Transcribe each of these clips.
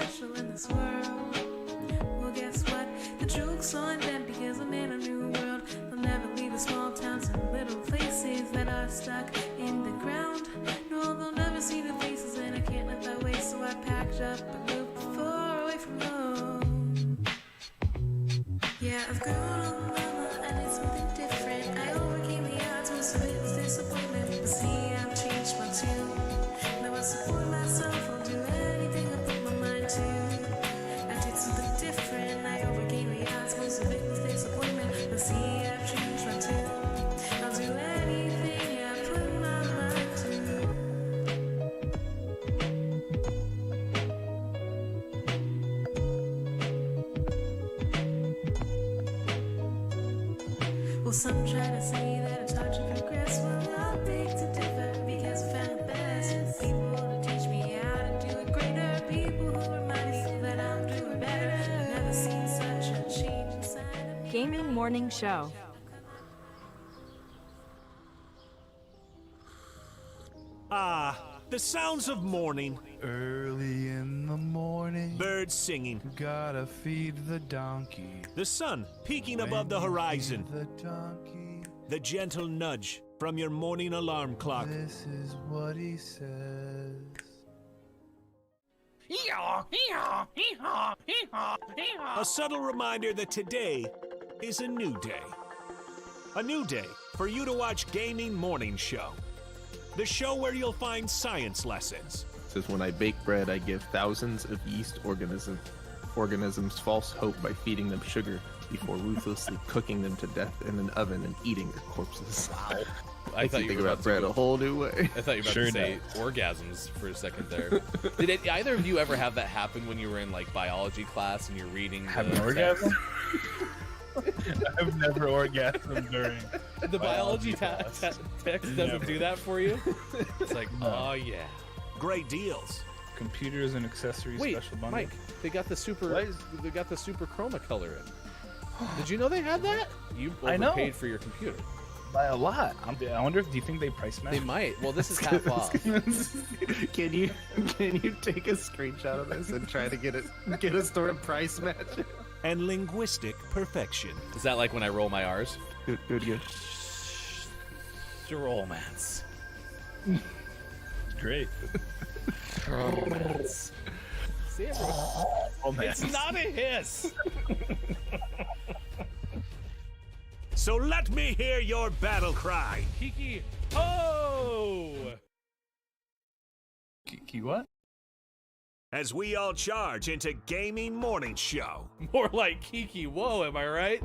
special in this world. Well, guess what? The joke's on them because I'm in a new world. They'll never leave the small towns and little places that are stuck in the ground. No, they'll never see the faces, and I can't let that waste, so I packed up and moved far away from home. Yeah, I've grown up, mama, I need something different. I overcame the odds, most of it was disappointment. But see, I've changed my tune. Now I support myself, I'll do anything I put my mind to. I did something different, I overcame the odds, most of it was disappointment. But see, I've changed my tune. I'll do anything I put my mind to. Well, some try to say that it's hard to progress. Well, I'll beg to differ because I found the best people to teach me how to do it greater. People who remind me that I'm doing better. I've never seen such a change inside of me. Gaming Morning Show. Ah, the sounds of morning. Early in the morning, Birds singing. gotta feed the donkey. The sun peeking above the When you horizon. feed the donkey, The gentle nudge from your morning alarm clock. this is what he says. A subtle reminder that today is a new day. A new day for you to watch Gaming Morning Show. The show where you'll find science lessons. Says when I bake bread, I give thousands of yeast organisms false hope by feeding them sugar before ruthlessly cooking them to death in an oven and eating their corpses. Wow. I thought you Think were about bread a whole new way. I thought you were about to say orgasms for a second there. Did either of you ever have that happen when you were in like biology class and you're reading? Have an the orgasm? I've never orgasmed during The biology text doesn't do that for you. It's like, oh yeah. Great deals. computers and accessories Wait, special bundle. Mike, they got the super chroma color in. Did you know they had that? You I know. overpaid for your computer. By a lot. I wonder if, do you think they price match? They might. Well, this is half off. Can you take a screenshot of this and try to get a store price match? And linguistic perfection. Is that like when I roll my R's? Good. Romance. Great. Romance. See, everyone. It's not a hiss. So let me hear your battle cry. Kiki. Oh! Kiki what? As we all charge into Gaming Morning Show. More like Kiki. Whoa, am I right?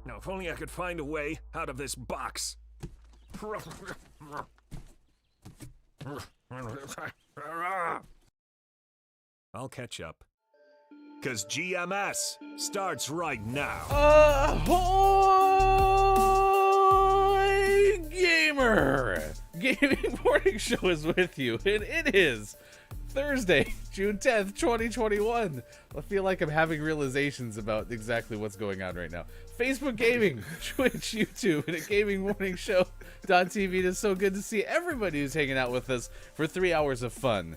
Now, if only I could find a way out of this box. I'll catch up. 'Cause GMS starts right now. Ahoy, gamer! Gaming Morning Show is with you, and it is Thursday, June 10th, 2021. I feel like I'm having realizations about exactly what's going on right now. Facebook Gaming, Twitch, YouTube, and at GamingMorningShow.tv. It is so good to see everybody who's hanging out with us for 3 hours of fun.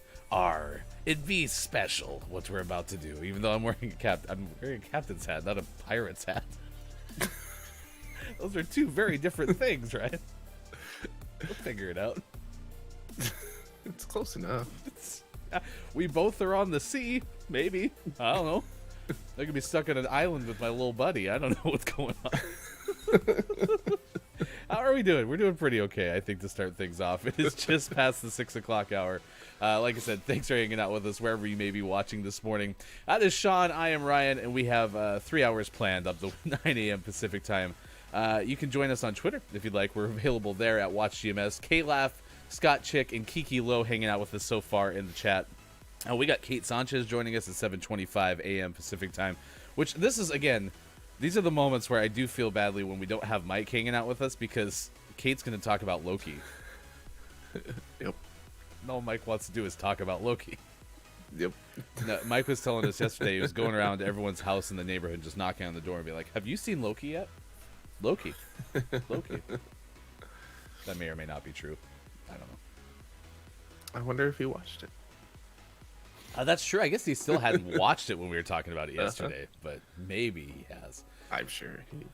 It'd be special what we're about to do, even though I'm wearing a captain's hat, not a pirate's hat. Those are two very different things, right? We'll figure it out. It's close enough. We both are on the sea, maybe. I don't know. I could be stuck on an island with my little buddy. I don't know what's going on. How are we doing? We're doing pretty okay, I think, to start things off. It is just past the 6 o'clock hour. Like I said, thanks for hanging out with us wherever you may be watching this morning. That is Sean, I am Ryan, and we have 3 hours planned up to 9 a.m. Pacific time. You can join us on Twitter if you'd like. We're available there at WatchGMS. K-Laugh, Scott Chick, and Kiki Lowe hanging out with us so far in the chat. We got Kate Sanchez joining us at 7:25 a.m. Pacific time, which this is, again, these are the moments where I do feel badly when we don't have Mike hanging out with us because Kate's going to talk about Loki. Yep. All Mike wants to do is talk about Loki. Yep. No, Mike was telling us yesterday he was going around to everyone's house in the neighborhood just knocking on the door and be like, have you seen Loki yet? Loki. That may or may not be true. I don't know. I wonder if he watched it. That's true. I guess he still hadn't watched it when we were talking about it yesterday, but maybe he has. I'm sure he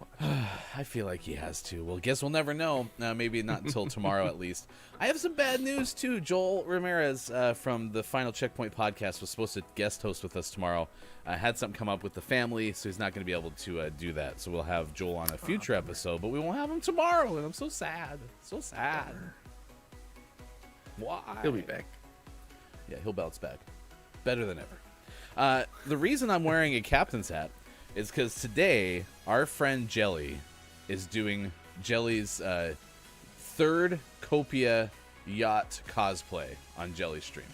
I feel like he has to. Well, guess we'll never know. Maybe not until tomorrow, at least. I have some bad news, too. Joel Ramirez from the Final Checkpoint podcast was supposed to guest host with us tomorrow. Had something come up with the family, so he's not going to be able to do that. So we'll have Joel on a future episode, but we won't have him tomorrow, and I'm so sad. So sad. Why? He'll be back. Yeah, he'll bounce back. Better than ever. The reason I'm wearing a captain's hat is because today our friend Jelly is doing Jelly's third Copia yacht cosplay on Jelly Stream.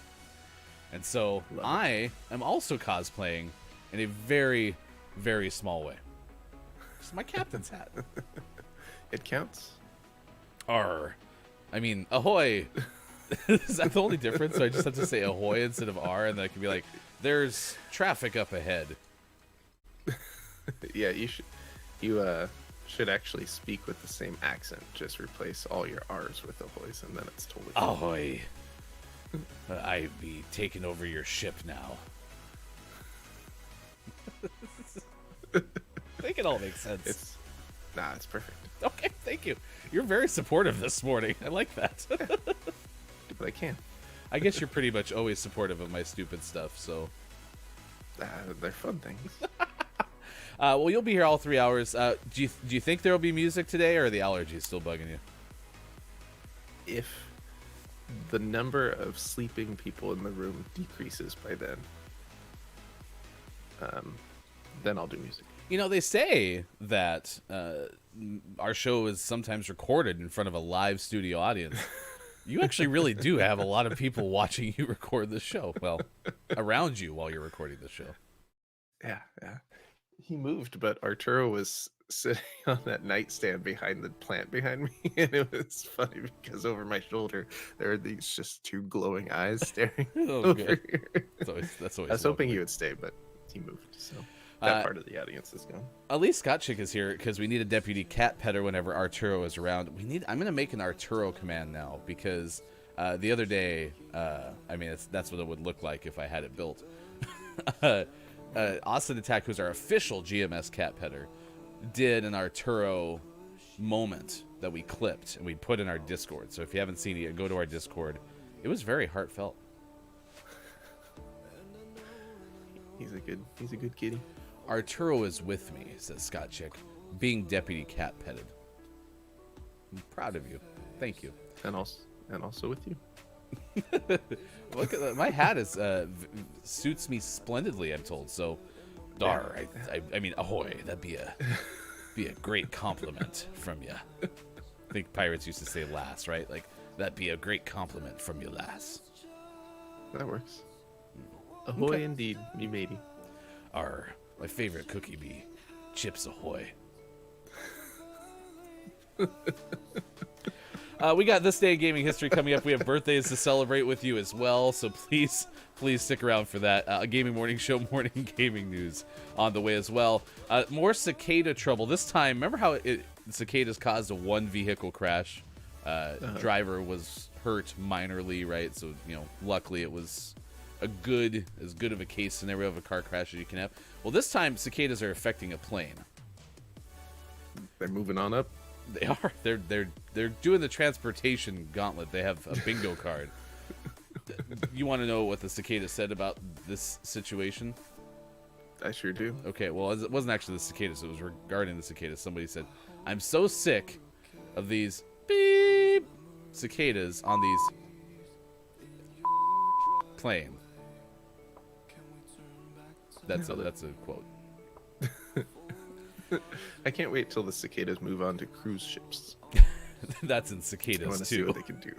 And so I am also cosplaying in a very, very small way. It's my captain's hat. It counts. Arr. I mean, ahoy. Is that the only difference? So I just have to say ahoy instead of R, and then I can be like, there's traffic up ahead. Yeah, you should actually speak with the same accent. Just replace all your R's with ahoys, and then it's totally fine. Ahoy. I be taking over your ship now. I think it all makes sense. It's perfect. Okay, thank you. You're very supportive this morning. I like that. But I can. I guess you're pretty much always supportive of my stupid stuff, so. They're fun things. Well, you'll be here all 3 hours. Do you think there will be music today, or are the allergies still bugging you? If the number of sleeping people in the room decreases by then I'll do music. You know, they say that our show is sometimes recorded in front of a live studio audience. You actually really do have a lot of people watching you record the show. Well, around you while you're recording the show. Yeah. He moved, but Arturo was sitting on that nightstand behind the plant behind me, and it was funny because over my shoulder there are these just two glowing eyes staring over here. That's always I was hoping lovely. you would stay, but he moved, so that part of the audience is gone. At least Scott Chick is here because we need a deputy cat petter whenever Arturo is around. I'm going to make an Arturo command now because the other day, that's what it would look like if I had it built. Austin Attack, who's our official GMS cat petter, did an Arturo moment that we clipped and we put in our Discord. So if you haven't seen it, go to our Discord. It was very heartfelt. He's a good kitty. Arturo is with me, says Scott Chick, being deputy cat petted. I'm proud of you. Thank you. And also with you. Look at that. My hat is suits me splendidly, I'm told. So, dar. I mean, ahoy. That'd be a great compliment from you. I think pirates used to say lass, right? Like that'd be a great compliment from you, lass. That works. Ahoy, Okay. Indeed, me matey. My favorite cookie bee, Chips Ahoy. We got This Day in Gaming History coming up. We have birthdays to celebrate with you as well, so please stick around for that. A Gaming Morning Show morning gaming news on the way as well. More cicada trouble. This time, remember how cicadas caused a one vehicle crash? Driver was hurt minorly, right? So, luckily it was as good of a case scenario of a car crash as you can have. Well, this time cicadas are affecting a plane. They're moving on up. They are. They're doing the transportation gauntlet. They have a bingo card. You want to know what the cicada said about this situation? I sure do. Okay, well, it wasn't actually the cicadas. It was regarding the cicadas. Somebody said, "I'm so sick of these beep cicadas on these plane." That's a quote. I can't wait till the cicadas move on to cruise ships. That's in I want cicadas to see too. what they can do.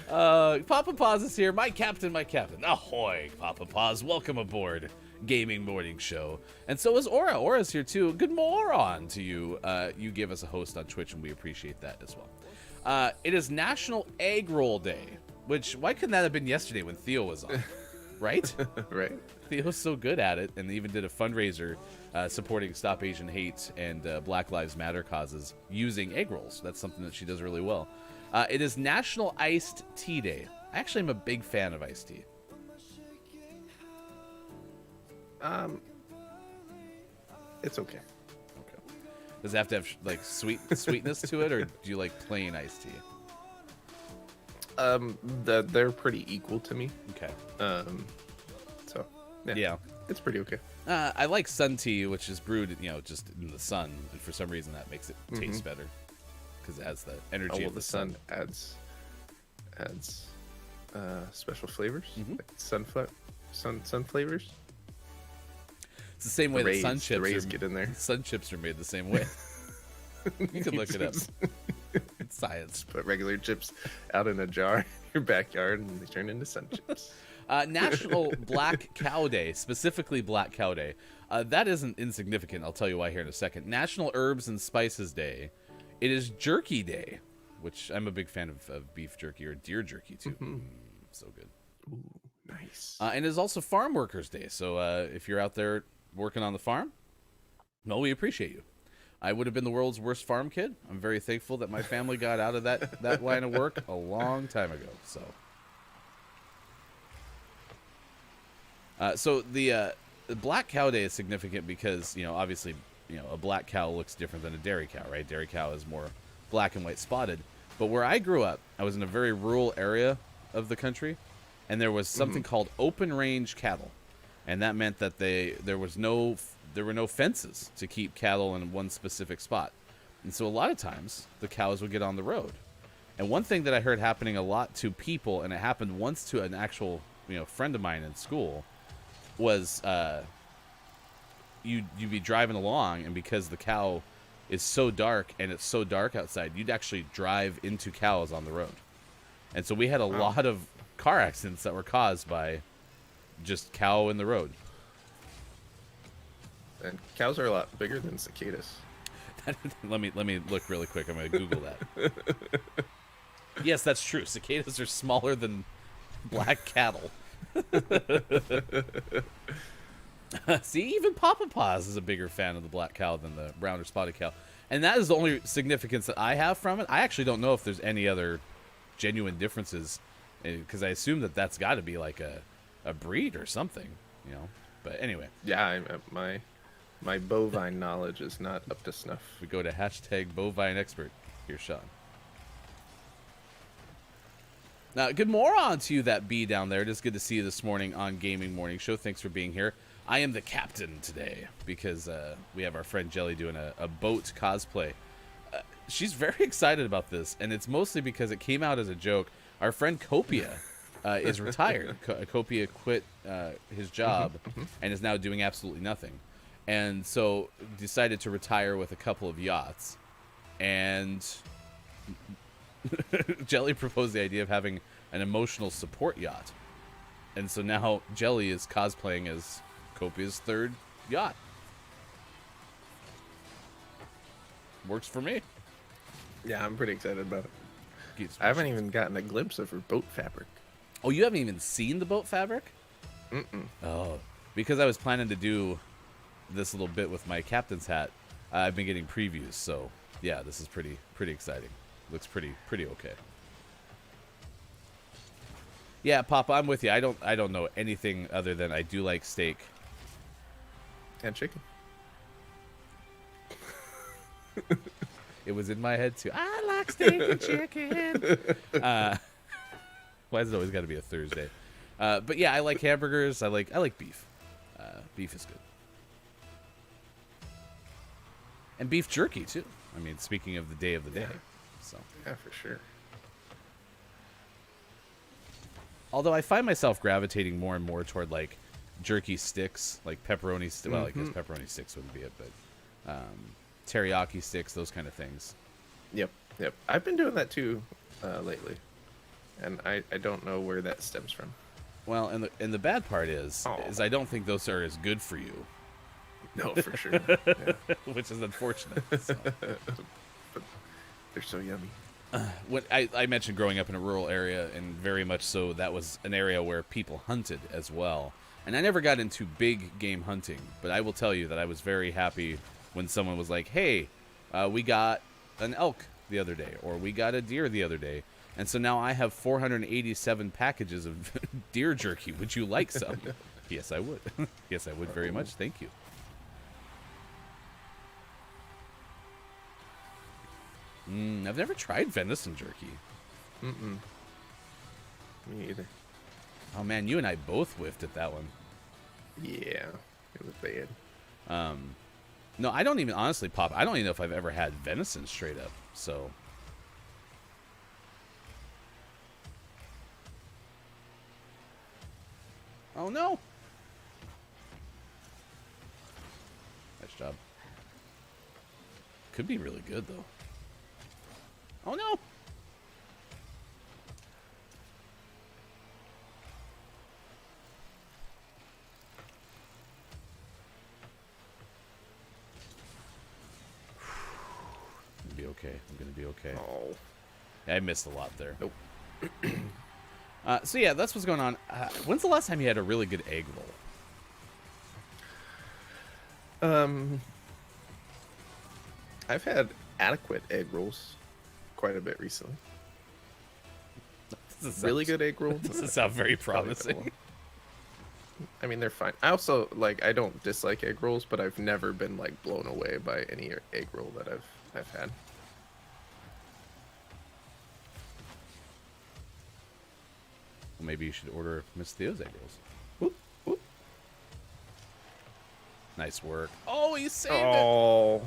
Papa Paws is here. My captain. Ahoy, Papa Paws. Welcome aboard Gaming Morning Show. And so is Aura. Aura's here too. Good moron to you. You give us a host on Twitch, and we appreciate that as well. It is National Egg Roll Day, which, why couldn't that have been yesterday when Theo was on? Right? Right. Theo's so good at it, and they even did a fundraiser supporting Stop Asian Hate and Black Lives Matter causes using egg rolls. That's something that she does really well. It is National Iced Tea Day. I actually am a big fan of iced tea. It's okay. Does it have to have like sweetness to it, or do you like plain iced tea? They're pretty equal to me. Okay. So Yeah. it's pretty okay. I like sun tea, which is brewed, just in the sun, and for some reason that makes it taste better because it has the energy Oh, well, of the sun adds special flavors, like sun flavors. It's the same way that sun chips The rays get in there. Sun chips are made the same way. You can look it up. It's science. Put regular chips out in a jar in your backyard, and they turn into sun chips. National Black Cow Day, specifically Black Cow Day. That isn't insignificant. I'll tell you why here in a second. National Herbs and Spices Day. It is Jerky Day, which I'm a big fan of beef jerky or deer jerky too. So good. Ooh, nice. And it is also Farm Workers Day. So if you're out there working on the farm, well, we appreciate you. I would have been the world's worst farm kid. I'm very thankful that my family got out of that line of work a long time ago. So the Black Cow Day is significant because, obviously, a black cow looks different than a dairy cow, right? Dairy cow is more black and white spotted. But where I grew up, I was in a very rural area of the country, and there was something called open range cattle. And that meant that there were no fences to keep cattle in one specific spot. And so a lot of times the cows would get on the road. And one thing that I heard happening a lot to people, and it happened once to an actual, friend of mine in school, was you'd be driving along, and because the cow is so dark and it's so dark outside, you'd actually drive into cows on the road. And so we had a lot of car accidents that were caused by just cow in the road. And cows are a lot bigger than cicadas. let me look really quick. I'm going to Google that. Yes, that's true. Cicadas are smaller than black cattle. See, even Papa Paws is a bigger fan of the black cow than the brown or spotted cow. And that is the only significance that I have from it. I actually don't know if there's any other genuine differences, because I assume that that's got to be like a breed or something, But anyway. Yeah, my bovine knowledge is not up to snuff. We go to #BovineExpert. Here's Sean. Now, good morning to you, that bee down there. It is good to see you this morning on Gaming Morning Show. Thanks for being here. I am the captain today because we have our friend Jelly doing a boat cosplay. She's very excited about this, and it's mostly because it came out as a joke. Our friend Copia is retired. Copia quit his job and is now doing absolutely nothing. And so decided to retire with a couple of yachts. And Jelly proposed the idea of having an emotional support yacht. And so now Jelly is cosplaying as Copia's third yacht. Works for me. Yeah, I'm pretty excited about it. Keeps I haven't even gotten a glimpse of her boat fabric. Oh, you haven't even seen the boat fabric? Mm-mm. Oh, because I was planning to do this little bit with my captain's hat. I've been getting previews, so yeah, this is pretty exciting. Looks pretty okay. Yeah, Papa, I'm with you. I don't know anything other than I do like steak And chicken. It was in my head too. I like steak and chicken. Why has it always got to be a Thursday? But yeah, I like hamburgers. I like beef. Beef is good. And beef jerky too. I mean, speaking of the day of the day. So Yeah, for sure. although I find myself gravitating more and more toward like jerky sticks, like pepperoni. Well, I guess pepperoni sticks wouldn't be it, but teriyaki sticks, those kind of things. Yep. I've been doing that too lately, and I don't know where that stems from. Well, and the bad part is I don't think those are as good for you, No, for sure. Yeah. which is unfortunate. So. But they're so yummy. When I mentioned growing up in a rural area, and very much so, that was an area where people hunted as well. And I never got into big game hunting, but I will tell you that I was very happy when someone was like, hey, we got an elk the other day, or we got a deer the other day. And so now I have 487 packages of deer jerky. Would you like some? Yes, I would. Yes, I would very much. Thank you. I've never tried venison jerky. Mm-mm. Me either. Oh, man, you and I both whiffed at that one. Yeah, it was bad. No, I don't even, honestly, Pop, I don't even know if I've ever had venison straight up, so... Oh, no! Nice job. Could be really good, though. Oh, no! Be okay. I'm gonna be okay. Oh, Yeah, I missed a lot there. nope. So yeah, that's what's going on. When's the last time you had a really good egg roll? I've had adequate egg rolls quite a bit recently. Really good egg roll. Doesn't sound very Probably been a promising. while. I mean, they're fine. I also I don't dislike egg rolls, but I've never been like blown away by any egg roll that I've had. Well, maybe you should order Miss Theo's egg rolls. Whoop, whoop. Nice work. Oh, he saved it. Oh,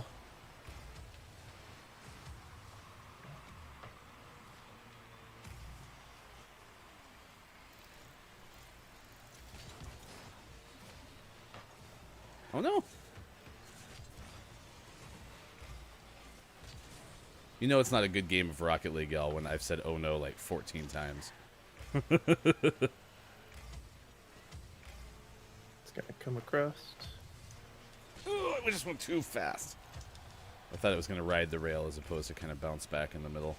Oh no. You know it's not a good game of Rocket League, y'all, when I've said oh no like 14 times. it's gonna come across. Oh, we just went too fast. I thought it was going to ride the rail as opposed to kind of bounce back in the middle.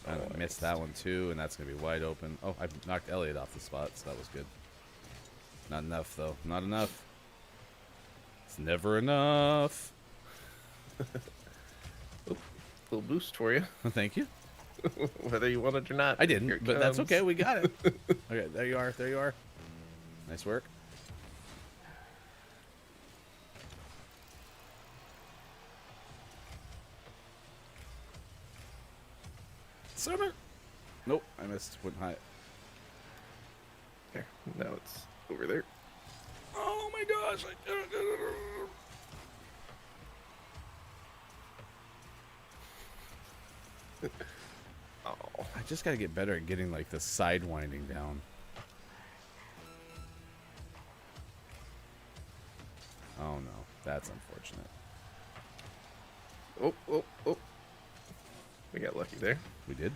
I missed that one too, and that's going to be wide open. Oh, I knocked Elliot off the spot, so that was good. Not enough, though. Not enough. It's never enough. Little boost for you, Thank you. whether you want it or not. I didn't, Here it but that's comes. okay. We got it. Okay, there you are. There you are. Nice work. Summer. Nope, I missed. Went high. There, now it's over there. Oh my gosh! Oh, I just gotta get better at getting like the side winding down. Oh no, that's unfortunate. oh, oh, oh. We got lucky there. We did.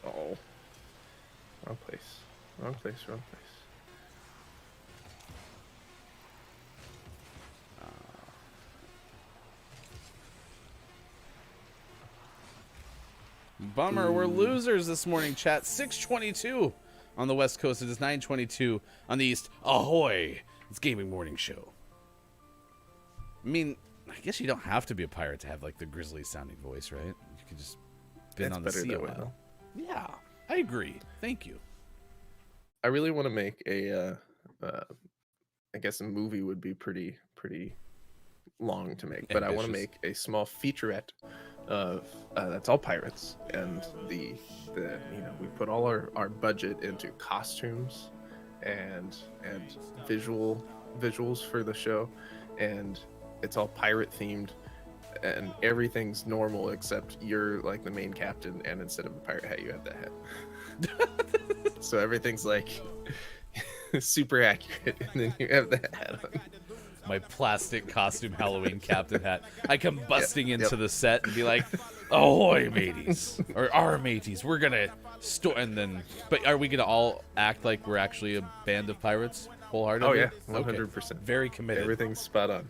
Oh, wrong place. Wrong place. Wrong place. Bummer, we're losers this morning, chat. 6:22 on the West Coast. It is 9:22 on the East. Ahoy! It's Gaming Morning Show. I mean, I guess you don't have to be a pirate to have like the grizzly sounding voice, right? You could just been It's on the better sea a that way, while. Yeah, I agree. Thank you. I really want to make a. I guess a movie would be pretty long to make, but I want to Ambitious. make a small featurette of that's all pirates, and the we put all our budget into costumes and visuals for the show, and it's all pirate themed, and everything's normal except you're like the main captain, and instead of a pirate hat you have that hat. So everything's like super accurate, and then you have that hat on. My plastic costume Halloween captain hat. I come busting into yep. the set and be like, "Ahoy, mateys!" or "Our mateys, we're gonna and then. But are we gonna all act like we're actually a band of pirates, wholeheartedly? Oh yeah, Okay. 100%. Very committed. Everything's spot on.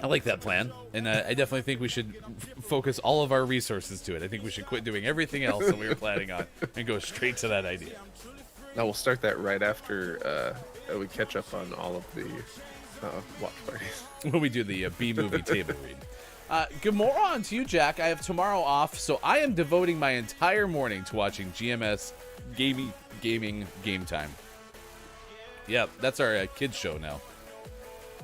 I like that plan, and I definitely think we should focus all of our resources to it. I think we should quit doing everything else that we were planning on and go straight to that idea. Now we'll start that right after we catch up on all of the Watch parties. when we do the B movie table read. Good morning to you, Jack. I have tomorrow off, so I am devoting my entire morning to watching GMS gaming game time. Yep, that's our kids show now.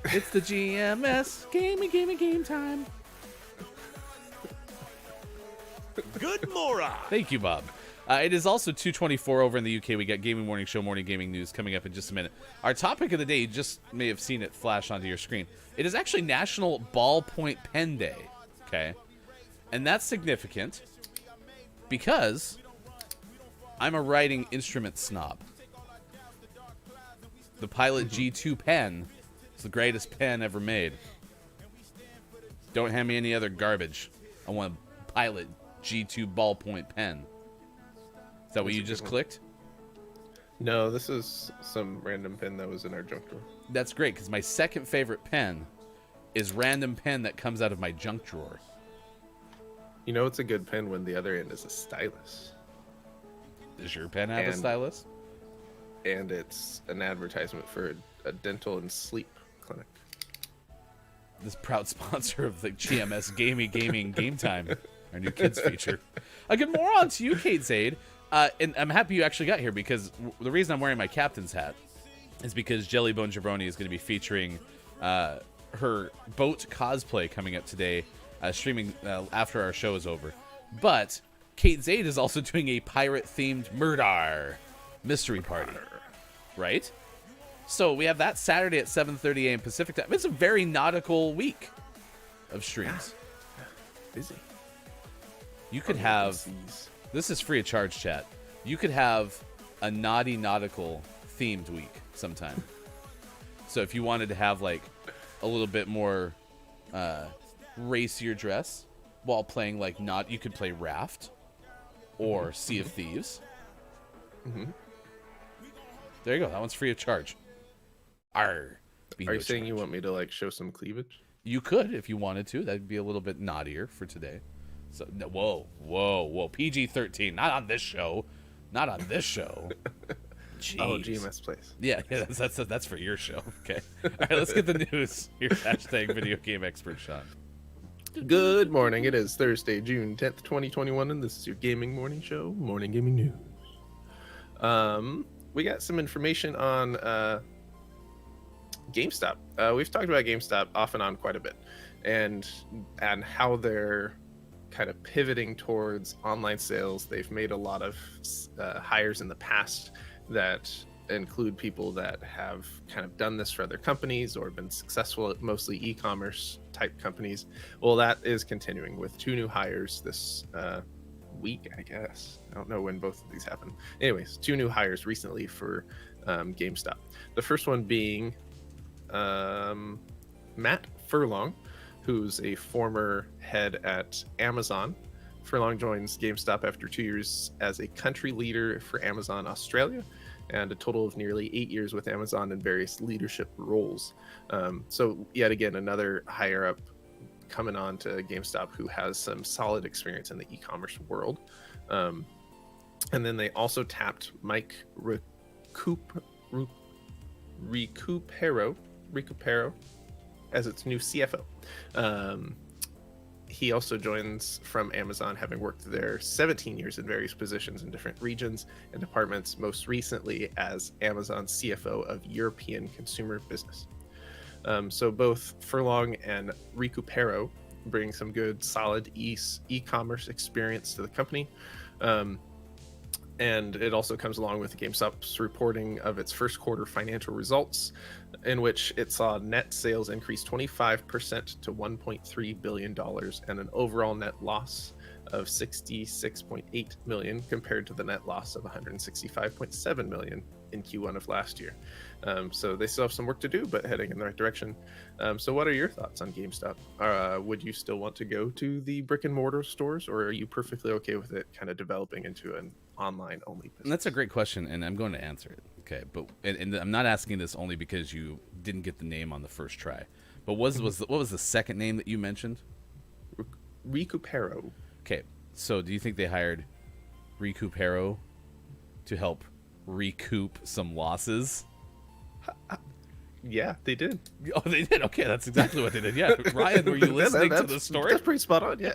It's the GMS gaming game time. Good morning. Thank you, Bob. It is also 2:24 over in the UK. We got Gaming Morning Show, Morning Gaming News coming up in just a minute. Our topic of the day, you just may have seen it flash onto your screen. It is actually National Ballpoint Pen Day, okay? And that's significant because I'm a writing instrument snob. The Pilot G2 pen is the greatest pen ever made. Don't hand me any other garbage. I want a Pilot G2 ballpoint pen. Is that what you just clicked? No, this is some random pen that was in our junk drawer. That's great, because my second favorite pen is random pen that comes out of my junk drawer. You know it's a good pen when the other end is a stylus. Does your pen have a And- stylus? And it's an advertisement for a dental and sleep clinic. This proud sponsor of the GMS Gaming Game Time, our new kids feature. Good morning to you, Kate Zaid. And I'm happy you actually got here, because the reason I'm wearing my captain's hat is because Jellybone Jabroni is going to be featuring her boat cosplay coming up today, streaming after our show is over. But Kate Zaid is also doing a pirate-themed murder mystery party, right? So we have that Saturday at 7:30 a.m. Pacific time. It's a very nautical week of streams. Busy. You could have... This is free of charge, chat. You could have a naughty nautical themed week sometime. So if you wanted to have like a little bit more racier dress while playing like you could play Raft or Sea of Thieves. Mm-hmm. There you go. That one's free of charge. Arr. Are you saying you want me to like show some cleavage? You could if you wanted to. That'd be a little bit naughtier for today. So whoa. PG-13. Not on this show. Not on this show. Jeez. Oh, GMS Place. Yeah, that's for your show. Okay. All right, let's get the news. Here's hashtag video game expert Sean. Good morning. It is Thursday, June 10th, 2021, and this is your gaming morning show, Morning Gaming News. We got some information on GameStop. We've talked about GameStop off and on quite a bit, and how they're kind of pivoting towards online sales. They've made a lot of hires in the past that include people that have kind of done this for other companies or been successful at mostly e-commerce type companies. Well, that is continuing with 2 new hires this week, I guess. I don't know when both of these happen. Anyways, 2 new hires recently for GameStop. The first one being Matt Furlong, who's a former head at Amazon. Furlong joins GameStop after 2 years as a country leader for Amazon Australia and a total of nearly 8 years with Amazon in various leadership roles. So yet again, another higher up coming on to GameStop who has some solid experience in the e-commerce world. And then they also tapped Mike Recupero as its new CFO. He also joins from Amazon, having worked there 17 years in various positions in different regions and departments, most recently as Amazon's CFO of European consumer business. So both Furlong and Recupero bring some good, solid e-commerce experience to the company. And it also comes along with GameStop's reporting of its first quarter financial results, in which it saw net sales increase 25% to $1.3 billion and an overall net loss of $66.8 million compared to the net loss of $165.7 million in Q1 of last year. So they still have some work to do, but heading in the right direction. So what are your thoughts on GameStop? Would you still want to go to the brick and mortar stores, or are you perfectly okay with it kind of developing into an online only business? And that's a great question, and I'm going to answer it. Okay, but and I'm not asking this only because you didn't get the name on the first try. But what was the second name that you mentioned? Recupero. Okay, so do you think they hired Recupero to help recoup some losses? Yeah, they did. Oh, they did. Okay, that's exactly what they did. Yeah, Ryan, were you listening to the story? That's pretty spot on. Yeah.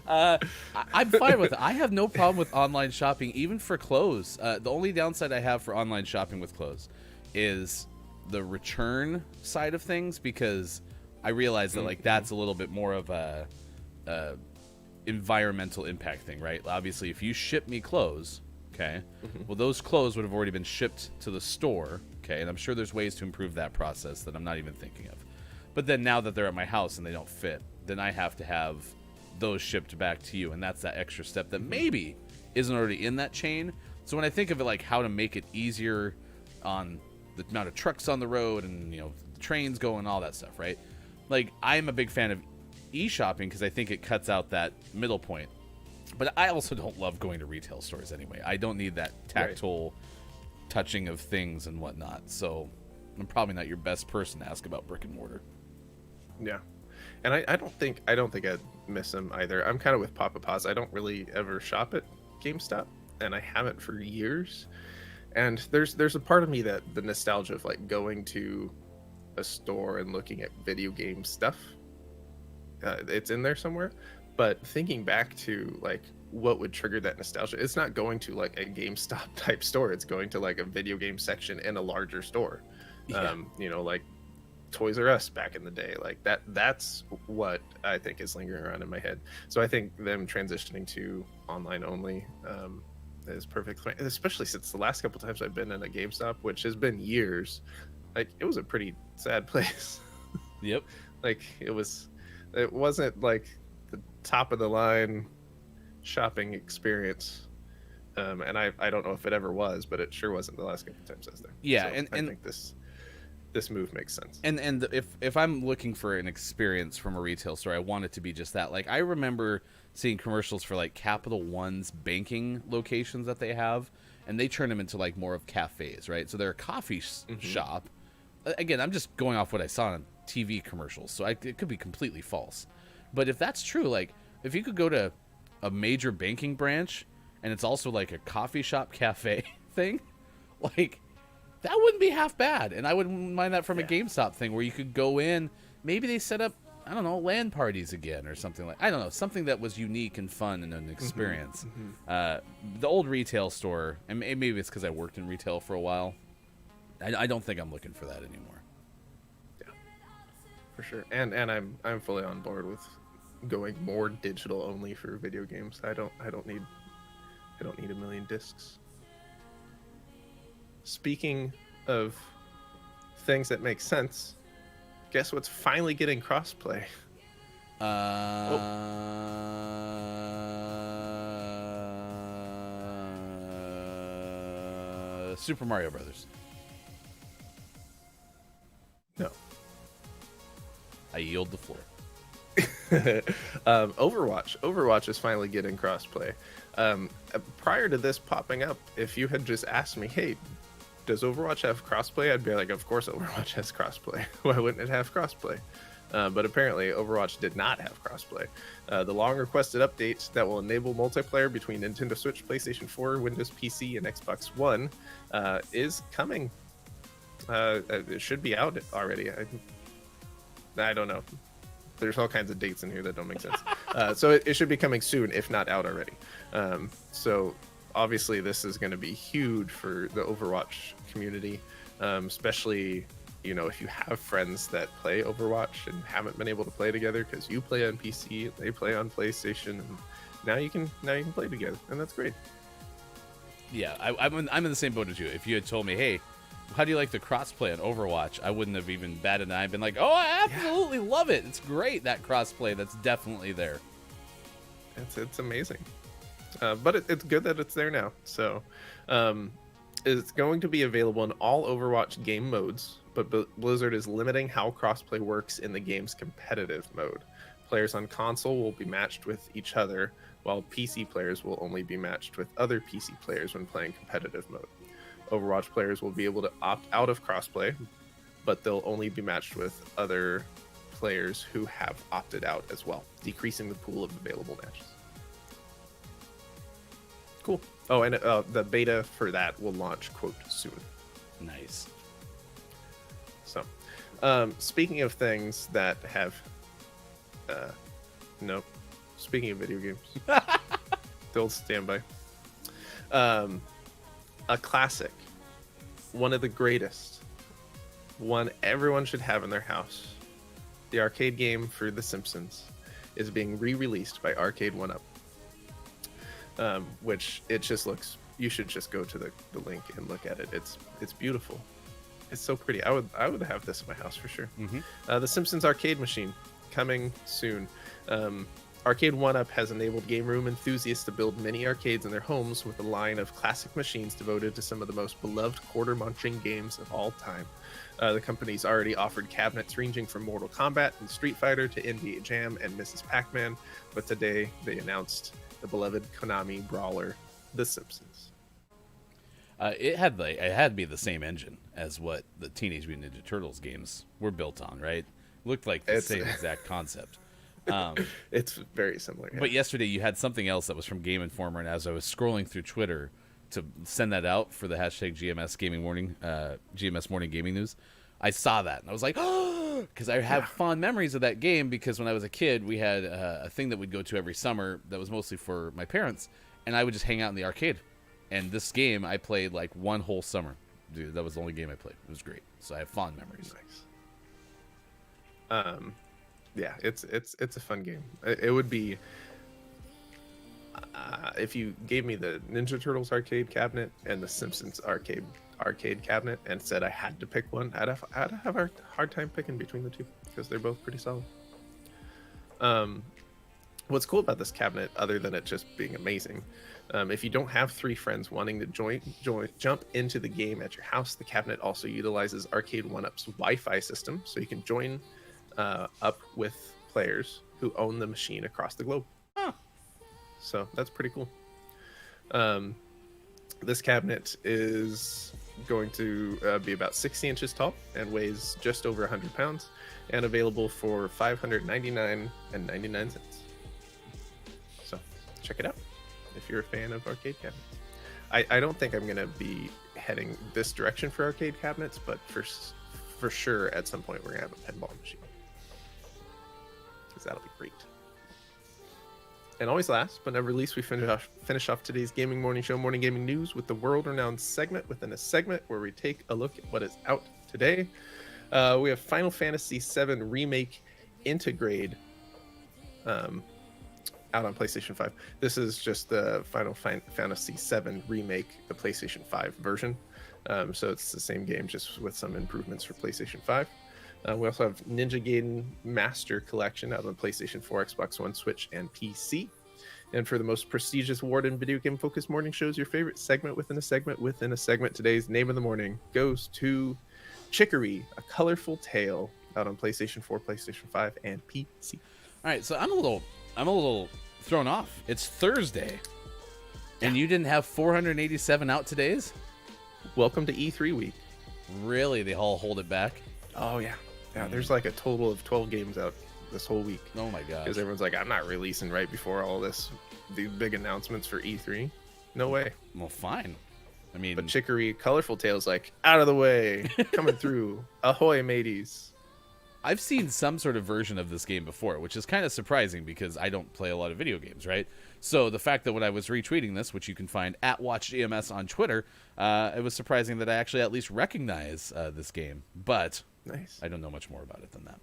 I'm fine with it. I have no problem with online shopping, even for clothes. The only downside I have for online shopping with clothes is the return side of things, because I realize that like that's a little bit more of a environmental impact thing, right? Obviously, if you ship me clothes, okay, well, those clothes would have already been shipped to the store, okay, and I'm sure there's ways to improve that process that I'm not even thinking of. But then now that they're at my house and they don't fit, then I have to have those shipped back to you, and that's that extra step that maybe isn't already in that chain. So when I think of it like how to make it easier on the amount of trucks on the road and, you know, trains going, all that stuff, right? Like, I'm a big fan of e-shopping because I think it cuts out that middle point. But I also don't love going to retail stores anyway. I don't need that tactile touching of things and whatnot. So I'm probably not your best person to ask about brick and mortar. Yeah. And I don't think I'd miss them either. I'm kind of with Papa Paws. I don't really ever shop at GameStop, and I haven't for years. And there's a part of me that the nostalgia of like going to a store and looking at video game stuff, it's in there somewhere. But thinking back to like what would trigger that nostalgia, it's not going to like a GameStop type store. It's going to like a video game section in a larger store. Yeah. You know, like Toys R Us back in the day. Like that's what I think is lingering around in my head. So I think them transitioning to online only is perfect, especially since the last couple times I've been in a GameStop, which has been years. Like, it was a pretty sad place. Yep. Like, it wasn't like the top of the line shopping experience. And I don't know if it ever was, but it sure wasn't the last couple times I was there. Yeah, so and I think this move makes sense. And if I'm looking for an experience from a retail store, I want it to be just that. Like, I remember seeing commercials for like Capital One's banking locations that they have, and they turn them into like more of cafes, right? So they're a coffee shop. Again, I'm just going off what I saw on TV commercials, so it could be completely false. But if that's true, like if you could go to a major banking branch and it's also like a coffee shop cafe thing, like that wouldn't be half bad. And I wouldn't mind that from a GameStop thing where you could go in, maybe they set up, I don't know, LAN parties again or something like, I don't know, something that was unique and fun and an experience. The old retail store, and maybe it's because I worked in retail for a while, I don't think I'm looking for that anymore. Yeah, for sure. And I'm fully on board with going more digital only for video games. I don't need a million discs. Speaking of things that make sense, guess what's finally getting crossplay? Super Mario Brothers. No. I yield the floor. Overwatch is finally getting crossplay. Prior to this popping up, if you had just asked me, hey, does Overwatch have crossplay? I'd be like, of course Overwatch has crossplay. Why wouldn't it have crossplay? But apparently Overwatch did not have crossplay. The long requested update that will enable multiplayer between Nintendo Switch, PlayStation 4, Windows PC, and Xbox One is coming. It should be out already. I don't know. There's all kinds of dates in here that don't make sense. So it should be coming soon, if not out already. So obviously this is going to be huge for the Overwatch community, especially, you know, if you have friends that play Overwatch and haven't been able to play together because you play on PC, they play on PlayStation, and now you can play together, and that's great. Yeah, I'm in the same boat as you. If you had told me, hey, how do you like the crossplay on Overwatch? I wouldn't have even batted an eye. I've been like, oh, I absolutely love it. It's great, that crossplay. That's definitely there. It's amazing. But it's good that it's there now. So it's going to be available in all Overwatch game modes, but Blizzard is limiting how crossplay works in the game's competitive mode. Players on console will be matched with each other, while PC players will only be matched with other PC players when playing competitive mode. Overwatch players will be able to opt out of crossplay, but they'll only be matched with other players who have opted out as well, decreasing the pool of available matches. Cool. Oh, and the beta for that will launch, quote, soon. Nice. So, speaking of things that have, nope. Speaking of video games, the old standby. A classic, one of the greatest, one everyone should have in their house. The arcade game for The Simpsons is being re-released by Arcade 1-Up, which it just looks. You should just go to the link and look at it. It's beautiful. It's so pretty. I would have this in my house for sure. The Simpsons arcade machine coming soon. Arcade 1-Up has enabled game room enthusiasts to build mini arcades in their homes with a line of classic machines devoted to some of the most beloved quarter-munching games of all time. The company's already offered cabinets ranging from Mortal Kombat and Street Fighter to NBA Jam and Mrs. Pac-Man, but today they announced the beloved Konami brawler, The Simpsons. It had to be the same engine as what the Teenage Mutant Ninja Turtles games were built on, right? Looked like the same exact concept. It's very similar. Yeah. But yesterday you had something else that was from Game Informer, and as I was scrolling through Twitter to send that out for the hashtag GMS Gaming Morning, GMS Morning Gaming News, I saw that and I was like, oh, because I have fond memories of that game. Because when I was a kid, we had a thing that we'd go to every summer that was mostly for my parents, and I would just hang out in the arcade. And this game I played like one whole summer. Dude, that was the only game I played. It was great. So I have fond memories. Nice. Yeah, it's a fun game. It would be if you gave me the Ninja Turtles arcade cabinet and the Simpsons arcade cabinet and said I had to pick one, I'd have a hard time picking between the two because they're both pretty solid. What's cool about this cabinet, other than it just being amazing, if you don't have 3 friends wanting to jump into the game at your house, the cabinet also utilizes Arcade 1-Up's Wi-Fi system, so you can join up with players who own the machine across the globe. So that's pretty cool. This cabinet is going to be about 60 inches tall and weighs just over 100 pounds, and available for $599.99. So check it out if you're a fan of arcade cabinets. I don't think I'm going to be heading this direction for arcade cabinets, but for sure at some point we're going to have a pinball machine, because that'll be great. And always last but never least, we finish off today's Gaming Morning Show Morning Gaming News with the world-renowned segment within a segment where we take a look at what is out today. We have Final Fantasy VII Remake Integrate out on PlayStation 5. This is just the Final Fantasy VII Remake, the PlayStation 5 version. So it's the same game, just with some improvements for PlayStation 5. We also have Ninja Gaiden Master Collection out on PlayStation 4, Xbox One, Switch, and PC. And for the most prestigious award in video game focused morning shows, your favorite segment within a segment within a segment, today's name of the morning goes to Chicory, A Colorful Tale, out on PlayStation 4, PlayStation 5, and PC. All right, so I'm a little thrown off. It's Thursday, and you didn't have 487 out today's? Welcome to E3 week. Really? They all hold it back? Oh, yeah. Yeah, there's like a total of 12 games out this whole week. Oh my gosh. Because everyone's like, I'm not releasing right before all these big announcements for E3. No way. Well, fine. I mean, but Chicory Colorful Tale's like, out of the way, coming through. Ahoy, mateys. I've seen some sort of version of this game before, which is kind of surprising because I don't play a lot of video games, right? So the fact that when I was retweeting this, which you can find at WatchGMS on Twitter, it was surprising that I actually at least recognize this game. But nice. I don't know much more about it than that.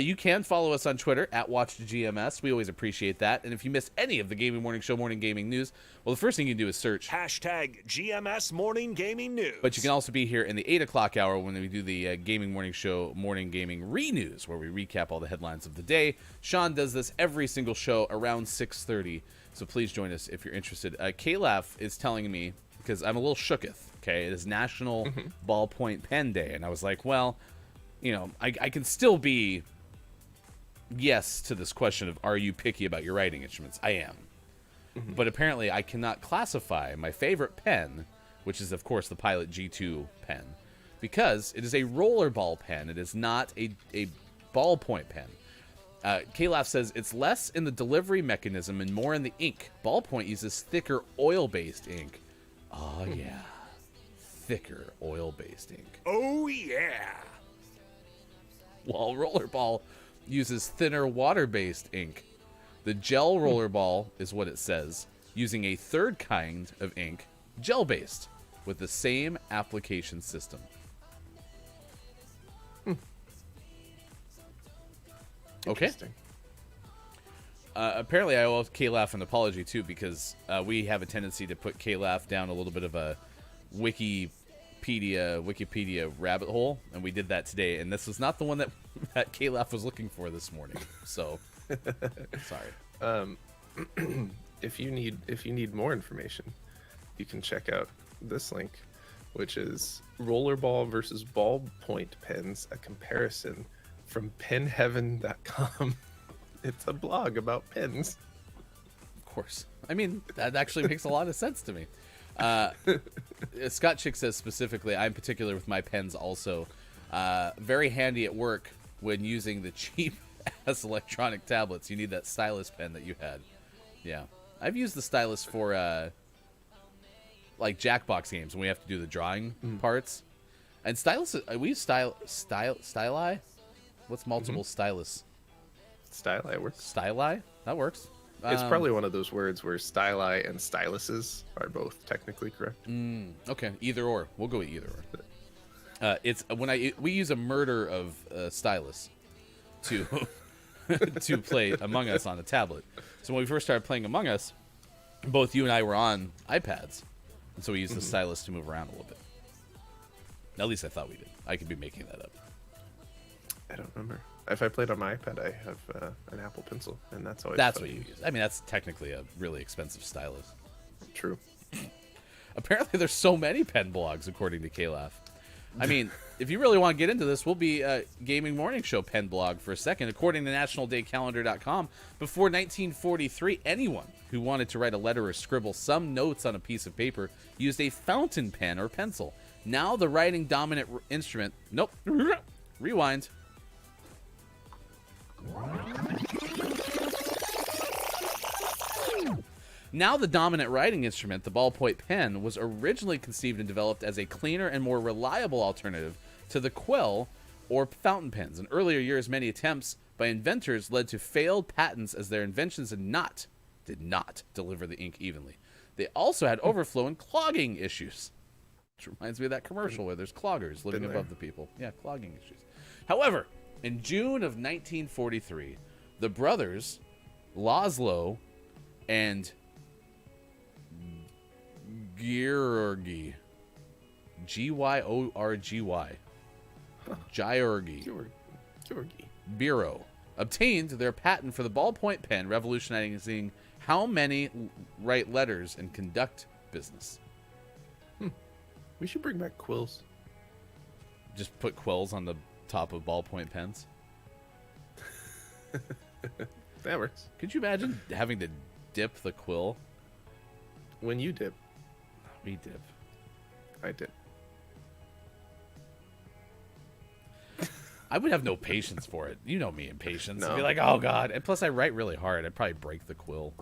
You can follow us on Twitter at WatchGMS. We always appreciate that. And if you miss any of the Gaming Morning Show Morning Gaming News, well, the first thing you can do is search Hashtag GMS Morning Gaming News. But you can also be here in the 8 o'clock hour when we do the Gaming Morning Show Morning Gaming Re-News, where we recap all the headlines of the day. Sean does this every single show around 6:30, so please join us if you're interested. Kalaf is telling me, because I'm a little shooketh, okay, it is National Ballpoint Pen Day, and I was like, well, you know, I can still be yes to this question of, are you picky about your writing instruments? I am. But apparently I cannot classify my favorite pen, which is, of course, the Pilot G2 pen, because it is a rollerball pen. It is not a ballpoint pen. Kalaf says it's less in the delivery mechanism and more in the ink. Ballpoint uses thicker oil-based ink. Oh, yeah. Thicker oil-based ink. Oh, yeah. while Rollerball uses thinner water-based ink. The gel Rollerball is what it says, using a third kind of ink, gel-based, with the same application system. Okay. Interesting. Apparently, I owe KLAF an apology, too, because we have a tendency to put KLAF down a little bit of a Wikipedia rabbit hole, and we did that today, and this was not the one that KLAF was looking for this morning, so sorry. If you need more information, you can check out this link, which is Rollerball versus Ballpoint Pens, a comparison from penheaven.com. It's a blog about pens. Of course. I mean, that actually makes a lot of sense to me. Scott Chick says specifically, I'm particular with my pens also. Very handy at work when using the cheap-ass electronic tablets. You need that stylus pen that you had. Yeah. I've used the stylus for, like, Jackbox games when we have to do the drawing parts. And stylus, we use styli? What's multiple stylus? Styli works. Styli? That works. It's probably one of those words where styli and styluses are both technically correct. Okay, either or. We'll go with either or. It's when we use a murder of stylus to to play Among Us on a tablet. So when we first started playing Among Us, both you and I were on iPads, and so we used the stylus to move around a little bit. At least I thought we did. I could be making that up. I don't remember. If I played on my iPad, I have an Apple Pencil, and that's always That's what you use. I mean, that's technically a really expensive stylus. True. Apparently, there's so many pen blogs, according to KLAF. I mean, if you really want to get into this, we'll be a Gaming Morning Show pen blog for a second. According to NationalDayCalendar.com, before 1943, anyone who wanted to write a letter or scribble some notes on a piece of paper used a fountain pen or pencil. Now the writing dominant instrument... Nope. Rewind. Now the dominant writing instrument, the ballpoint pen, was originally conceived and developed as a cleaner and more reliable alternative to the quill or fountain pens. In earlier years, many attempts by inventors led to failed patents as their inventions did not deliver the ink evenly. They also had overflow and clogging issues. Which reminds me of that commercial where there's cloggers living above the people. Yeah, clogging issues. However, in June of 1943, the brothers Laszlo and Georgy, Gyorgy, Georgy. Bureau obtained their patent for the ballpoint pen, revolutionizing how many write letters and conduct business. We should bring back quills. Just put quills on the top of ballpoint pens. That works. Could you imagine having to dip the quill? When you dip, We dip. I dip. I would have no patience for it. You know me, impatience. I'd be No. like, oh god. And plus, I write really hard. I'd probably break the quill.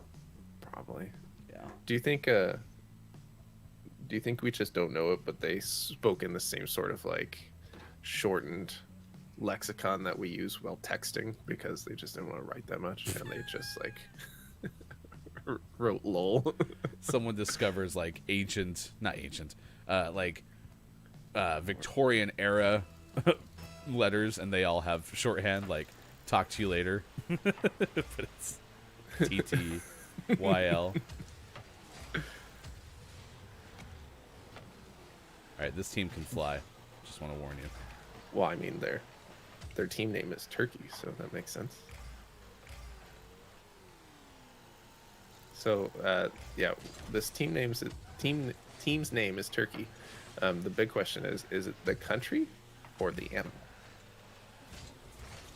Probably. Yeah. Do you think we just don't know it, but they spoke in the same sort of like shortened lexicon that we use while texting because they just didn't want to write that much and they just like wrote lol. Someone discovers like Victorian era letters, and they all have shorthand like "talk to you later," but it's TTYL. All right, this team can fly. Just want to warn you. Well, I mean their team name is Turkey, so that makes sense. So yeah, this team's name is Turkey. The big question is it the country or the animal?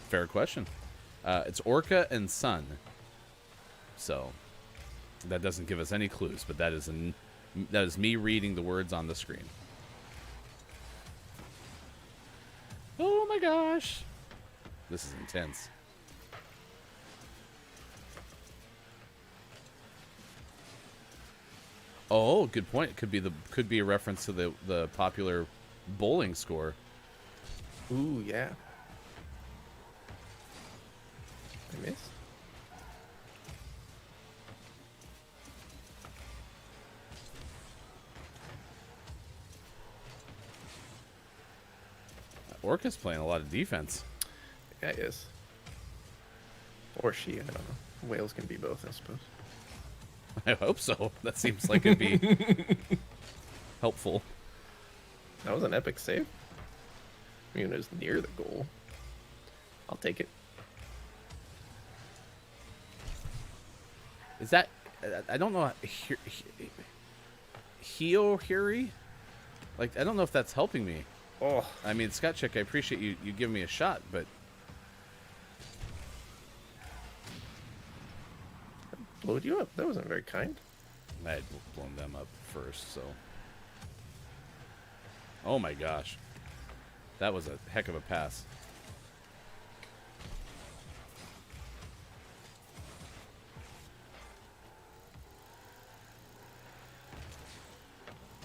Fair question. It's Orca and Sun. So that doesn't give us any clues, but that is me reading the words on the screen. Oh my gosh. This is intense. Oh, good point. It could be a reference to the popular bowling score. Ooh, yeah. miss. Orca's playing a lot of defense. Yeah, it is. Or she, I don't know. Whales can be both, I suppose. I hope so. That seems like it'd be helpful. That was an epic save. I mean, it was near the goal. I'll take it. Is that... I don't know... Hiohiri? Like, I don't know if that's helping me. Oh, I mean, Scott Chick, I appreciate you giving me a shot, but... blowed you up. That wasn't very kind. I had blown them up first, so... Oh my gosh. That was a heck of a pass.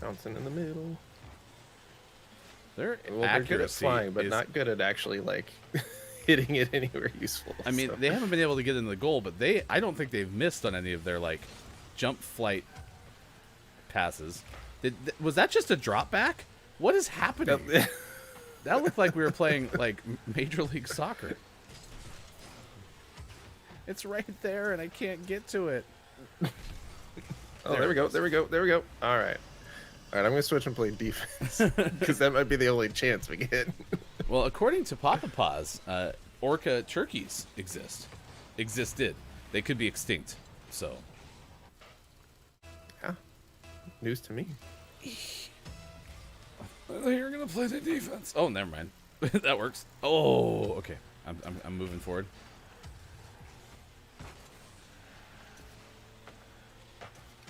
Bouncing in the middle. Their Well, they're good at accuracy flying, but is- not good at actually, like, hitting it anywhere useful. I mean, so. they haven't been able to get into the goal, but I don't think they've missed on any of their, like, jump flight passes. Was that just a drop back? What is happening? That looked like we were playing, like, Major League Soccer. It's right there, and I can't get to it. Oh, there we go. There we go. There we go. All right. All right, I'm going to switch and play defense. Because that might be the only chance we get. Well, according to Papa Paws, orca turkeys existed. They could be extinct, so... Yeah. News to me. You're gonna play the defense. Oh, never mind. That works. Oh, okay. I'm moving forward.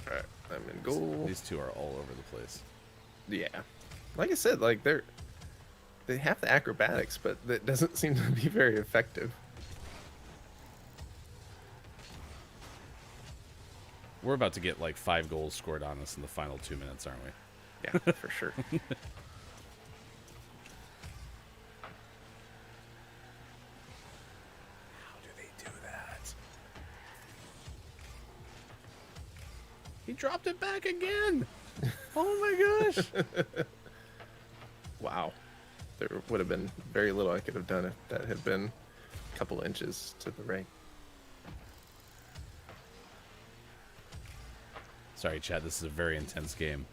All right, I'm in goal. These two are all over the place. Yeah. Like I said, like they have the acrobatics, but that doesn't seem to be very effective. We're about to get like 5 goals scored on us in the final 2 minutes, aren't we? Yeah, for sure. How do they do that? He dropped it back again. Oh my gosh. Wow. There would have been very little I could have done if that had been a couple inches to the right. Sorry, Chad. This is a very intense game.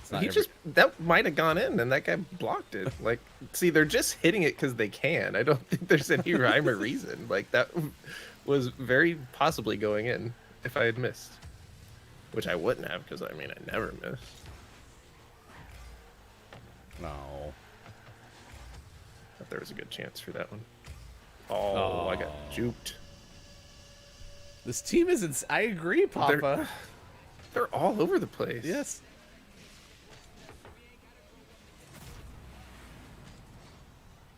It's not He every- just that might have gone in, and that guy blocked it. Like, see, they're just hitting it because they can. I don't think there's any rhyme or reason. Like that was very possibly going in if I had missed, which I wouldn't have because I mean I never miss. No. But there was a good chance for that one. Oh, I got Oh. juked. This team isn't. I agree, Papa. They're all over the place. Yes.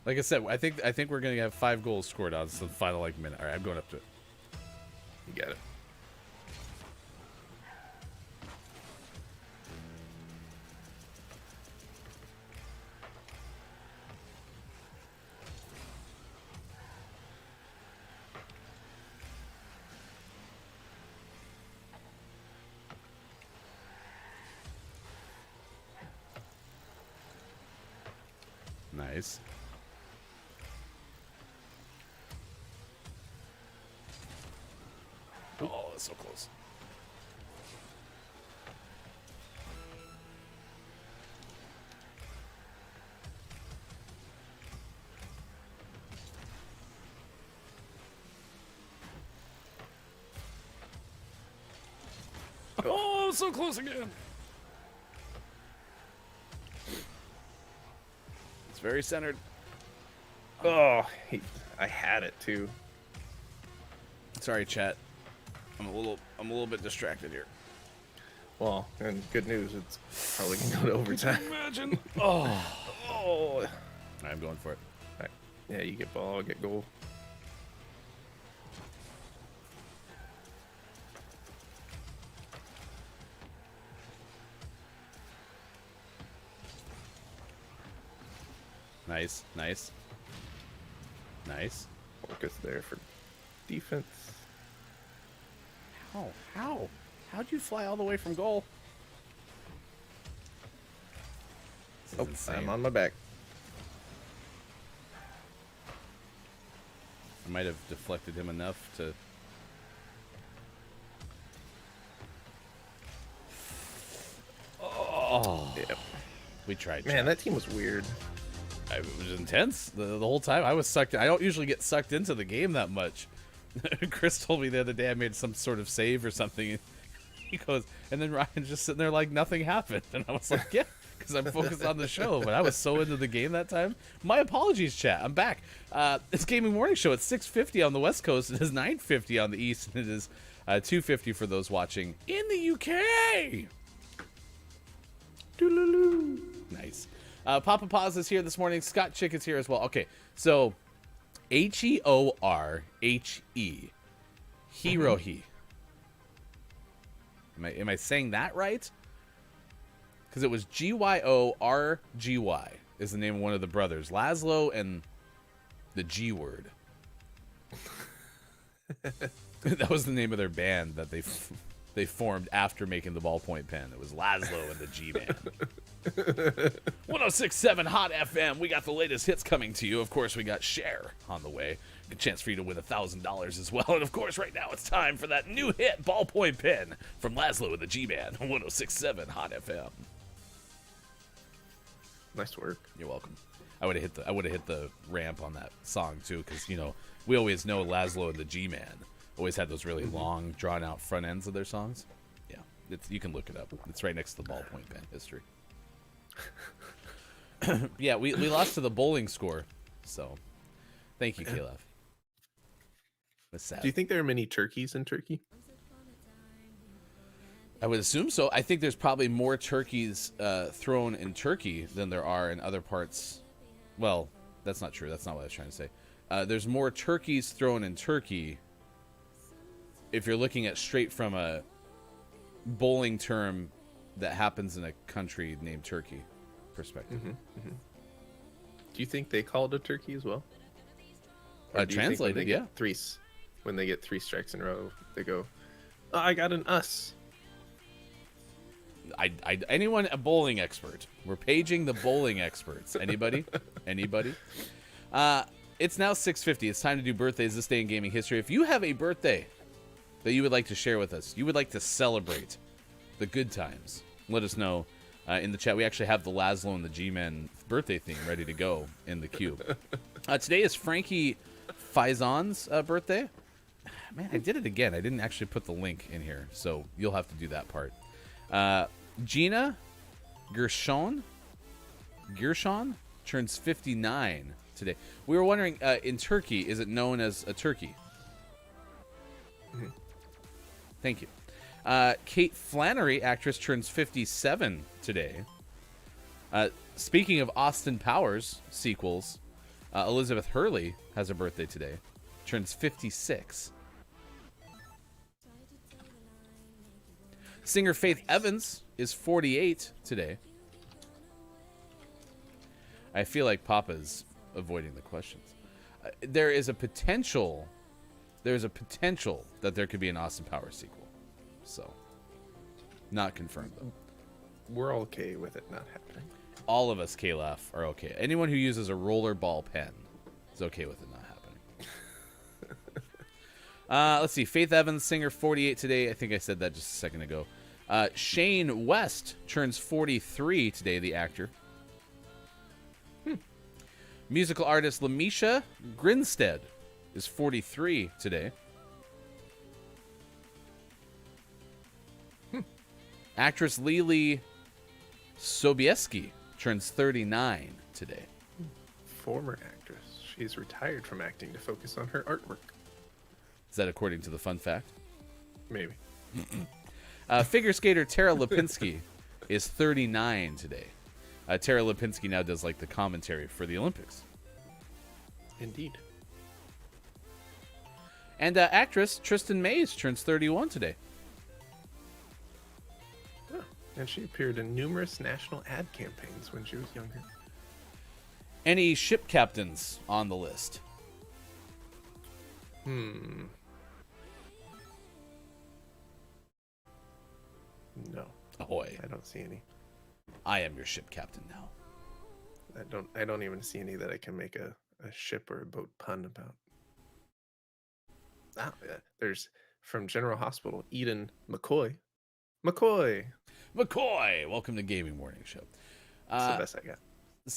Like I said, I think we're gonna have 5 goals scored on the final like minute. All right, I'm going up to it. You got it. Nice. Oh, that's so close. Oh, so close again. It's very centered. Oh, I had it too. Sorry, chat. I'm a little bit distracted here. Well, and good news, it's probably gonna go to overtime. Imagine. Oh, Oh, I'm going for it. Alright. Yeah, you get ball, I'll get goal. Nice, nice, Nice. Focus there for defense. How'd you fly all the way from goal? This is Oh, insane. I'm on my back. I might have deflected him enough to... Oh, Yep. we tried. Man, that team was weird. It was intense the whole time. I was sucked in. I don't usually get sucked into the game that much. Chris told me the other day I made some sort of save or something. He goes, and then Ryan's just sitting there like nothing happened. And I was like, yeah, because I'm focused on the show. But I was so into the game that time. My apologies, chat. I'm back. It's Gaming Morning Show. It's 6:50 on the West Coast. It is 9:50 on the East. And it is 2:50 for those watching in the UK. Doodaloo. Nice. Papa Paz is here this morning. Scott Chick is here as well. Okay, so Heorhe. Hirohi. Am I saying that right? Because it was Gyorgy is the name of one of the brothers. Laszlo and the G word. That was the name of their band that they formed after making the Ballpoint Pen. It was Laszlo and the G-Man. 106.7 Hot FM. We got the latest hits coming to you. Of course, we got Share on the way. A chance for you to win $1,000 as well. And of course, right now it's time for that new hit, Ballpoint Pen, from Laszlo and the G-Man. 106.7 Hot FM. Nice work. You're welcome. I would have hit the ramp on that song too, because we always know Laszlo and the G-Man always had those really long, drawn out front ends of their songs. Yeah, you can look it up. It's right next to the Ballpoint Pen history. Yeah, we lost to the bowling score, so thank you, Caleb. That's sad. Do you think there are many turkeys in Turkey? I would assume so. I think there's probably more turkeys thrown in Turkey than there are in other parts. Well, that's not true. That's not what I was trying to say. There's more turkeys thrown in Turkey if you're looking at straight from a bowling term that happens in a country named Turkey perspective. Do you think they call it a turkey as well? Or do you think when Translated, they yeah. get when they get 3 strikes in a row, they go, oh, I got an us. Anyone a bowling expert? We're paging the bowling experts. Anybody? Anybody? It's now 6:50. It's time to do birthdays this day in gaming history. If you have a birthday that you would like to share with us, you would like to celebrate the good times, let us know in the chat. We actually have the Laszlo and the G-Men birthday theme ready to go in the queue. Today is Frankie Faison's birthday. Man, I did it again. I didn't actually put the link in here, so you'll have to do that part. Gina Gershon turns 59 today. We were wondering, in Turkey, is it known as a turkey? Thank you. Kate Flannery, actress, turns 57 today. Speaking of Austin Powers sequels, Elizabeth Hurley has a birthday today. Turns 56. Singer Faith Evans is 48 today. I feel like Papa's avoiding the questions. There's a potential that there could be an Austin Powers sequel. So, not confirmed though. We're okay with it not happening. All of us, Kalaf, are okay. Anyone who uses a rollerball pen is okay with it not happening. Let's see. Faith Evans, singer, 48 today. I think I said that just a second ago. Shane West turns 43 today, the actor. Musical artist Lamisha Grinstead is 43 today. Actress Lily Sobieski turns 39 today. Former actress. She's retired from acting to focus on her artwork. Is that according to the fun fact? Maybe. Figure skater Tara Lipinski is 39 today. Tara Lipinski now does like the commentary for the Olympics. Indeed. And actress Tristan Mays turns 31 today. Oh, and she appeared in numerous national ad campaigns when she was younger. Any ship captains on the list? No, Ahoy. I don't see any. I am your ship captain now. I don't even see any that I can make a ship or a boat pun about. Yeah. There's from General Hospital, Eden McCoy. McCoy. Welcome to Gaming Morning Show. That's the best I got.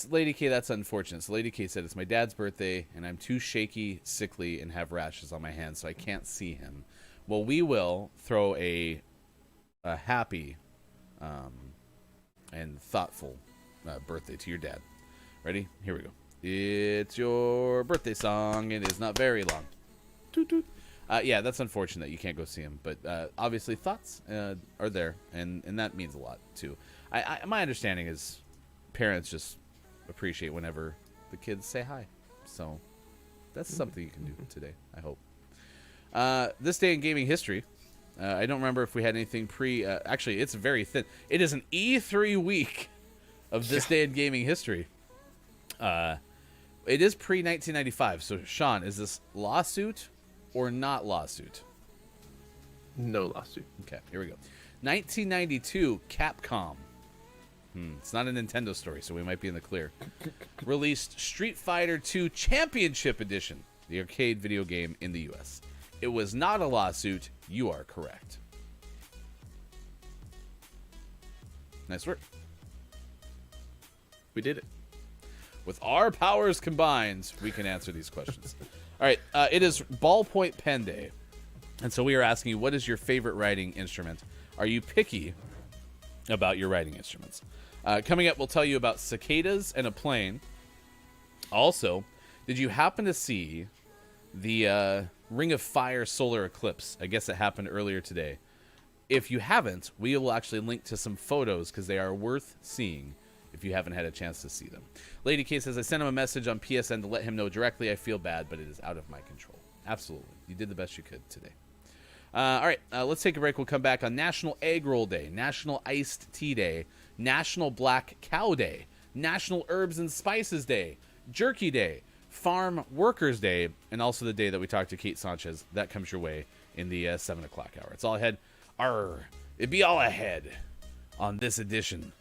Lady K, that's unfortunate. So Lady K said, it's my dad's birthday, and I'm too shaky, sickly, and have rashes on my hands, so I can't see him. Well, we will throw a happy and thoughtful birthday to your dad. Ready? Here we go. It's your birthday song. It is not very long. Toot toot. Yeah, that's unfortunate that you can't go see him, but obviously thoughts are there, and that means a lot too. My understanding is parents just appreciate whenever the kids say hi, so that's something you can do today, I hope. This day in gaming history, I don't remember if we had anything actually it's very thin. It is an E3 week of this day in gaming history. It is pre-1995, so Sean, is this lawsuit or not lawsuit? No lawsuit. Okay, here we go. 1992, Capcom. It's not a Nintendo story, so we might be in the clear. Released Street Fighter II Championship Edition, the arcade video game in the U.S. It was not a lawsuit. You are correct. Nice work. We did it. With our powers combined, we can answer these questions. All right, it is Ballpoint Pen Day. And so we are asking you, what is your favorite writing instrument? Are you picky about your writing instruments? Coming up, we'll tell you about cicadas and a plane. Also, did you happen to see the Ring of Fire solar eclipse? I guess it happened earlier today. If you haven't, we will actually link to some photos because they are worth seeing if you haven't had a chance to see them. Lady K says, I sent him a message on PSN to let him know directly. I feel bad, but it is out of my control. Absolutely. You did the best you could today. All right, let's take a break. We'll come back on National Egg Roll Day, National Iced Tea Day, National Black Cow Day, National Herbs and Spices Day, Jerky Day, Farm Workers Day, and also the day that we talked to Kate Sanchez. That comes your way in the 7 o'clock hour. It's all ahead. It'd be all ahead on this edition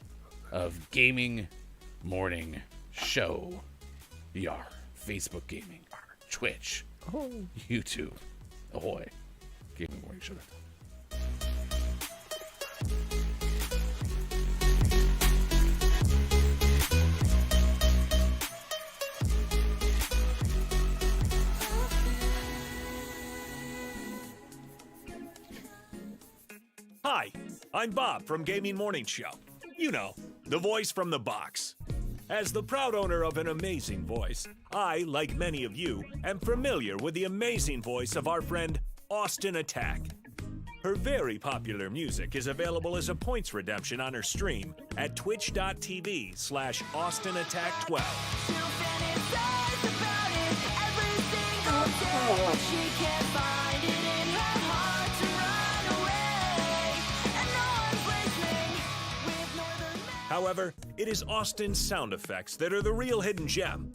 of Gaming Morning Show. Yar. Facebook Gaming. Twitch. YouTube. Ahoy. Gaming Morning Show. Hi, I'm Bob from Gaming Morning Show. You know, the voice from the box. As the proud owner of an amazing voice, I, like many of you, am familiar with the amazing voice of our friend Austin Attack. Her very popular music is available as a points redemption on her stream at twitch.tv/AustinAttack12. However, it is Austin's sound effects that are the real hidden gem.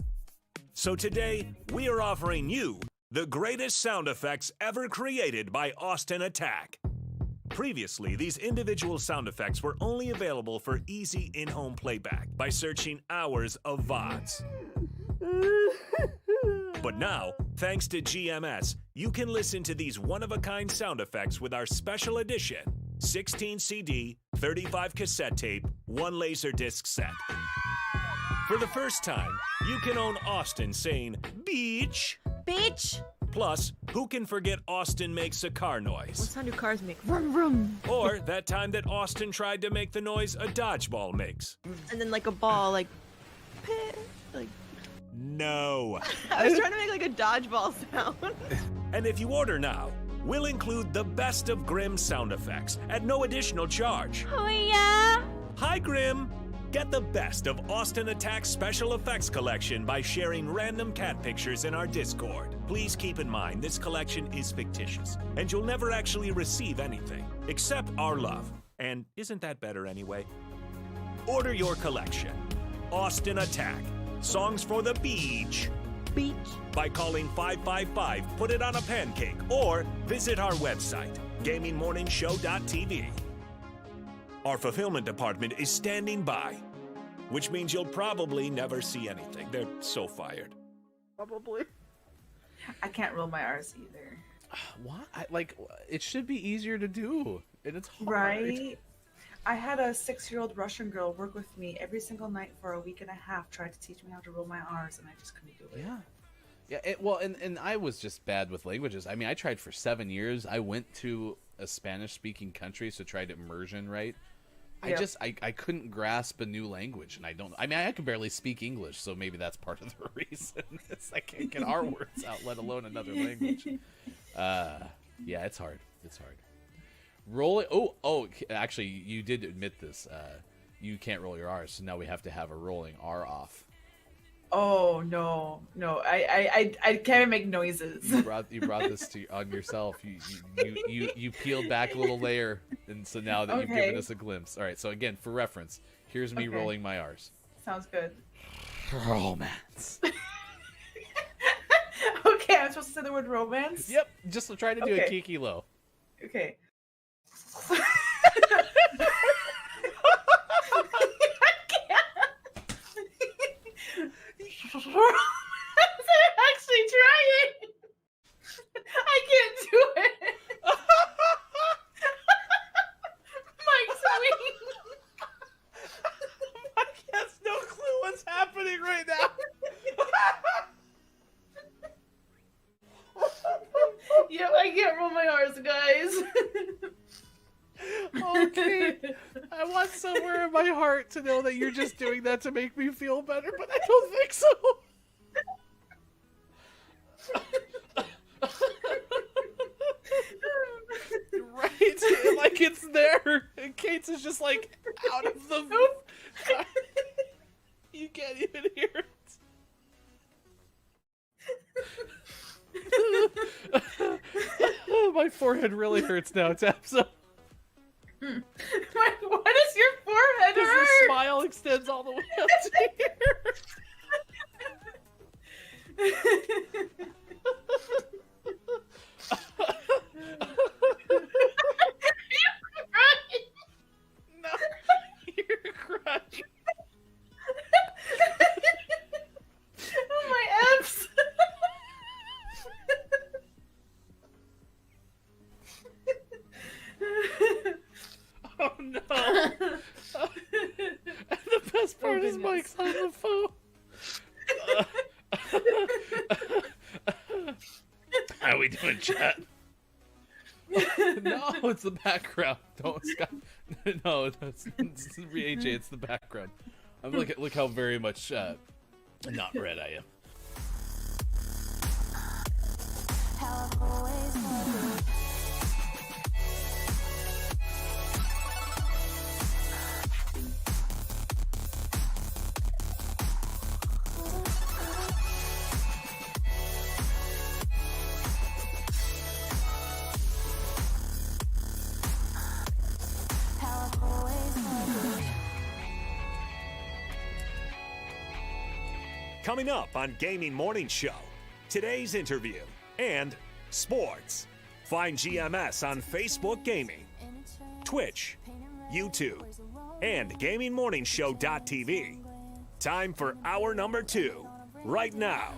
So today, we are offering you the greatest sound effects ever created by Austin Attack. Previously, these individual sound effects were only available for easy in-home playback by searching hours of VODs. But now, thanks to GMS, you can listen to these one-of-a-kind sound effects with our special edition 16 CD, 35 cassette tape, 1 Laserdisc set. For the first time, you can own Austin saying, beach. Beach? Plus, who can forget Austin makes a car What noise? sound do cars make? Vroom, vroom. Or that time that Austin tried to make the noise a dodgeball makes. And then like a ball, like, peh, like. No. I was trying to make like a dodgeball sound. And if you order now, we'll include the best of Grimm sound effects at no additional charge. Oh yeah? Hi, Grimm. Get the best of Austin Attack's special effects collection by sharing random cat pictures in our Discord. Please keep in mind this collection is fictitious, and you'll never actually receive anything except our love. And isn't that better anyway? Order your collection. Austin Attack. Songs for the beach. beach. by calling 555 Put It on a Pancake or visit our website, gamingmorningshow.tv. Our fulfillment department is standing by, which means you'll probably never see anything. They're so fired. Probably. I can't roll my R's either. What? It should be easier to do, and it's hard. Right? I had a 6-year-old Russian girl work with me every single night for a week and a half, tried to teach me how to roll my R's, and I just couldn't do it. Yeah. And I was just bad with languages. I mean, I tried for 7 years. I went to a Spanish-speaking country, so tried immersion, right? Yep. I couldn't grasp a new language, and I can barely speak English, so maybe that's part of the reason. I can't get our words out, let alone another language. Yeah, it's hard. It's hard. Roll it. Oh, actually, you did admit this. You can't roll your R's, so now we have to have a rolling R off. Oh no, I can't even make noises. You brought this on yourself. You peeled back a little layer, and so now that you've given us a glimpse. All right. So again, for reference, here's me rolling my R's. Sounds good. Romance. Okay, I'm supposed to say the word romance. Yep. Just try to do a kiki low. Okay. I'm actually trying. I can't do it. Mike's weak. Mike has no clue what's happening right now. Yep, I can't roll my R's, guys. Okay. I want somewhere in my heart to know that you're just doing that to make me feel better, but I don't think so. Right? Like it's there. And Kate's is just like out of the... You can't even hear it. My forehead really hurts now, Tapso. Why does your forehead Because hurt? the smile extends all the way up to here. No, you're crying. Oh, my abs. Oh no! And the best part is Mike's on the phone. How we doing, chat? No, it's the background. Don't Scott. No, it's AJ. It's the background. Look how very much not red I am. Coming up on Gaming Morning Show, today's interview and sports. Find GMS on Facebook Gaming, Twitch, YouTube, and GamingMorningshow.tv. Time for hour number 2, right now.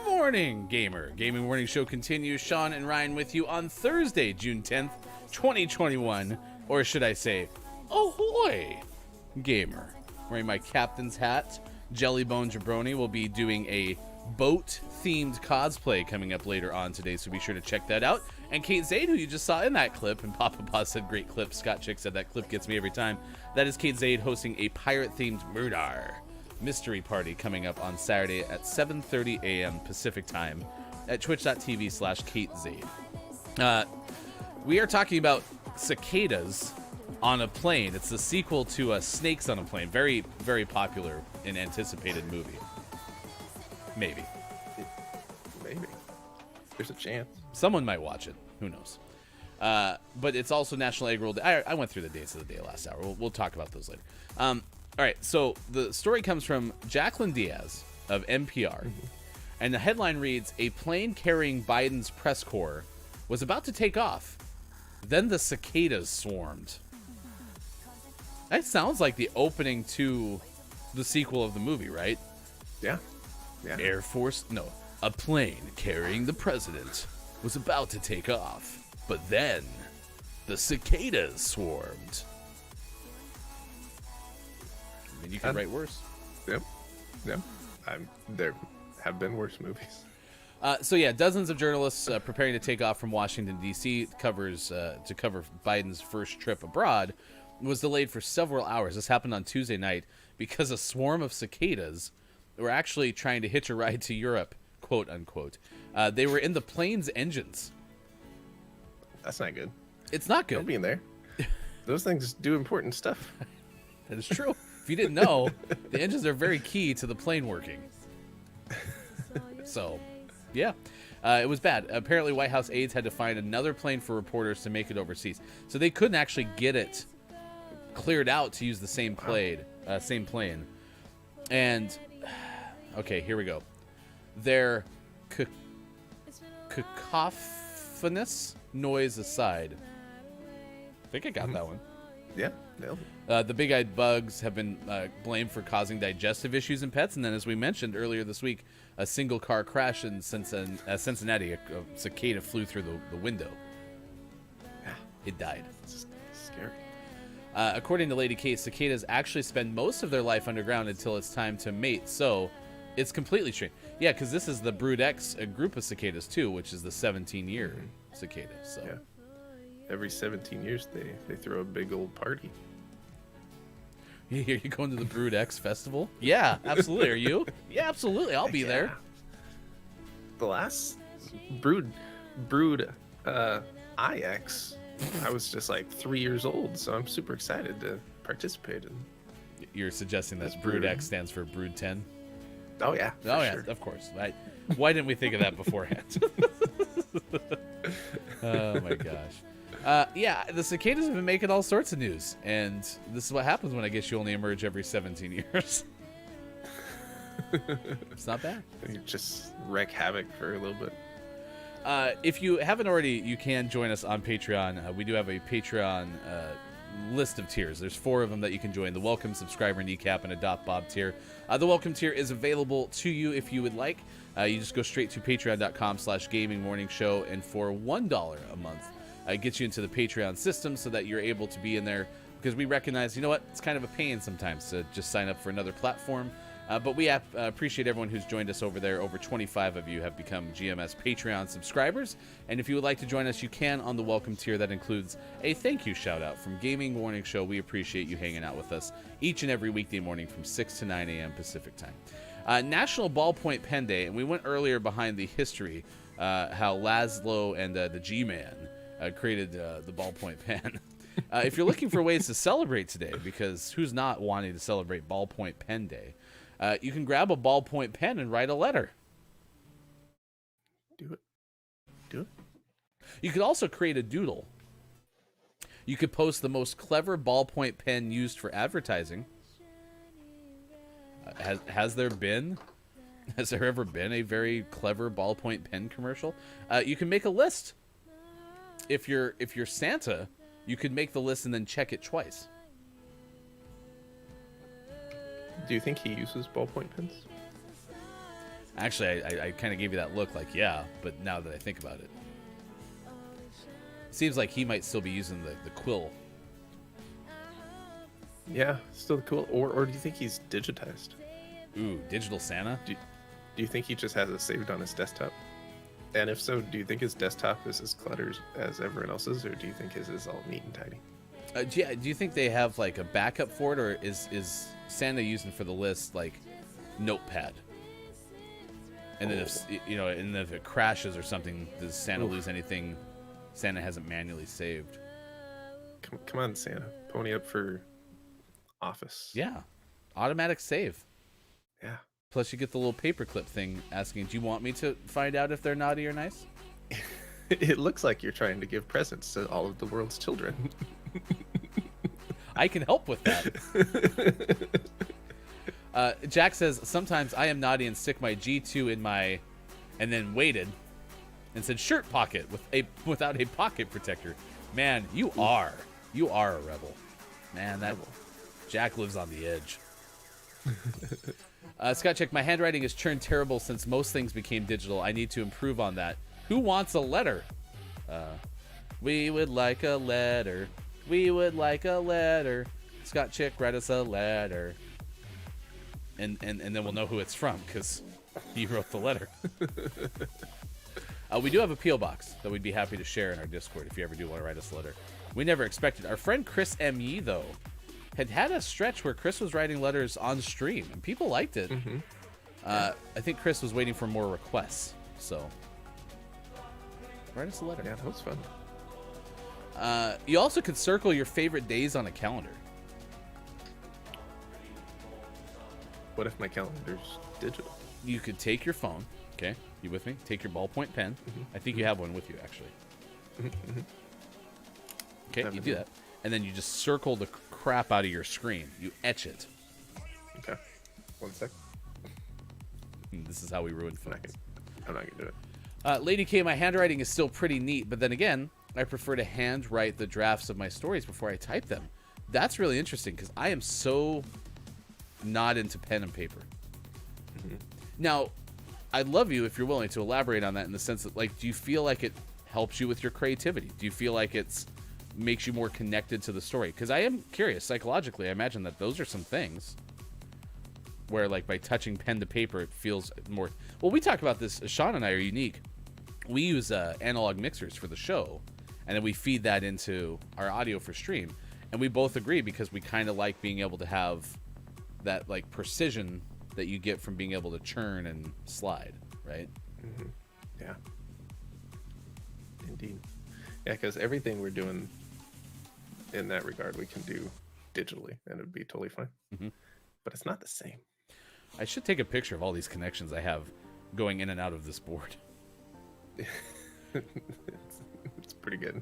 Morning, gamer. Gaming Morning Show continues. Sean and Ryan with you on Thursday, June 10th, 2021. Or should I say, ahoy, gamer. Wearing my captain's hat. Jellybone Jabroni will be doing a boat-themed cosplay coming up later on today, so be sure to check that out. And Kate Zaid, who you just saw in that clip, and Papa Paw said great clip. Scott Chick said that clip gets me every time. That is Kate Zaid hosting a pirate-themed Murdar mystery party coming up on Saturday at 7:30 a.m. Pacific time at twitch.tv/Kate Zaid. We are talking about cicadas on a plane. It's the sequel to Snakes on a Plane. Very, very popular and anticipated movie. Maybe. Maybe. There's a chance. Someone might watch it. Who knows? But it's also National Egg Roll Day. I went through the dates of the day last hour. We'll talk about those later. All right, so the story comes from Jacqueline Diaz of NPR, and the headline reads, "A plane carrying Biden's press corps was about to take off. Then the cicadas swarmed." That sounds like the opening to the sequel of the movie, right? Yeah. Yeah. Air Force, no, a plane carrying the president was about to take off, but then the cicadas swarmed. I mean, you can write worse. Yep. Yep. There have been worse movies. So yeah, dozens of journalists preparing to take off from Washington D.C. to cover Biden's first trip abroad was delayed for several hours. This happened on Tuesday night because a swarm of cicadas were actually trying to hitch a ride to Europe, quote unquote. They were in the plane's engines. That's not good. It's not Don't good. be in there. Those things do important stuff. That is true. If you didn't know, the engines are very key to the plane working. So, yeah. It was bad. Apparently, White House aides had to find another plane for reporters to make it overseas. So they couldn't actually get it cleared out to use the same plane. And, okay, here we go. Their cacophonous noise aside. I think I got that one. Yeah. Nailed it. The big-eyed bugs have been blamed for causing digestive issues in pets, and then, as we mentioned earlier this week, a single-car crash in Cincinnati, a cicada flew through the window. Yeah. It died. It's scary. According to Lady Kate, cicadas actually spend most of their life underground until it's time to mate, so it's completely strange. Yeah, because this is the Brood X group of cicadas, too, which is the 17-year cicada. So. Yeah. Every 17 years, they throw a big old party. Are you going to the Brood X festival? Yeah, absolutely. Are you? Yeah, absolutely. I'll be there. The last Brood IX, I was just like 3 years old, so I'm super excited to participate in. You're suggesting that That's Brood Brood. X stands for Brood 10? Oh yeah. Oh, for yeah, sure. of course. Why didn't we think of that beforehand? Oh, my gosh. Yeah, the cicadas have been making all sorts of news, and this is what happens when I guess you only emerge every 17 years. It's not bad. You just wreak havoc for a little bit. If you haven't already, you can join us on Patreon. We do have a Patreon list of tiers. There's 4 of them that you can join: the Welcome, Subscriber, Kneecap, and Adopt Bob tier. The Welcome tier is available to you if you would like. You just go straight to patreon.com/gamingmorningshow, and for $1 a month, it gets you into the Patreon system so that you're able to be in there, because we recognize, you know what, it's kind of a pain sometimes to just sign up for another platform. But we appreciate everyone who's joined us over there. Over 25 of you have become GMS Patreon subscribers. And if you would like to join us, you can on the Welcome tier. That includes a thank you shout out from Gaming Morning Show. We appreciate you hanging out with us each and every weekday morning from 6 to 9 a.m. Pacific time. National Ballpoint Pen Day. And we went earlier behind the history, how Laszlo and the G-Man created the ballpoint pen. If you're looking for ways to celebrate today, because who's not wanting to celebrate Ballpoint Pen Day, you can grab a ballpoint pen and write a letter. Do it. You could also create a doodle. You could post the most clever ballpoint pen used for advertising. Has there ever been a very clever ballpoint pen commercial? You can make a list. If you're Santa, you could make the list and then check it twice. Do you think he uses ballpoint pens? Actually, I kind of gave you that look like, yeah, but now that I think about it, seems like he might still be using the quill. Yeah, still cool. Or do you think he's digitized? Ooh, digital Santa? Do you think he just has it saved on his desktop? And if so, do you think his desktop is as cluttered as everyone else's, or do you think his is all neat and tidy? Do you think they have like a backup for it, or is Santa using for the list like Notepad? And then if it crashes or something, does Santa lose anything Santa hasn't manually saved? Come on, Santa, pony up for Office. Yeah, automatic save. Yeah. Plus, you get the little paperclip thing asking, "Do you want me to find out if they're naughty or nice?" It looks like you're trying to give presents to all of the world's children. I can help with that. Jack says, sometimes I am naughty and stick my G2 in my, and then waited and said shirt pocket without a pocket protector. Man, you are a rebel. Man, that Jack lives on the edge. Scott check, my handwriting has turned terrible since most things became digital. I need to improve on that. Who wants a letter? We would like a letter. We would like a letter. Scott Chick, write us a letter. And then we'll know who it's from, because he wrote the letter. We do have a P.O. box that we'd be happy to share in our Discord if you ever do want to write us a letter. We never expected. Our friend Chris M. Yee, though, had a stretch where Chris was writing letters on stream, and people liked it. Mm-hmm. I think Chris was waiting for more requests, so write us a letter. Yeah, that was fun. You also could circle your favorite days on a calendar. What if my calendar's digital? You could take your phone, okay? You with me? Take your ballpoint pen. I think you have one with you, actually. Okay, you do that. And then you just circle the crap out of your screen. You etch it. Okay. 1 sec. This is how we ruin phones. I'm not going to do it. Lady K, my handwriting is still pretty neat, but then again, I prefer to handwrite the drafts of my stories before I type them. That's really interesting, because I am so not into pen and paper. Now, I'd love you if you're willing to elaborate on that in the sense that, like, do you feel like it helps you with your creativity? Do you feel like it's makes you more connected to the story? Because I am curious, psychologically, I imagine that those are some things where, like, by touching pen to paper, it feels more... Well, we talk about this. Sean and I are unique. We use analog mixers for the show, and then we feed that into our audio for stream. And we both agree because we kind of like being able to have that, like, precision that you get from being able to churn and slide, right? Mm-hmm. Yeah. Indeed. Yeah, because everything we're doing in that regard, we can do digitally, and it would be totally fine. Mm-hmm. But it's not the same. I should take a picture of all these connections I have going in and out of this board. It's pretty good.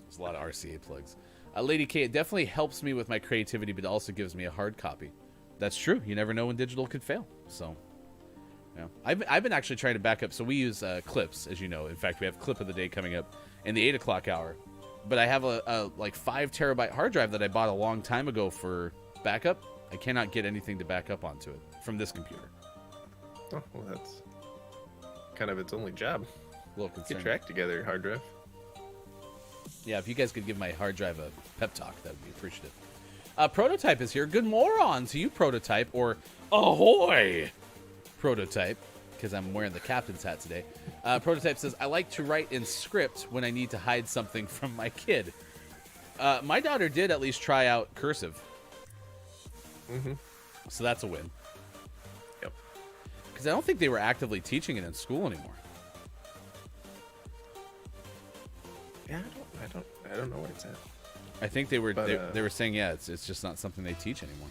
There's a lot of RCA plugs. Lady K, it definitely helps me with my creativity, but also gives me a hard copy. That's true. You never know when digital could fail. So, yeah. I've been actually trying to back up. So we use clips, as you know. In fact, we have clip of the day coming up in the 8 o'clock hour. But I have a like 5 terabyte hard drive that I bought a long time ago for backup. I cannot get anything to back up onto it from this computer. Oh, well, that's kind of its only job. A little Get concerning. your act together, hard drive. Yeah, if you guys could give my hard drive a pep talk, that would be appreciative. Prototype is here. Good moron to you, Prototype, or ahoy, Prototype, because I'm wearing the captain's hat today. Prototype says, I like to write in script when I need to hide something from my kid. My daughter did at least try out cursive. Mm-hmm. So that's a win. Yep. Because I don't think they were actively teaching it in school anymore. Yeah, I don't know where it's at. I think they were But, they were saying, yeah, it's just not something they teach anymore.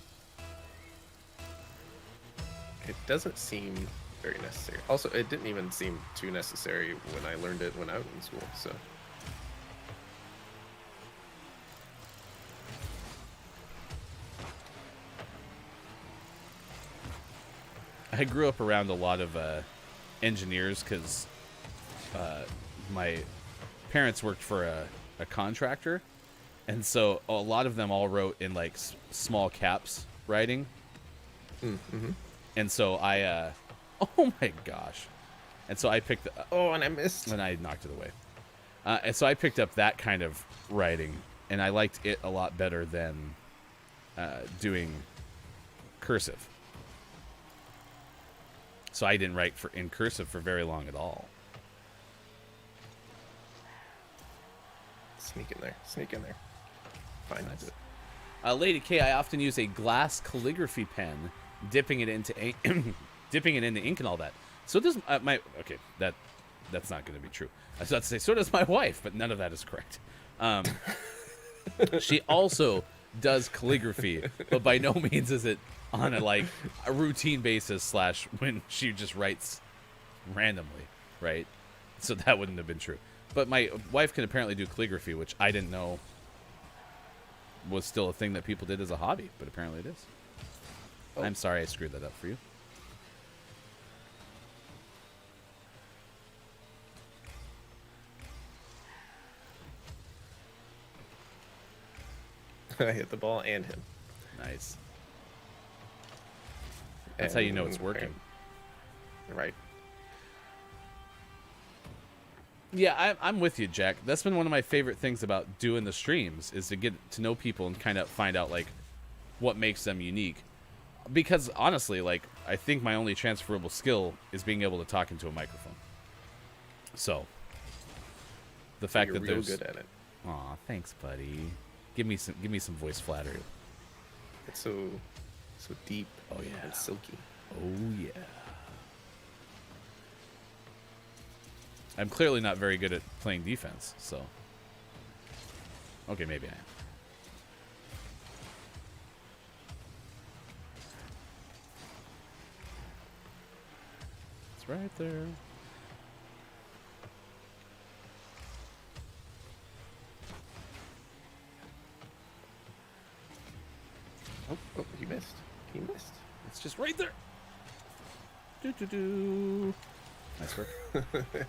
It doesn't seem very necessary. Also, it didn't even seem too necessary when I learned it when I was in school, so. I grew up around a lot of engineers because my parents worked for a contractor, and so a lot of them all wrote in like small caps writing. Mm-hmm. And so I, oh my gosh, and so I picked. Oh, and I missed. And I knocked it away. And so I picked up that kind of writing, and I liked it a lot better than doing cursive. So I didn't write in cursive for very long at all. Sneak in there. Sneak in there. Fine. Nice. Lady K, I often use a glass calligraphy pen, dipping it into dipping it into ink and all that. So does my okay. That's not going to be true. I was about to say so does my wife, but none of that is correct. She also does calligraphy, but by no means is it on a routine basis / when she just writes randomly, right? So that wouldn't have been true. But my wife can apparently do calligraphy, which I didn't know was still a thing that people did as a hobby, but apparently it is. Oh. I'm sorry I screwed that up for you. I hit the ball and him. Nice. That's how you know it's working. Right. Yeah, I'm with you, Jack. That's been one of my favorite things about doing the streams is to get to know people and kind of find out like what makes them unique. Because honestly, like I think my only transferable skill is being able to talk into a microphone. So the fact You're that real there's good at it. Aw, thanks, buddy. Give me some voice flattery. It's so deep. Oh yeah. And silky. Oh yeah. I'm clearly not very good at playing defense, so. Okay, maybe I am. It's right there. Oh, he missed. He missed. It's just right there. Do. Nice work.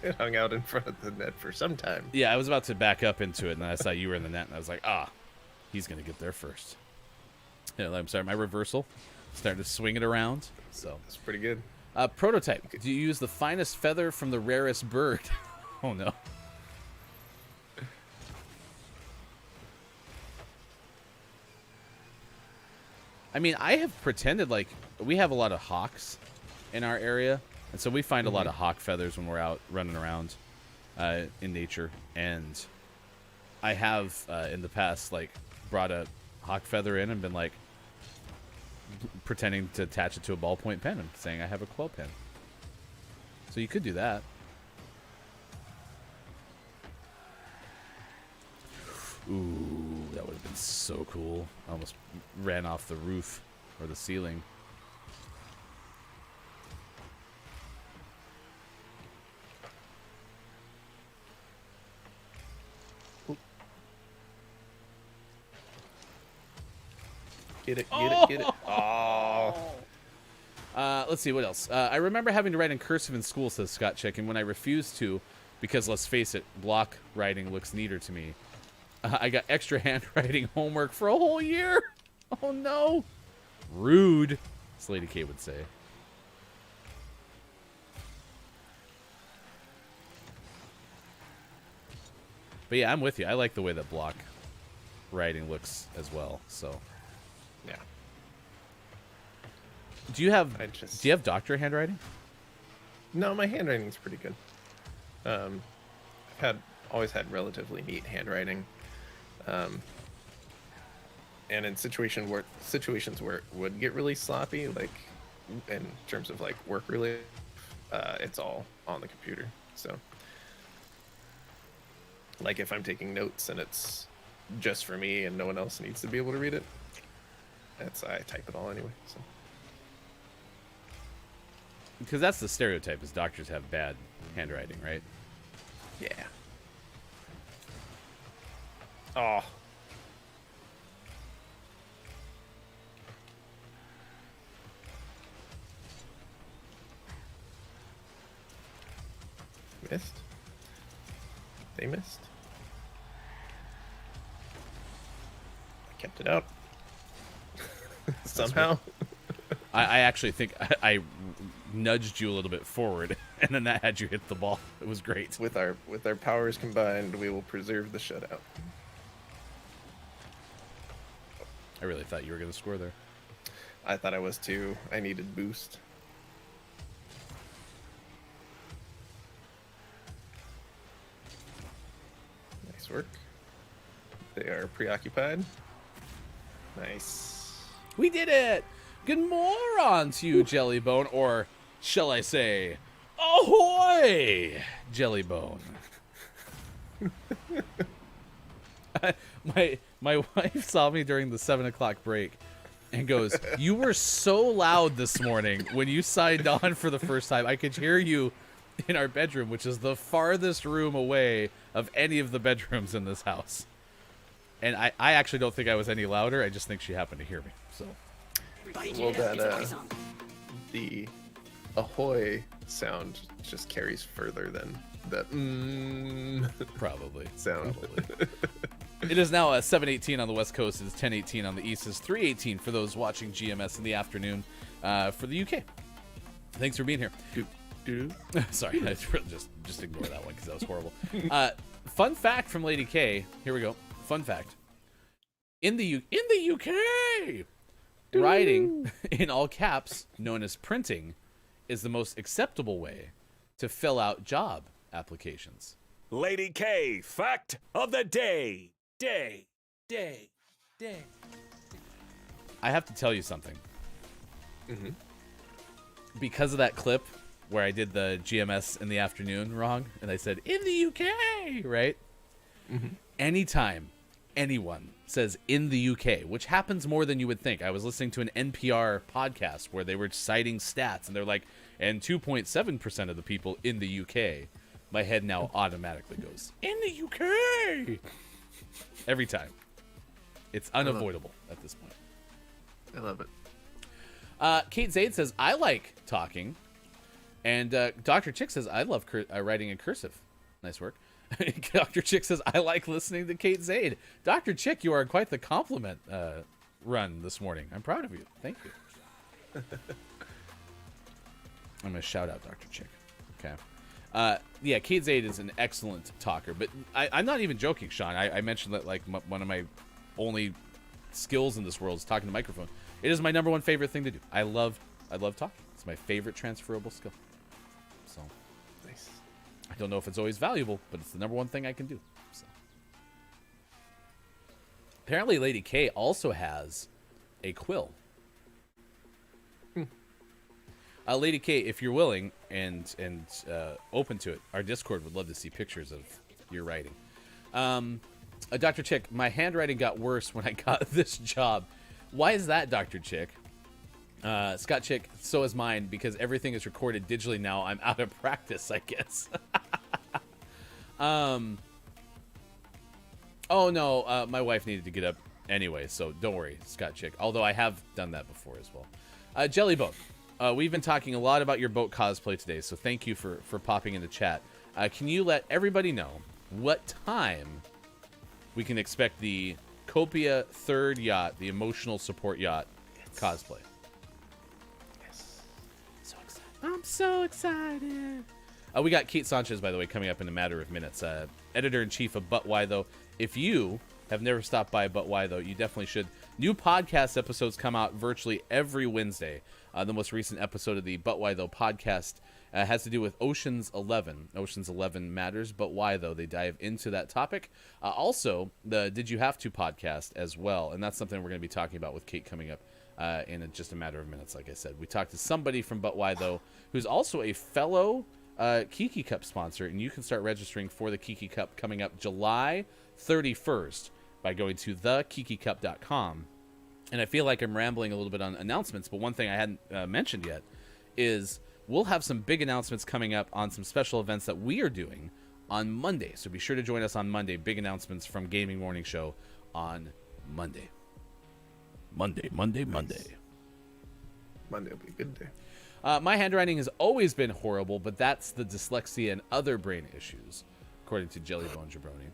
It hung out in front of the net for some time. Yeah, I was about to back up into it, and then I saw you were in the net, and I was like, he's going to get there first. Yeah, I'm sorry, my reversal. Starting to swing it around. So That's pretty good. Prototype. Do you use the finest feather from the rarest bird? Oh, no. I mean, I have pretended like we have a lot of hawks in our area, and so we find a lot of hawk feathers when we're out running around in nature. And I have in the past like brought a hawk feather in and been like pretending to attach it to a ballpoint pen and saying I have a quill pen. So you could do that. Ooh, that would have been so cool. I almost ran off the roof or the ceiling. Get it, get it, get it. Oh. Let's see, what else? I remember having to write in cursive in school, says Scott Chick, and when I refused to, because let's face it, block writing looks neater to me, I got extra handwriting homework for a whole year. Oh, no. Rude, as Lady K would say. But yeah, I'm with you. I like the way that block writing looks as well, so... Yeah. Do you have doctor handwriting? No, my handwriting's pretty good. I've always had relatively neat handwriting. And in situations where it would get really sloppy, like in terms of like work related, it's all on the computer. So like if I'm taking notes and it's just for me and no one else needs to be able to read it, I type it all anyway. So because that's the stereotype is doctors have bad handwriting, right? yeah. Oh. Missed. They missed. I kept it out. Somehow. I actually think I nudged you a little bit forward, and then that had you hit the ball. It was great. With our powers combined, we will preserve the shutout. I really thought you were going to score there. I thought I was too. I needed boost. Nice work. They are preoccupied. Nice. We did it! Good morning to you, Jellybone, or shall I say, ahoy, Jellybone. My wife saw me during the 7 o'clock break and goes, "You were so loud this morning when you signed on for the first time. I could hear you in our bedroom, which is the farthest room away of any of the bedrooms in this house." And I actually don't think I was any louder. I just think she happened to hear me. So Well, the ahoy sound just carries further than that probably sound. Probably. It is now 7:18 on the West Coast. It's 10:18 on the East. It's 3:18 for those watching GMS in the afternoon for the UK. Thanks for being here. Sorry, just ignore that one because that was horrible. Fun fact from Lady K. Here we go. Fun fact. In the UK, writing in all caps, known as printing, is the most acceptable way to fill out job applications. Lady K, fact of the day. I have to tell you something. Mm-hmm. Because of that clip where I did the GMS in the afternoon wrong, and I said, in the UK, right? Mm-hmm. Anytime anyone says in the UK, which happens more than you would think. I was listening to an NPR podcast where they were citing stats, and they're like, and 2.7% of the people in the UK. My head now automatically goes, in the UK! Every time. It's unavoidable at this point. I love it. Kate Zaid says, I like talking. And Dr. Chick says, I love writing in cursive. Nice work. Dr. Chick says, I like listening to Kate Zaid. Dr. Chick, you are quite the compliment run this morning. I'm proud of you. Thank you. I'm going to shout out Dr. Chick. Okay. Yeah, Kate Zaid is an excellent talker. But I'm not even joking, Sean. I mentioned that like one of my only skills in this world is talking to microphone. It is my number one favorite thing to do. I love talking. It's my favorite transferable skill. So Nice. I don't know if it's always valuable, but it's the number one thing I can do. So. Apparently, Lady K also has a quill. Lady K, if you're willing and open to it, our Discord would love to see pictures of your writing. Dr. Chick, my handwriting got worse when I got this job. Why is that, Dr. Chick? Scott Chick, so is mine, because everything is recorded digitally now. I'm out of practice, I guess. Oh, no, my wife needed to get up anyway, so don't worry, Scott Chick. Although I have done that before as well. Jellybone, we've been talking a lot about your boat cosplay today, so thank you for popping in the chat. Can you let everybody know what time we can expect the Copia third yacht, the emotional support yacht cosplay? So excited. I'm so excited. We got Kate Sanchez, by the way, coming up in a matter of minutes. Editor-in-chief of But Why Though. If you have never stopped by But Why Though, you definitely should. New podcast episodes come out virtually every Wednesday. The most recent episode of the But Why Though podcast has to do with Ocean's 11. Ocean's 11 matters, but why though? They dive into that topic. Also, the Did You Have To podcast as well, and that's something we're going to be talking about with Kate coming up in just a matter of minutes, like I said. We talked to somebody from But Why Though, who's also a fellow Kiki Cup sponsor, and you can start registering for the Kiki Cup coming up July 31st by going to thekikicup.com. And I feel like I'm rambling a little bit on announcements, but one thing I hadn't mentioned yet is we'll have some big announcements coming up on some special events that we are doing on Monday. So be sure to join us on Monday. Big announcements from Gaming Morning Show on Monday. Monday. Monday will be a good day. My handwriting has always been horrible, but that's the dyslexia and other brain issues, according to Jellybone Jabroni.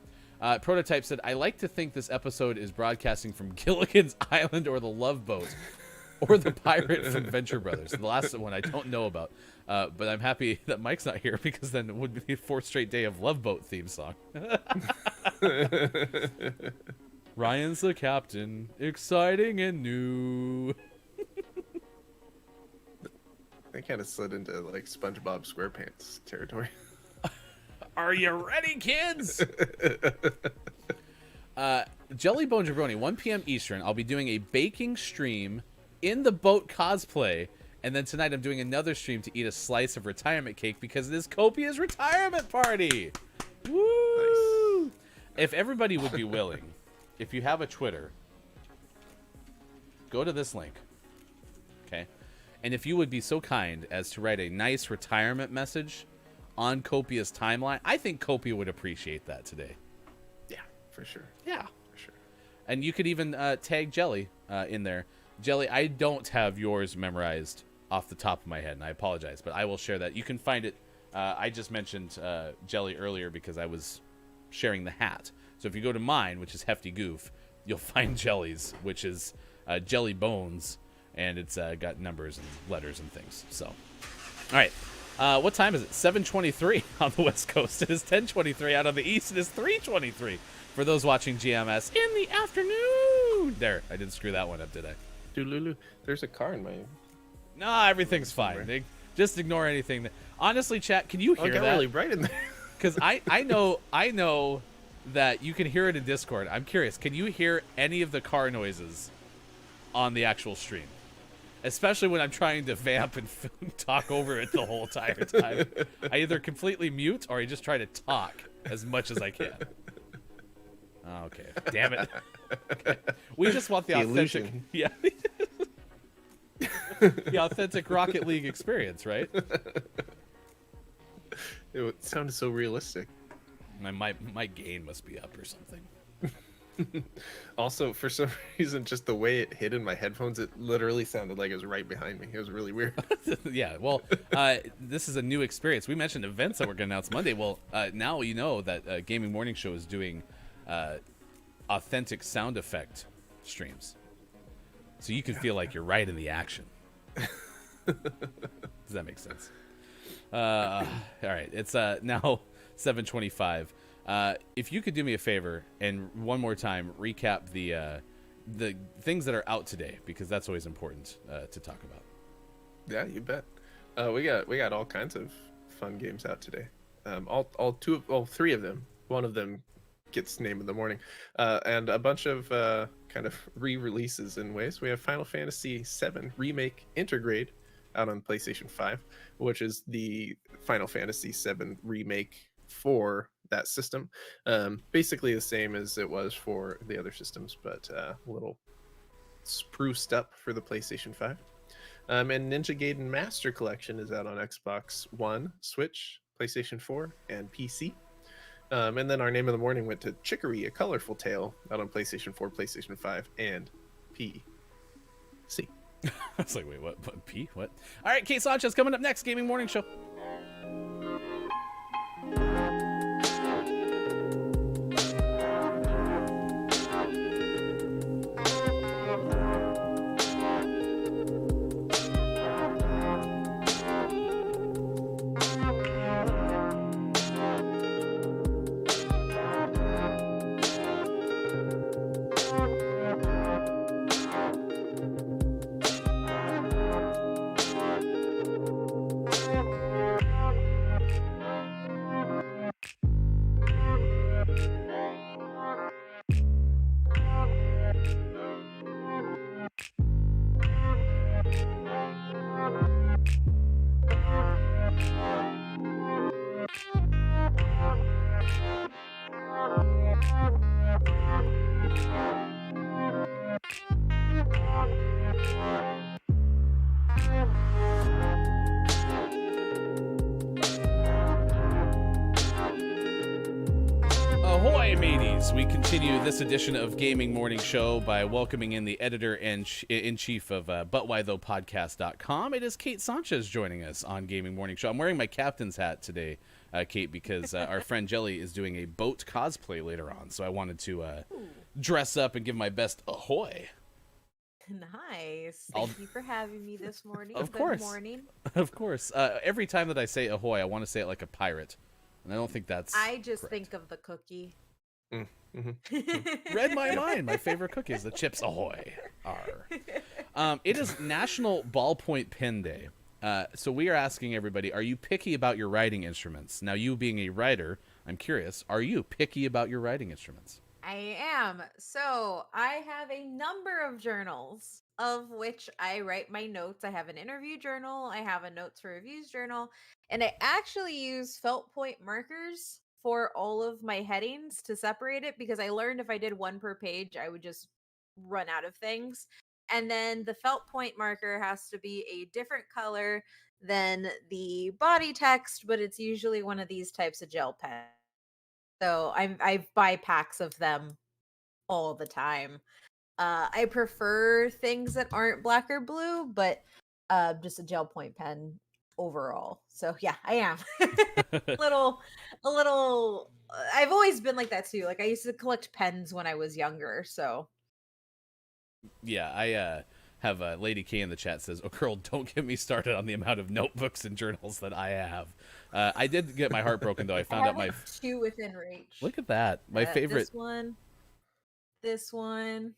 Prototype said, I like to think this episode is broadcasting from Gilligan's Island or the Love Boat or the pirate from Venture Brothers. The last one I don't know about, but I'm happy that Mike's not here because then it would be the fourth straight day of Love Boat theme song. Ryan's the captain, exciting and new. They kind of slid into like SpongeBob SquarePants territory. Are you ready, kids? Jellybone Jabroni, 1 p.m. Eastern. I'll be doing a baking stream in the boat cosplay. And then tonight I'm doing another stream to eat a slice of retirement cake because it is Copia's retirement party. Woo! Nice. If everybody would be willing, if you have a Twitter, go to this link. Okay? And if you would be so kind as to write a nice retirement message on Copia's timeline, I think Copia would appreciate that today. Yeah, for sure. Yeah. For And you could even tag Jelly in there. Jelly, I don't have yours memorized off the top of my head, and I apologize, but I will share that. You can find it. I just mentioned Jelly earlier because I was sharing the hat. So if you go to mine, which is Hefty Goof, you'll find Jelly's, which is Jelly Bones, and it's got numbers and letters and things. So, all right. What time is it? 7:23 on the West Coast. It is 10:23 out on the East. It is 3:23 for those watching GMS in the afternoon. There, I didn't screw that one up, did I? Doolulu. There's a car in my. No, everything's fine. Just ignore anything. Honestly, chat, can you hear it got that? really bright in there. Because I know that you can hear it in Discord. I'm curious, can you hear any of the car noises on the actual stream? Especially when I'm trying to vamp and talk over it the whole entire time. I either completely mute or I just try to talk as much as I can. Okay, damn it. Okay. We just want the authentic, illusion. Yeah, the authentic Rocket League experience, right? It sounded so realistic. My gain must be up or something. Also, for some reason, just the way it hit in my headphones, it literally sounded like it was right behind me. It was really weird. Yeah, well, this is a new experience. We mentioned events that we're going to announce Monday. Well, now you know that Gaming Morning Show is doing authentic sound effect streams. So you can feel like you're right in the action. Does that make sense? All right, it's now 7:25. If you could do me a favor and one more time recap the things that are out today, because that's always important to talk about. Yeah, you bet. We got all kinds of fun games out today. All three of them. One of them gets name of the morning, and a bunch of kind of re-releases in ways. We have Final Fantasy VII Remake Intergrade out on PlayStation 5, which is the Final Fantasy VII remake for that system. Basically the same as it was for the other systems, but a little spruced up for the PlayStation 5. And Ninja Gaiden Master Collection is out on Xbox One, Switch, PlayStation 4, and PC. And then our name of the morning went to Chicory, A Colorful Tale, out on PlayStation 4, PlayStation 5, and PC. I was like, wait, what? P? What? All right, Kate Sanchez coming up next. Gaming Morning Show. Ahoy, mateys! We continue this edition of Gaming Morning Show by welcoming in the editor-in-chief of ButWhyThoughPodcast.com. It is Kate Sanchez joining us on Gaming Morning Show. I'm wearing my captain's hat today, Kate, because our friend Jelly is doing a boat cosplay later on, so I wanted to dress up and give my best ahoy. Nice. Thank you for having me this morning. Of course. Good morning. Of course. Every time that I say ahoy, I want to say it like a pirate. And I don't think that's I just correct. think of the cookie. Read my mind. My favorite cookie is the Chips Ahoy. Arr. It is National Ballpoint Pen Day. So we are asking everybody, are you picky about your writing instruments? Now, you being a writer, I'm curious, are you picky about your writing instruments? I am. So I have a number of journals of which I write my notes. I have an interview journal. I have a notes for reviews journal. And I actually use felt point markers for all of my headings to separate it because I learned if I did one per page, I would just run out of things. And then the felt point marker has to be a different color than the body text, but it's usually one of these types of gel pens. So I buy packs of them all the time. I prefer things that aren't black or blue, but just a gel point pen overall. So yeah, I am a little. I've always been like that too. Like I used to collect pens when I was younger. So Yeah, I have Lady K in the chat says, "Oh, girl, don't get me started on the amount of notebooks and journals that I have." I did get my heart broken though. I found I out my. have two within reach. Look at that, my favorite. This one,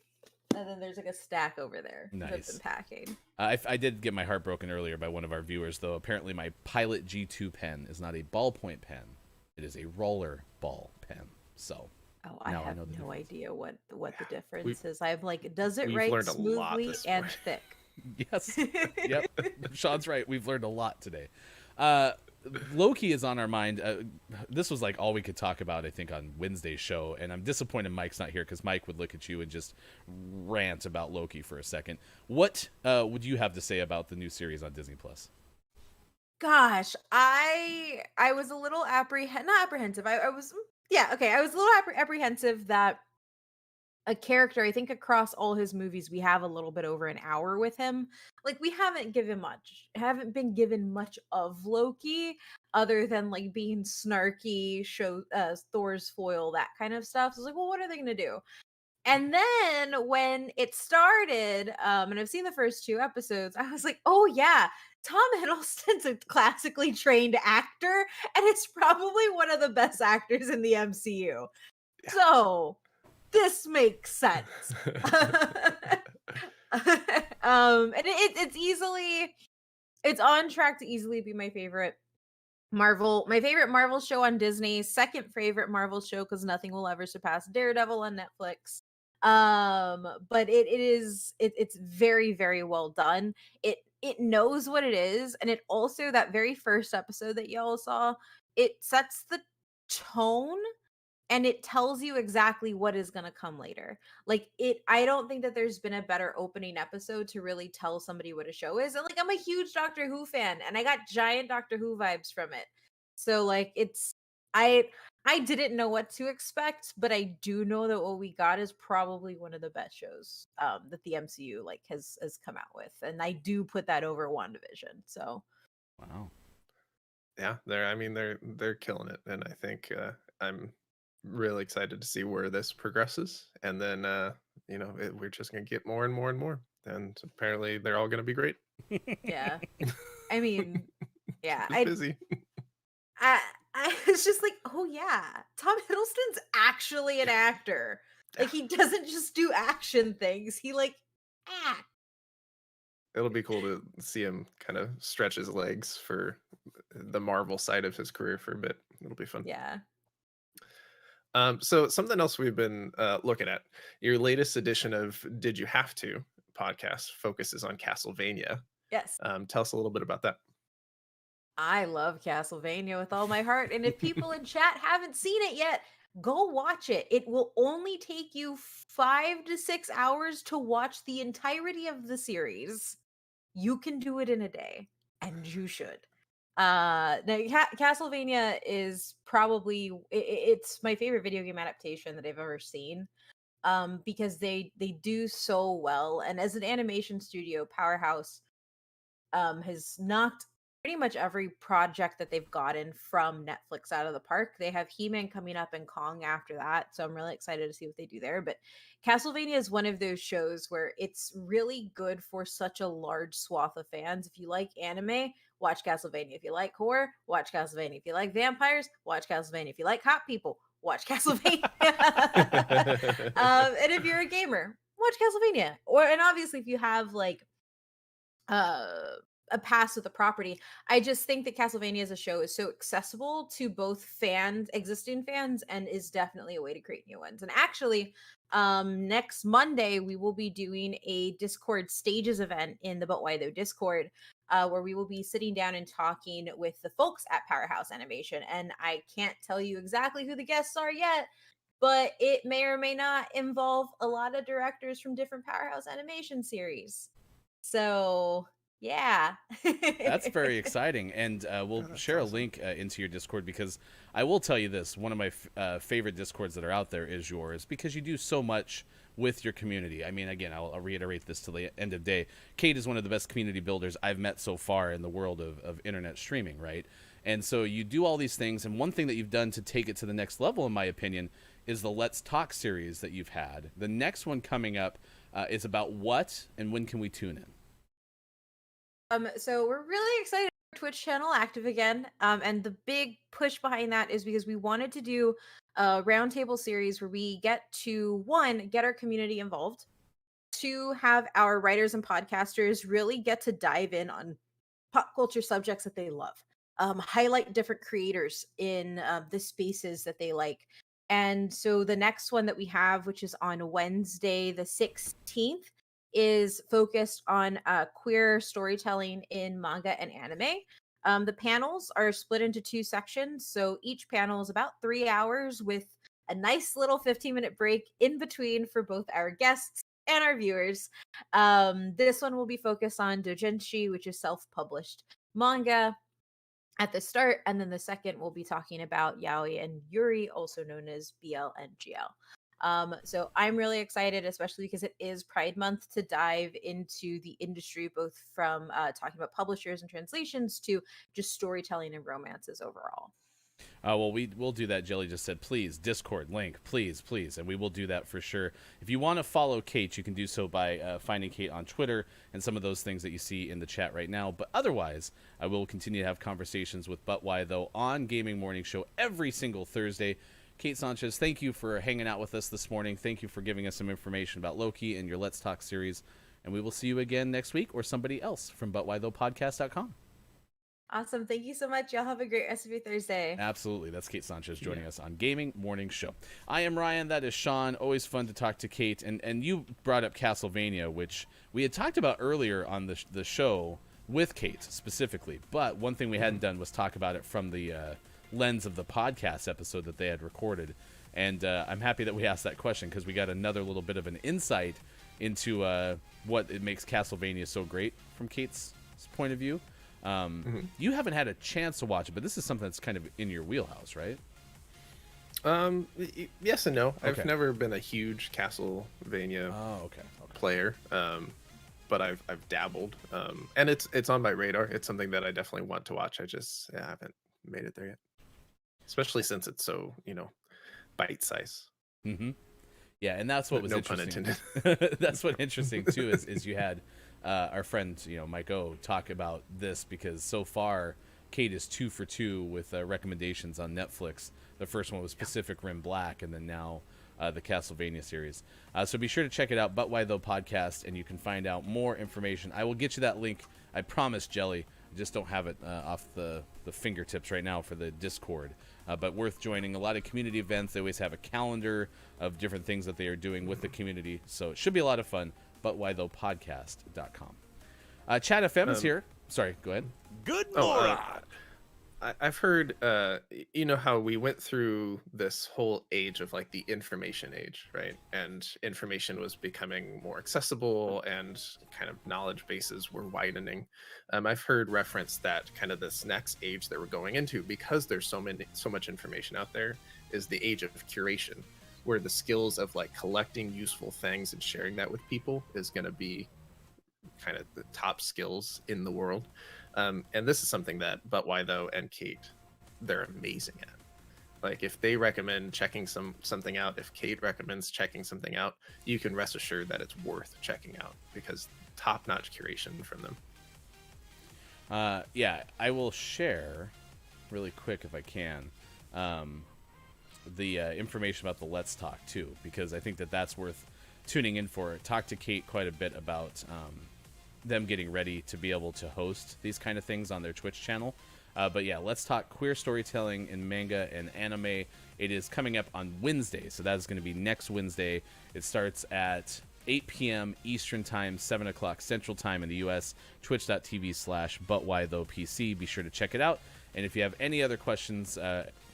and then there's like a stack over there that I've been Nice. packing. I did get my heart broken earlier by one of our viewers, though. Apparently, my Pilot G2 pen is not a ballpoint pen; it is a roller ball pen. So. Oh, I Now I have know the no difference. idea what the difference is. I'm like, does it we've write learned a lot smoothly this and morning. thick? Yes. Yep. Sean's right. We've learned a lot today. Loki is on our mind. This was like all we could talk about, I think, on Wednesday's show. And I'm disappointed Mike's not here because Mike would look at you and just rant about Loki for a second. What would you have to say about the new series on Disney Plus? Gosh, I was a little not apprehensive. I was okay. I was a little apprehensive that a character, I think across all his movies, we have a little bit over an hour with him. Like we haven't been given much of Loki other than like being snarky, show Thor's foil, that kind of stuff. So I was like, well, what are they gonna do? And then when it started, and I've seen the first 2 episodes, I was like, oh yeah, Tom Hiddleston's a classically trained actor, and it's probably one of the best actors in the MCU. Yeah. So this makes sense. And it's on track to easily be my favorite Marvel show on Disney, second favorite Marvel show because nothing will ever surpass Daredevil on Netflix. But it's very, very well done. It knows what it is, and it also, that very first episode that y'all saw, it sets the tone and it tells you exactly what is going to come later. Like I don't think that there's been a better opening episode to really tell somebody what a show is. And like I'm a huge Doctor Who fan and I got giant Doctor Who vibes from it. So like I didn't know what to expect, but I do know that what we got is probably one of the best shows that the MCU like has come out with. And I do put that over WandaVision. So Wow. Yeah, they're killing it, and I think I'm really excited to see where this progresses, and then we're just gonna get more and more and more, and apparently they're all gonna be great. yeah. I mean, yeah, Keep busy. I was just like, oh yeah, Tom Hiddleston's actually an actor. Like he doesn't just do action things. He like act. It'll be cool to see him kind of stretch his legs for the Marvel side of his career for a bit. It'll be fun. Yeah. So something else we've been looking at, your latest edition of Did You Have To podcast focuses on Castlevania. Yes. Tell us a little bit about that. I love Castlevania with all my heart. And if people in chat haven't seen it yet, go watch it. It will only take you 5 to 6 hours to watch the entirety of the series. You can do it in a day, and you should. Now Castlevania is probably it's my favorite video game adaptation that I've ever seen. Because they do so well, and as an animation studio, Powerhouse has knocked pretty much every project that they've gotten from Netflix out of the park. They have He-Man coming up and Kong after that, so I'm really excited to see what they do there. But Castlevania is one of those shows where it's really good for such a large swath of fans. If you like anime, watch Castlevania. If you like horror, watch Castlevania. If you like vampires, watch Castlevania. If you like hot people, watch Castlevania. And if you're a gamer, watch Castlevania. And obviously if you have like a pass with the property, I just think that Castlevania as a show is so accessible to both existing fans, and is definitely a way to create new ones. And actually, next Monday we will be doing a Discord stages event in the But Why Though Discord, where we will be sitting down and talking with the folks at Powerhouse Animation. And I can't tell you exactly who the guests are yet, but it may or may not involve a lot of directors from different Powerhouse Animation series. So Yeah. That's very exciting, and we'll that's share a awesome. link into your Discord, because I will tell you this: one of my favorite Discords that are out there is yours, because you do so much with your community. I mean, again, I'll reiterate this till the end of the day. Kate is one of the best community builders I've met so far in the world of internet streaming, right? And so you do all these things, and one thing that you've done to take it to the next level, in my opinion, is the Let's Talk series that you've had. The next one coming up is about what, and when can we tune in? So we're really excited for Twitch channel active again. And the big push behind that is because we wanted to do a roundtable series where we get to, one, get our community involved, two, have our writers and podcasters really get to dive in on pop culture subjects that they love, highlight different creators in the spaces that they like. And so the next one that we have, which is on Wednesday the 16th, is focused on queer storytelling in manga and anime. The panels are split into two sections. So each panel is about 3 hours with a nice little 15-minute break in between for both our guests and our viewers. This one will be focused on doujinshi, which is self-published manga at the start, and then the second we'll be talking about yaoi and yuri, also known as BL and GL. So I'm really excited, especially because it is Pride Month, to dive into the industry, both from talking about publishers and translations to just storytelling and romances overall. Well, we'll do that. Jelly just said, please, Discord link, please, please. And we will do that for sure. If you want to follow Kate, you can do so by finding Kate on Twitter and some of those things that you see in the chat right now. But otherwise, I will continue to have conversations with But Why Though on Gaming Morning Show every single Thursday. Kate Sanchez, thank you for hanging out with us this morning. Thank you for giving us some information about Loki and your Let's Talk series. And we will see you again next week, or somebody else from ButWhyThoughPodcast.com. Awesome. Thank you so much. Y'all have a great rest of your Thursday. Absolutely. That's Kate Sanchez joining us on Gaming Morning Show. I am Ryan. That is Sean. Always fun to talk to Kate. And you brought up Castlevania, which we had talked about earlier on the show with Kate specifically. But one thing we hadn't done was talk about it from the lens of the podcast episode that they had recorded. And I'm happy that we asked that question, because we got another little bit of an insight into what it makes Castlevania so great from Kate's point of view. You haven't had a chance to watch it, but this is something that's kind of in your wheelhouse, right? Yes and no. Okay. I've never been a huge Castlevania player, but I've dabbled, and it's on my radar. It's something that I definitely want to watch. I just haven't made it there yet, especially since it's so bite size. Mm-hmm. Yeah, and that's what was no interesting. pun intended. That's what interesting too is you had our friend Mike O talk about this, because so far Kate is 2 for 2 with recommendations on Netflix. The first one was Pacific Rim Black, and then now the Castlevania series. So be sure to check it out, But Why Though Podcast, and you can find out more information. I will get you that link. I promise, Jelly. I just don't have it off the fingertips right now for the Discord. But worth joining. A lot of community events. They always have a calendar of different things that they are doing with the community. So it should be a lot of fun. ButWhyThoughPodcast.com. Chat FM is here. Sorry, go ahead. Good morning. I've heard, how we went through this whole age of like the information age, right? And information was becoming more accessible, and kind of knowledge bases were widening. I've heard reference that kind of this next age that we're going into, because there's so much information out there, is the age of curation, where the skills of like collecting useful things and sharing that with people is going to be kind of the top skills in the world. And this is something that But Why Though and Kate, they're amazing at. Like, if they recommend checking something out, if Kate recommends checking something out, you can rest assured that it's worth checking out, because top-notch curation from them. Yeah, I will share really quick, if I can, the information about the Let's Talk too, because I think that's worth tuning in for. Talk to Kate quite a bit about them getting ready to be able to host these kind of things on their Twitch channel. But yeah, Let's Talk Queer Storytelling in Manga and Anime. It is coming up on Wednesday, so that is going to be next Wednesday. It starts at 8 p.m. Eastern Time, 7 o'clock Central Time in the U.S., twitch.tv/ButWhyThoughPC. Be sure to check it out. And if you have any other questions,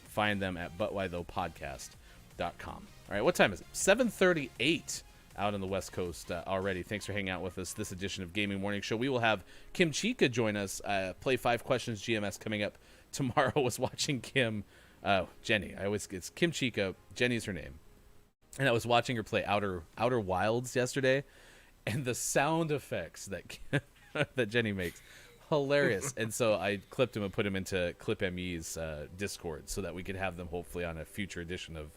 find them at ButWhyThoughPodcast.com. All right, what time is it? 7:38 out on the West Coast already. Thanks for hanging out with us this edition of Gaming Morning Show. We will have Kim Chica join us. Play 5 Questions GMS coming up tomorrow. I was watching Jenny. It's Kim Chica. Jenny's her name. And I was watching her play Outer Wilds yesterday, and the sound effects that that Jenny makes, hilarious. And so I clipped him and put him into Clip ME's Discord so that we could have them hopefully on a future edition of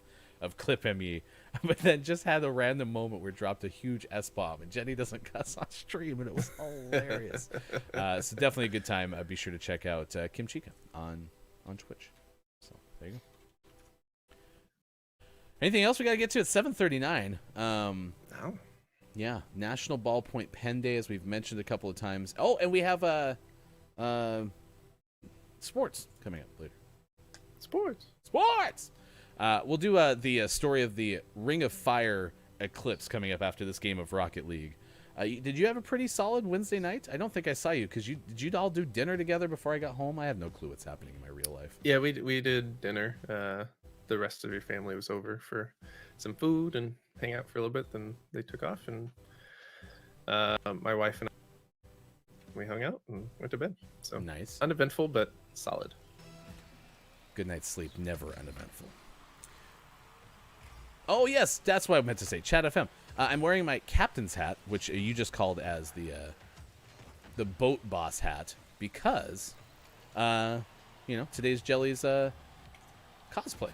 Clip ME. But then just had a random moment where it dropped a huge S-bomb, and Jenny doesn't cuss on stream, and it was hilarious. So definitely a good time. Be sure to check out Kim Chica on Twitch. So there you go. Anything else we got to get to? It's 7:39. No. Yeah, National Ballpoint Pen Day, as we've mentioned a couple of times. Oh, and we have sports coming up later. Sports. We'll do the story of the Ring of Fire eclipse coming up after this game of Rocket League. Did you have a pretty solid Wednesday night? I don't think I saw you, because did you all do dinner together before I got home? I have no clue what's happening in my real life. Yeah, we did dinner. The rest of your family was over for some food and hang out for a little bit. Then they took off, and my wife and we hung out and went to bed. So Nice. Uneventful, but solid. Good night's sleep, never uneventful. Oh, yes, that's what I meant to say. Chat FM. I'm wearing my captain's hat, which you just called as the boat boss hat, because, today's Jelly's cosplay.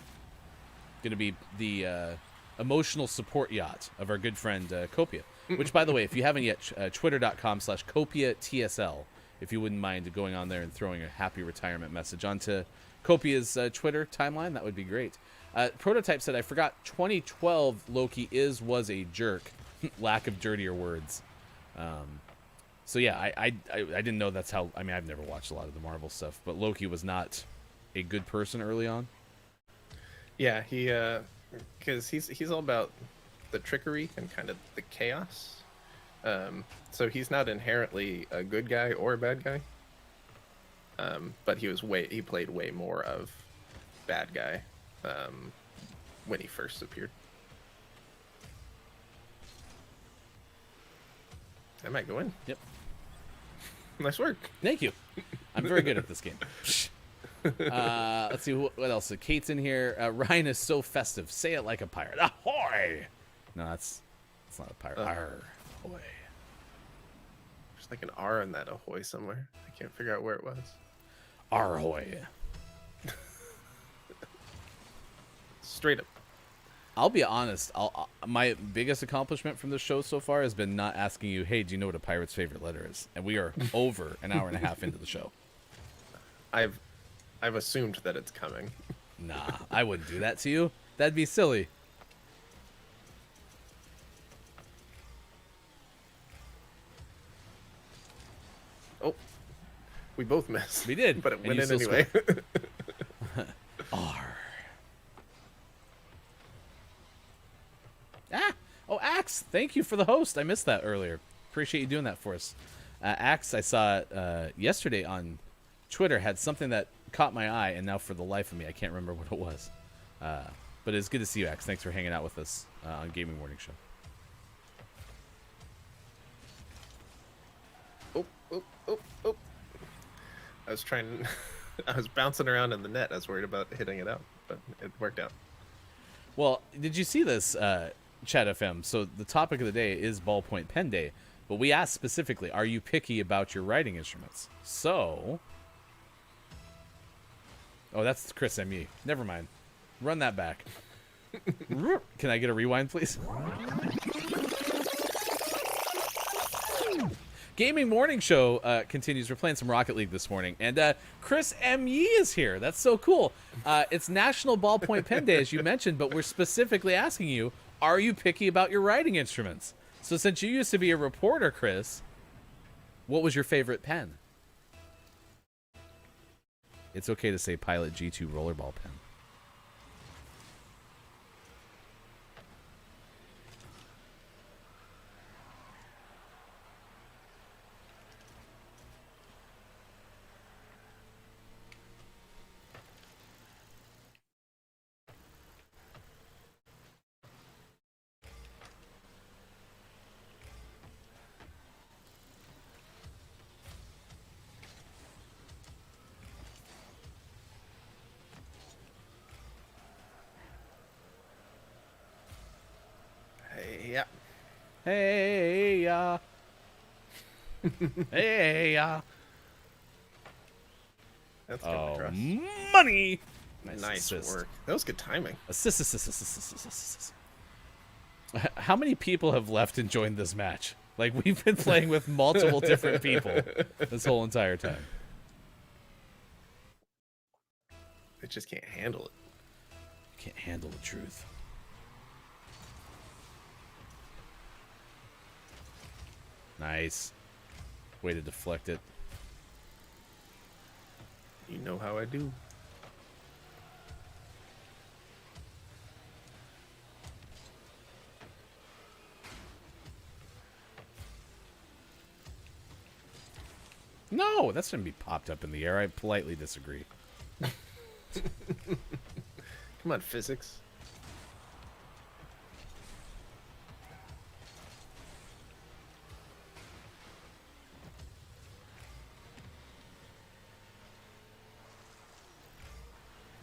Going to be the emotional support yacht of our good friend Copia. Which, by the way, if you haven't yet, twitter.com/CopiaTSL, if you wouldn't mind going on there and throwing a happy retirement message onto Copia's Twitter timeline, that would be great. Prototype said, I forgot 2012 Loki was a jerk. Lack of dirtier words. So yeah, I didn't know that's how. I mean, I've never watched a lot of the Marvel stuff, but Loki was not a good person early on. Yeah, he because he's all about the trickery and kind of the chaos. So he's not inherently a good guy or a bad guy. But he played way more of bad guy when he first appeared. I might go in. Yep. Nice work. Thank you. I'm very good at this game. Let's see what else. Kate's in here. Ryan is so festive. Say it like a pirate. Ahoy! No, it's not a pirate. Arr. Ahoy. There's like an R in that ahoy somewhere. I can't figure out where it was. Ahoy. Straight up. I'll be honest. My biggest accomplishment from the show so far has been not asking you, hey, do you know what a pirate's favorite letter is? And we are over an hour and a half into the show. I've assumed that it's coming. Nah, I wouldn't do that to you. That'd be silly. Oh, we both missed. We did, but it and went you in still anyway. R. Oh, Axe, thank you for the host. I missed that earlier. Appreciate you doing that for us. Axe, I saw yesterday on Twitter, had something that caught my eye, and now for the life of me, I can't remember what it was. But it's good to see you, Axe. Thanks for hanging out with us on Gaming Morning Show. Oh. I was bouncing around in the net. I was worried about hitting it out, but it worked out. Well, did you see this, Chat FM? So the topic of the day is Ballpoint Pen Day, but we asked specifically, are you picky about your writing instruments? So... Oh, that's Chris M.E. Never mind. Run that back. Can I get a rewind, please? Gaming Morning Show continues. We're playing some Rocket League this morning, and Chris M.E. is here. That's so cool. It's National Ballpoint Pen Day, as you mentioned, but we're specifically asking you, are you picky about your writing instruments? So since you used to be a reporter, Chris, what was your favorite pen? It's okay to say Pilot G2 rollerball pen. Hey, hey, That's coming oh, across. money. Nice assist. work. That was good timing. Assist. How many people have left and joined this match? Like, we've been playing with multiple different people this whole entire time. I just can't handle it. Can't handle the truth. Nice. Way to deflect it. You know how I do. No, that shouldn't be popped up in the air. I politely disagree. Come on, physics.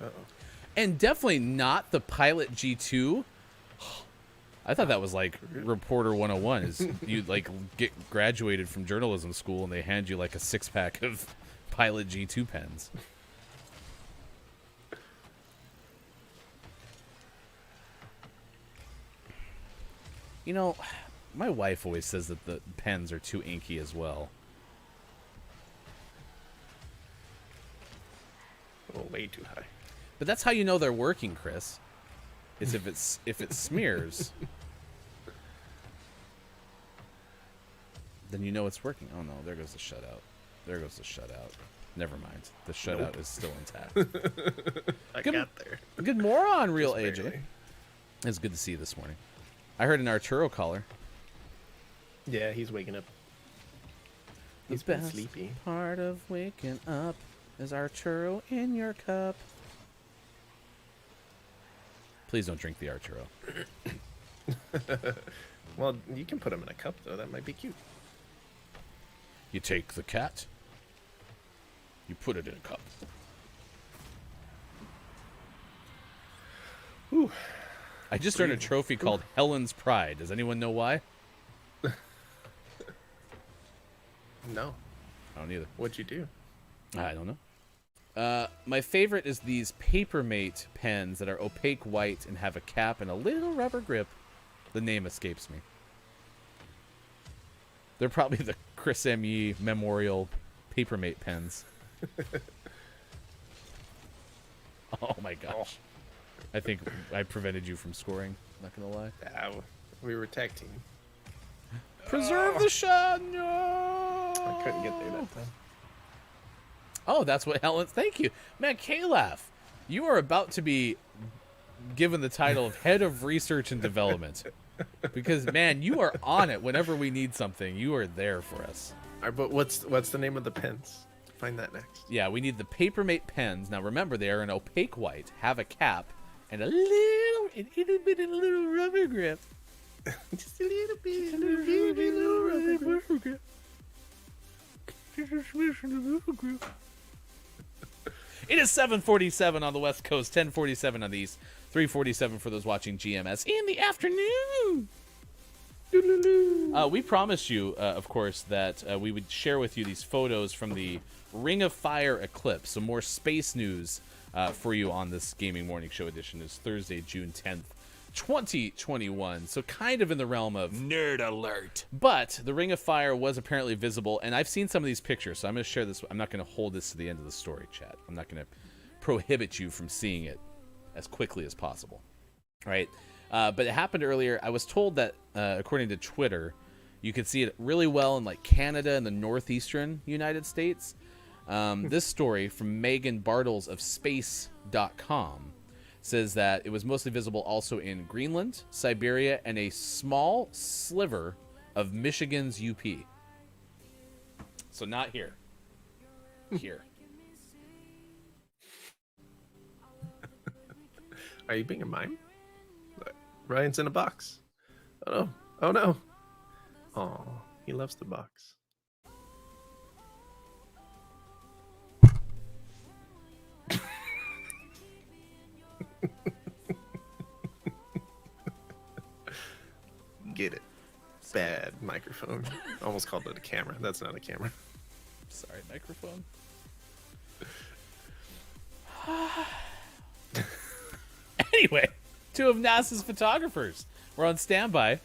Uh-oh. And definitely not the Pilot G2. I thought that was like Reporter 101 is you like get graduated from journalism school and they hand you like a 6-pack of Pilot G2 pens. You know, my wife always says that the pens are too inky as well. Oh, way too high. But that's how you know they're working, Chris. Is if it smears, then you know it's working. Oh no, there goes the shutout. There goes the shutout. Never mind. The shutout is still intact. I Good- got there. Good moron, real Just AJ. barely. It's good to see you this morning. I heard an Arturo caller. Yeah, he's waking up. The He's been best sleepy. part of waking up is Arturo in your cup. Please don't drink the Arturo. Well, you can put him in a cup, though. That might be cute. You take the cat. You put it in a cup. Ooh. I just earned a trophy called Helen's Pride. Does anyone know why? No. I don't either. What'd you do? I don't know. My favorite is these Papermate pens that are opaque white and have a cap and a little rubber grip. The name escapes me. They're probably the Chris M. Yee Memorial Papermate pens. Oh my gosh. I think I prevented you from scoring. Not gonna lie. We were tag team. Preserve the shot. No. I couldn't get there that time. Oh, that's what Helen. Thank you, man. Calaf, you are about to be given the title of head of research and development because, man, you are on it. Whenever we need something, you are there for us. All right, but what's the name of the pens? Find that next. Yeah, we need the Papermate pens. Now, remember, they are an opaque white, have a cap, and a little rubber grip. Just a little bit. A little rubber grip. It is 7:47 on the West Coast, 10:47 on the East, 3:47 for those watching GMS in the afternoon. We promised you, of course, that we would share with you these photos from the Ring of Fire eclipse. Some more space news for you on this Gaming Morning Show edition. Is Thursday, June 10th, 2021. So kind of in the realm of Nerd alert. But the Ring of Fire was apparently visible, and I've seen some of these pictures, so I'm going to share this. I'm not going to hold this to the end of the story, chat. I'm not going to prohibit you from seeing it as quickly as possible. All right? But it happened earlier. I was told that, according to Twitter, you could see it really well in like Canada and the northeastern United States. This story from Megan Bartles of Space.com says that it was mostly visible also in Greenland, Siberia, and a small sliver of Michigan's UP. So not here. Here. Are you being a mime? Ryan's in a box. Oh no. Oh no. Oh, he loves the box. Get it. bad microphone. Almost called it a camera. That's not a camera. Sorry, microphone. Anyway, two of NASA's photographers were on standby.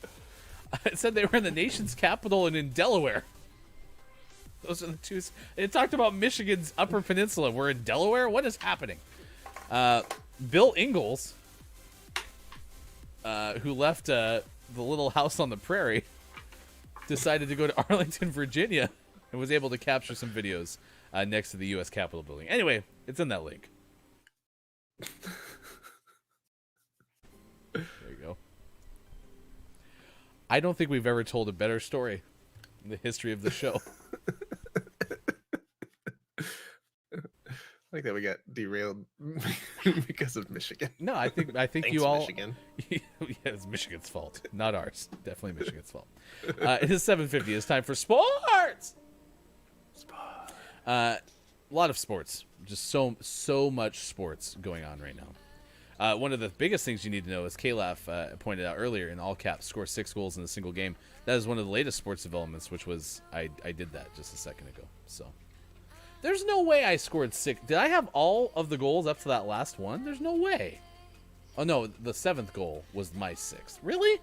It said they were in the nation's capital and in Delaware. Those are the two. It talked about Michigan's Upper Peninsula. We're in Delaware? What is happening? Bill Ingalls, who left the little house on the prairie, decided to go to Arlington, Virginia, and was able to capture some videos next to the U.S. Capitol building. Anyway, it's in that link. There you go. I don't think we've ever told a better story in the history of the show. I like that we got derailed because of Michigan. No, I think Thanks, you all. Michigan. Yeah, it's Michigan's fault, not ours. Definitely Michigan's fault. It is 7:50. It's time for sports. A lot of sports. Just so much sports going on right now. One of the biggest things you need to know, as Kalaf pointed out earlier, in all caps, score 6 goals in a single game. That is one of the latest sports developments, which was I did that just a second ago. So there's no way I scored 6. Did I have all of the goals up to that last one? There's no way. Oh no, the 7th goal was my 6th. Really?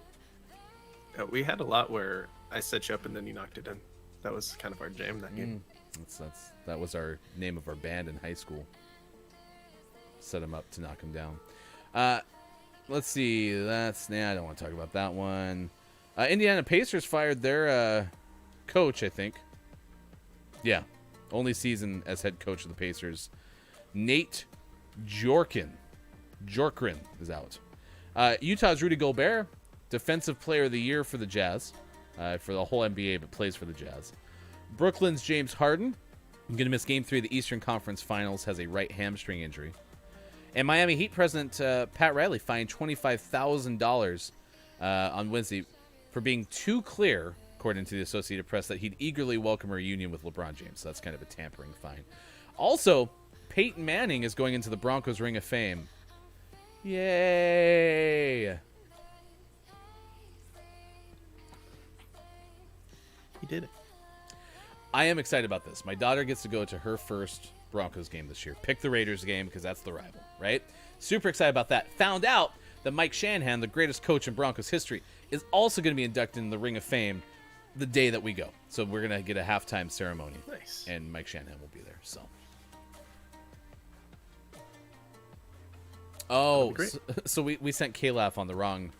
We had a lot where I set you up and then you knocked it in. That was kind of our jam that game. That was our name of our band in high school. Set him up to knock him down. Let's see. I don't want to talk about that one. Indiana Pacers fired their coach, I think. Yeah. Only season as head coach of the Pacers. Nate Bjorkgren is out. Utah's Rudy Gobert, Defensive Player of the Year for the Jazz. For the whole NBA, but plays for the Jazz. Brooklyn's James Harden, going to miss Game 3 of the Eastern Conference Finals, has a right hamstring injury. And Miami Heat president Pat Riley fined $25,000 on Wednesday for being too clear, according to the Associated Press, that he'd eagerly welcome a reunion with LeBron James. So that's kind of a tampering fine. Also, Peyton Manning is going into the Broncos Ring of Fame. Yay! He did it. I am excited about this. My daughter gets to go to her first Broncos game this year. Pick the Raiders game because that's the rival, right? Super excited about that. Found out that Mike Shanahan, the greatest coach in Broncos history, is also going to be inducted in the Ring of Fame the day that we go. So we're going to get a halftime ceremony. Nice. And Mike Shanahan will be there. So. Oh, so we sent Kalaf on the wrong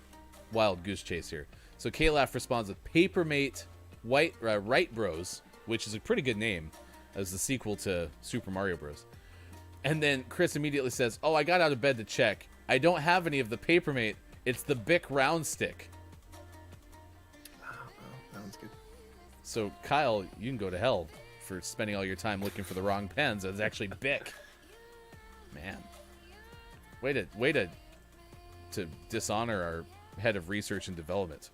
wild goose chase here. So Kalaf responds with Papermate Right Bros, which is a pretty good name as the sequel to Super Mario Bros. And then Chris immediately says, "Oh, I got out of bed to check. I don't have any of the Papermate. It's the Bic round stick." Oh, that one's good. So Kyle, you can go to hell for spending all your time looking for the wrong pens. It's actually Bic. Man, way to dishonor our head of research and development.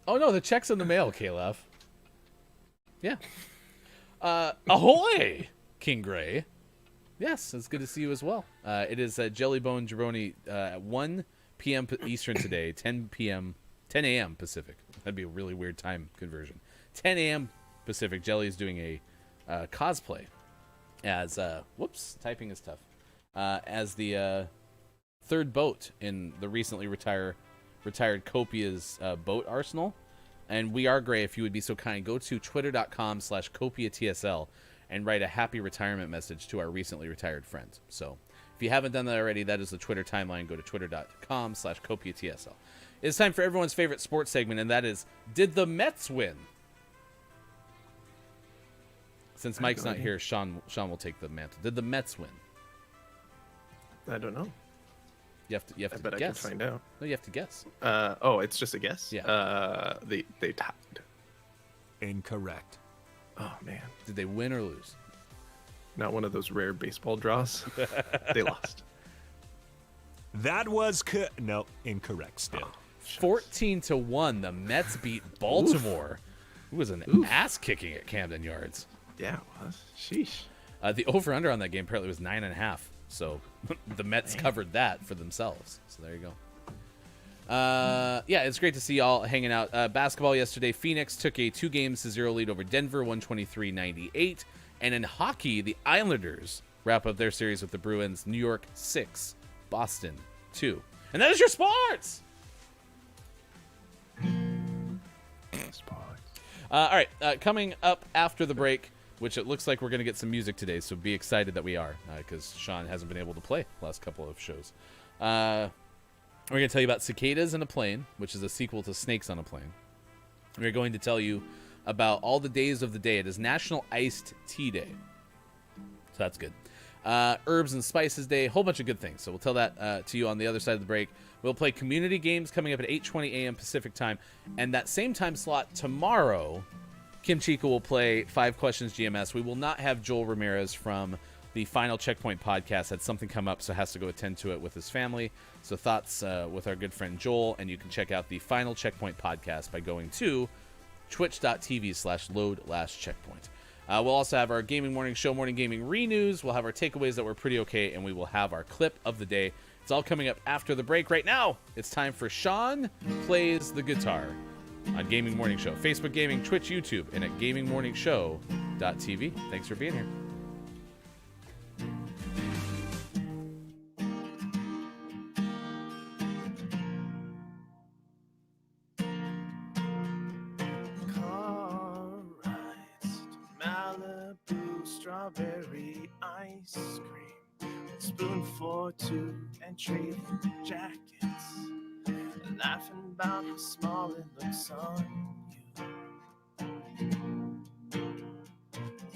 Oh no, the check's in the mail, Kalaf. Yeah. Ahoy, King Gray. Yes, it's good to see you as well. It is Jellybone Jabroni at 1 p.m. Eastern today, 10 a.m. Pacific. That'd be a really weird time conversion. 10 a.m. Pacific. Jelly is doing a cosplay as whoops, typing is tough. As the third boat in the recently retired Copia's boat arsenal. And we are Gray, if you would be so kind, go to twitter.com/CopiaTSL and write a happy retirement message to our recently retired friend. So if you haven't done that already, that is the Twitter timeline. Go to twitter.com/CopiaTSL. It's time for everyone's favorite sports segment, and that is, did the Mets win? Since Mike's not here, Sean will take the mantle. Did the Mets win? I don't know. You have to I bet guess. I can find out. No, you have to guess. It's just a guess? Yeah. They tied. Incorrect. Oh, man. Did they win or lose? Not one of those rare baseball draws. They lost. That was no, incorrect still. 14-1, the Mets beat Baltimore. It was an ass kicking at Camden Yards. Yeah, it was. Sheesh. The over/under on that game apparently was 9.5. So the Mets covered that for themselves. So there you go. Yeah, it's great to see y'all hanging out. Basketball yesterday, Phoenix took a 2-0 lead over Denver, 123-98. And in hockey, the Islanders wrap up their series with the Bruins, New York 6, Boston 2. And that is your sports! All right, coming up after the break, which it looks like we're going to get some music today, so be excited that we are, because Sean hasn't been able to play the last couple of shows. We're going to tell you about Cicadas in a Plane, which is a sequel to Snakes on a Plane. We're going to tell you about all the days of the day. It is National Iced Tea Day, so that's good. Herbs and Spices Day, a whole bunch of good things. So we'll tell that to you on the other side of the break. We'll play community games coming up at 8:20 a.m. Pacific time. And that same time slot tomorrow, Kim Chica will play 5 Questions GMS. We will not have Joel Ramirez from the Final Checkpoint podcast. Had something come up, so has to go attend to it with his family. So thoughts with our good friend Joel. And you can check out the Final Checkpoint podcast by going to twitch.tv/loadlastcheckpoint. We'll also have our Gaming Morning Show, Morning Gaming Renews. We'll have our takeaways that were pretty okay, and we will have our clip of the day. It's all coming up after the break. Right now, it's time for Sean Plays the Guitar on Gaming Morning Show. Facebook Gaming, Twitch, YouTube, and at gamingmorningshow.tv. Thanks for being here. Car rides to Malibu, strawberry ice cream, a spoon for 2 and trading jackets, laughing about how small it looks on you.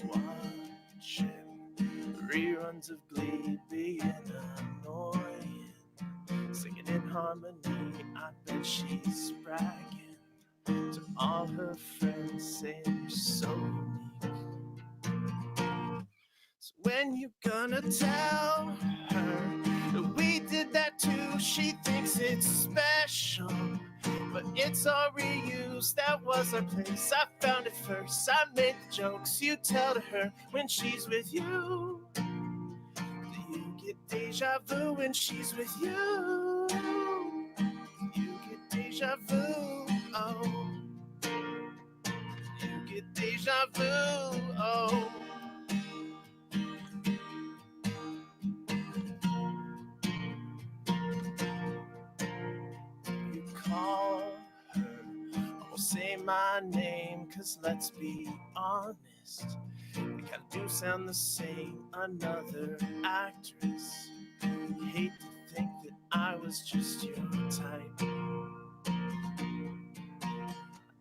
Watching reruns of Glee being annoying, singing in harmony. I bet she's bragging to all her friends, saying you're so unique. So when you gonna tell her that we did that too? She thinks it's special, but it's all reused. That was our place. I found it first. I made the jokes you tell to her when she's with you. Do you get deja vu when she's with you? You get deja vu, oh. You get deja vu, oh. You call her, I won't say my name, cause let's be honest, we kinda do sound the same, another actress. Hate to think that I was just your type.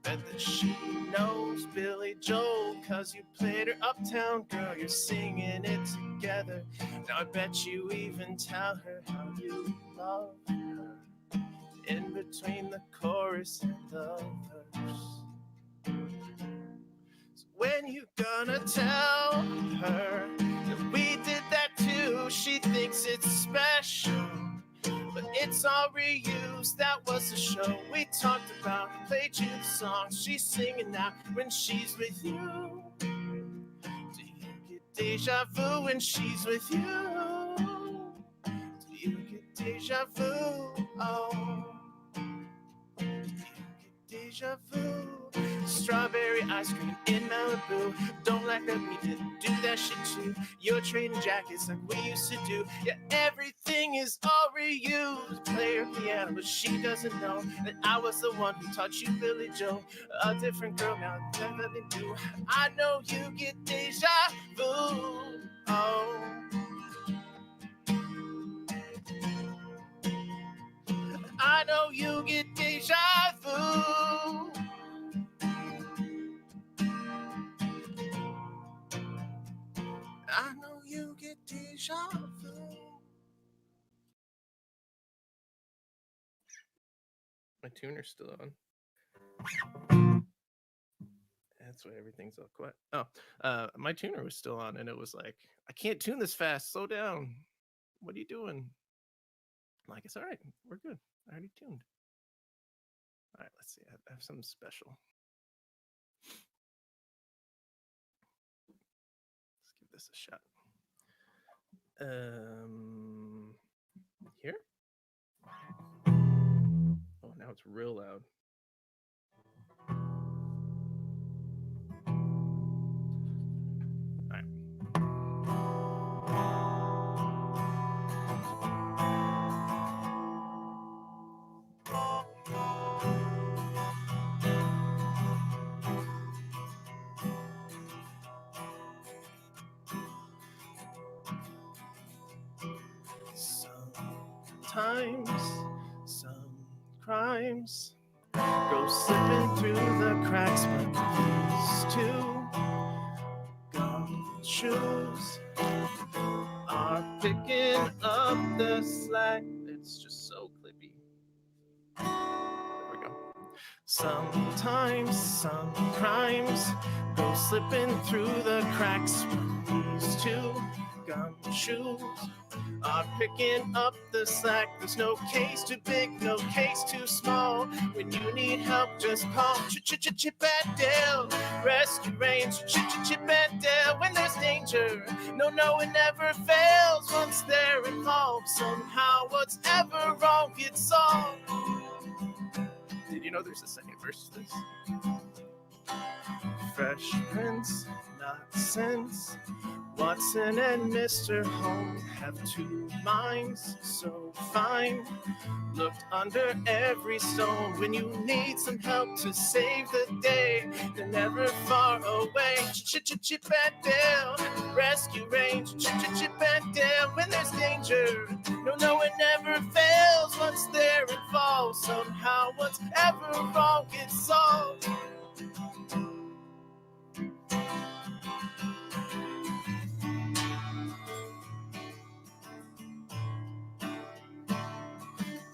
Bet that she knows Billy Joel, cause you played her Uptown Girl, you're singing it together. Now I bet you even tell her how you love her in between the chorus and the verse. So when you gonna tell her that we did that too? She thinks it's special, but it's all reused. That was the show we talked about. Played you the songs she's singing now when she's with you. Do you get deja vu when she's with you? Do you get deja vu? Oh, do you get deja vu? Strawberry ice cream in Malibu. Don't like that we didn't do that shit too. You're trading jackets like we used to do. Yeah, everything is all reused. Play her piano, but she doesn't know that I was the one who taught you Billy Joe. A different girl now, definitely do. I know you get deja vu. Oh, I know you get deja vu. I know you get deja vu. My tuner's still on. That's why everything's all quiet. Oh, my tuner was still on, and it was like, I can't tune this fast. Slow down. What are you doing? I'm like, it's all right. We're good. I already tuned. All right, let's see. I have something special. Let's give this a shot. Here. Oh, it's real loud. All right. Sometimes some crimes go slipping through the cracks, but these two gumshoes are picking up the slack. It's just so clippy. There we go. Sometimes some crimes go slipping through the cracks, but these two gumshoes are picking up the slack. There's no case too big, no case too small. When you need help, just call Chip and Dale. Rescue range, Chip and Dale. When there's danger, no, it never fails. Once they're involved, somehow what's ever wrong gets solved. Did you know there's a second verse to this? Fresh Prince, not sense. Watson and Mr. Holmes have two minds so fine. Looked under every stone. When you need some help to save the day, they're never far away. Chip and Dale, rescue range. Chip and Dale. When there's danger, no, it never fails. Once they're involved, somehow what's ever wrong gets solved.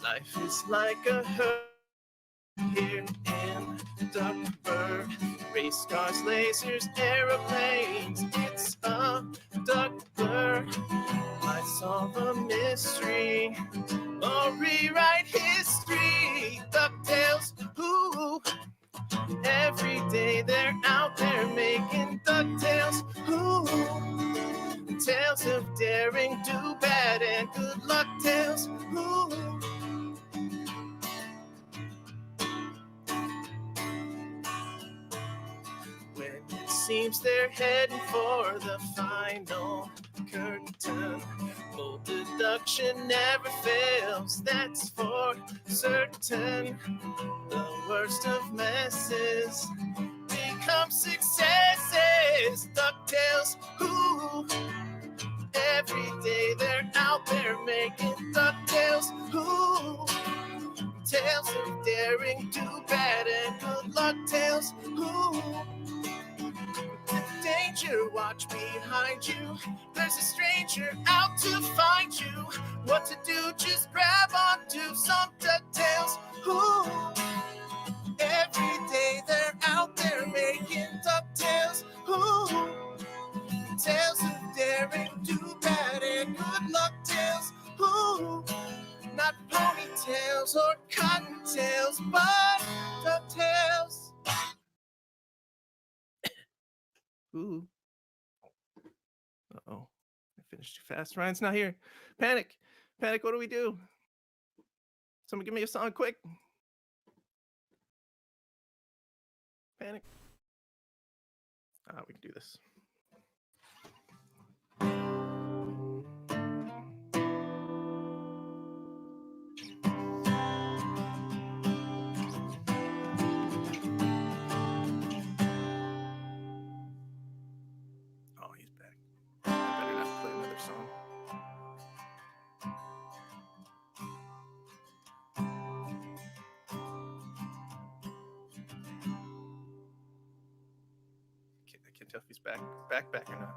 Life is like a herd here in Duckburg. Race cars, lasers, aeroplanes. It's a Duckburg. Might solve a mystery or rewrite history. DuckTales, ooh. Every day they're out there making DuckTales, ooh. Tales of daring, do bad, and good luck tales, ooh. When it seems they're heading for the final curtain, full deduction never fails, that's for certain. The worst of messes become successes. DuckTales, ooh. Every day they're out there making DuckTales, ooh. Tales of daring, do bad, and good luck tales, ooh. Danger, watch behind you. There's a stranger out to find you. What to do, just grab onto some DuckTales, ooh. Every day they're out there making DuckTales, ooh. Tales of daring, do bad, and good luck tales, ooh. Not ponytails or cottontails, but DuckTales. Ooh. Uh-oh. I finished too fast. Ryan's not here. Panic. What do we do? Someone give me a song quick. Panic. We can do this. Oh, he's back. I better not play another song. I can't tell if he's back or not.